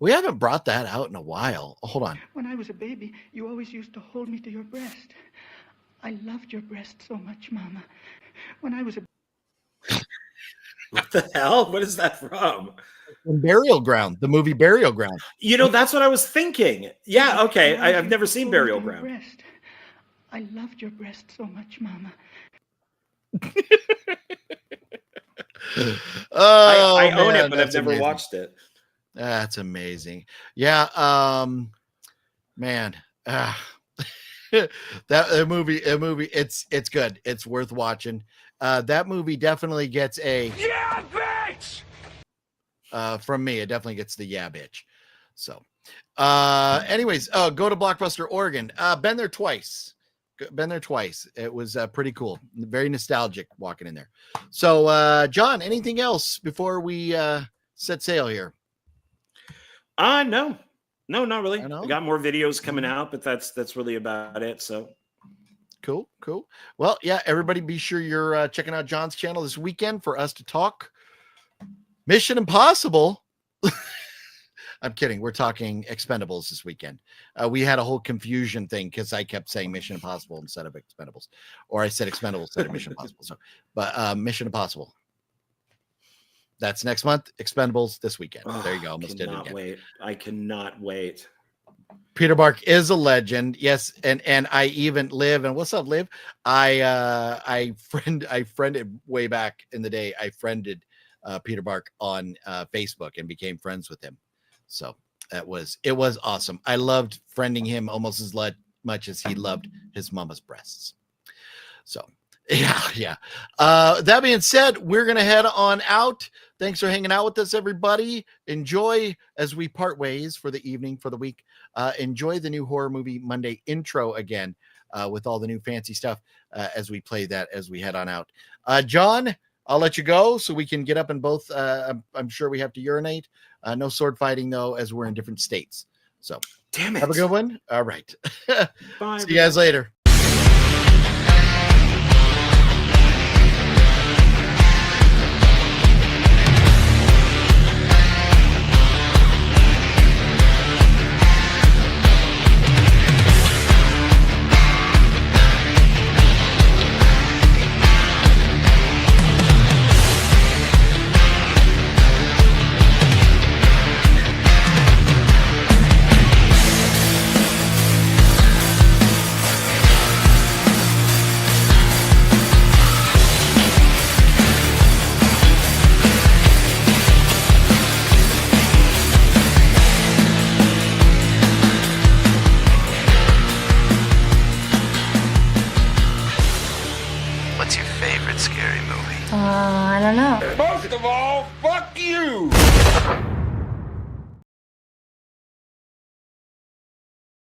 We haven't brought that out in a while. Hold on. When I was a baby, you always used to hold me to your breast. I loved your breast so much, Mama. When I was a... What the hell? What is that from? Burial Ground, the movie Burial Ground. That's what I was thinking. Yeah, okay. I've never seen Burial Ground. I loved your breast so much, Mama. I own it, but I've never watched it. That's amazing. Yeah. Man. That movie, it's good. It's worth watching. That movie definitely gets a yeah, bitch. From me. It definitely gets the yeah, bitch. So, anyways, go to Blockbuster, Oregon. Been there twice. It was pretty cool. Very nostalgic walking in there. So, John, anything else before we set sail here? No, not really. I got more videos coming out, but that's really about it. So cool. Well, yeah, everybody be sure you're checking out John's channel this weekend for us to talk Mission Impossible. I'm kidding. We're talking Expendables this weekend. We had a whole confusion thing because I kept saying Mission Impossible instead of Expendables, or I said Expendables instead of Mission Impossible. So, but Mission Impossible. That's next month. Expendables this weekend. There you go. Almost did it again. I cannot wait. Peter Bark is a legend. Yes, and I even Liv. And what's up, Liv? I friended way back in the day. I friended Peter Bark on Facebook and became friends with him. So it was awesome. I loved friending him almost as much as he loved his mama's breasts. So Yeah. That being said, we're going to head on out. Thanks for hanging out with us, everybody. Enjoy as we part ways for the evening, for the week. Enjoy the new Horror Movie Monday intro again with all the new fancy stuff as we play that as we head on out. John, I'll let you go so we can get up and both. I'm sure we have to urinate. No sword fighting, though, as we're in different states. So, Damn it. have a good one. All right. Bye. See you guys later. What's your favorite scary movie? I don't know. Most of all, fuck you!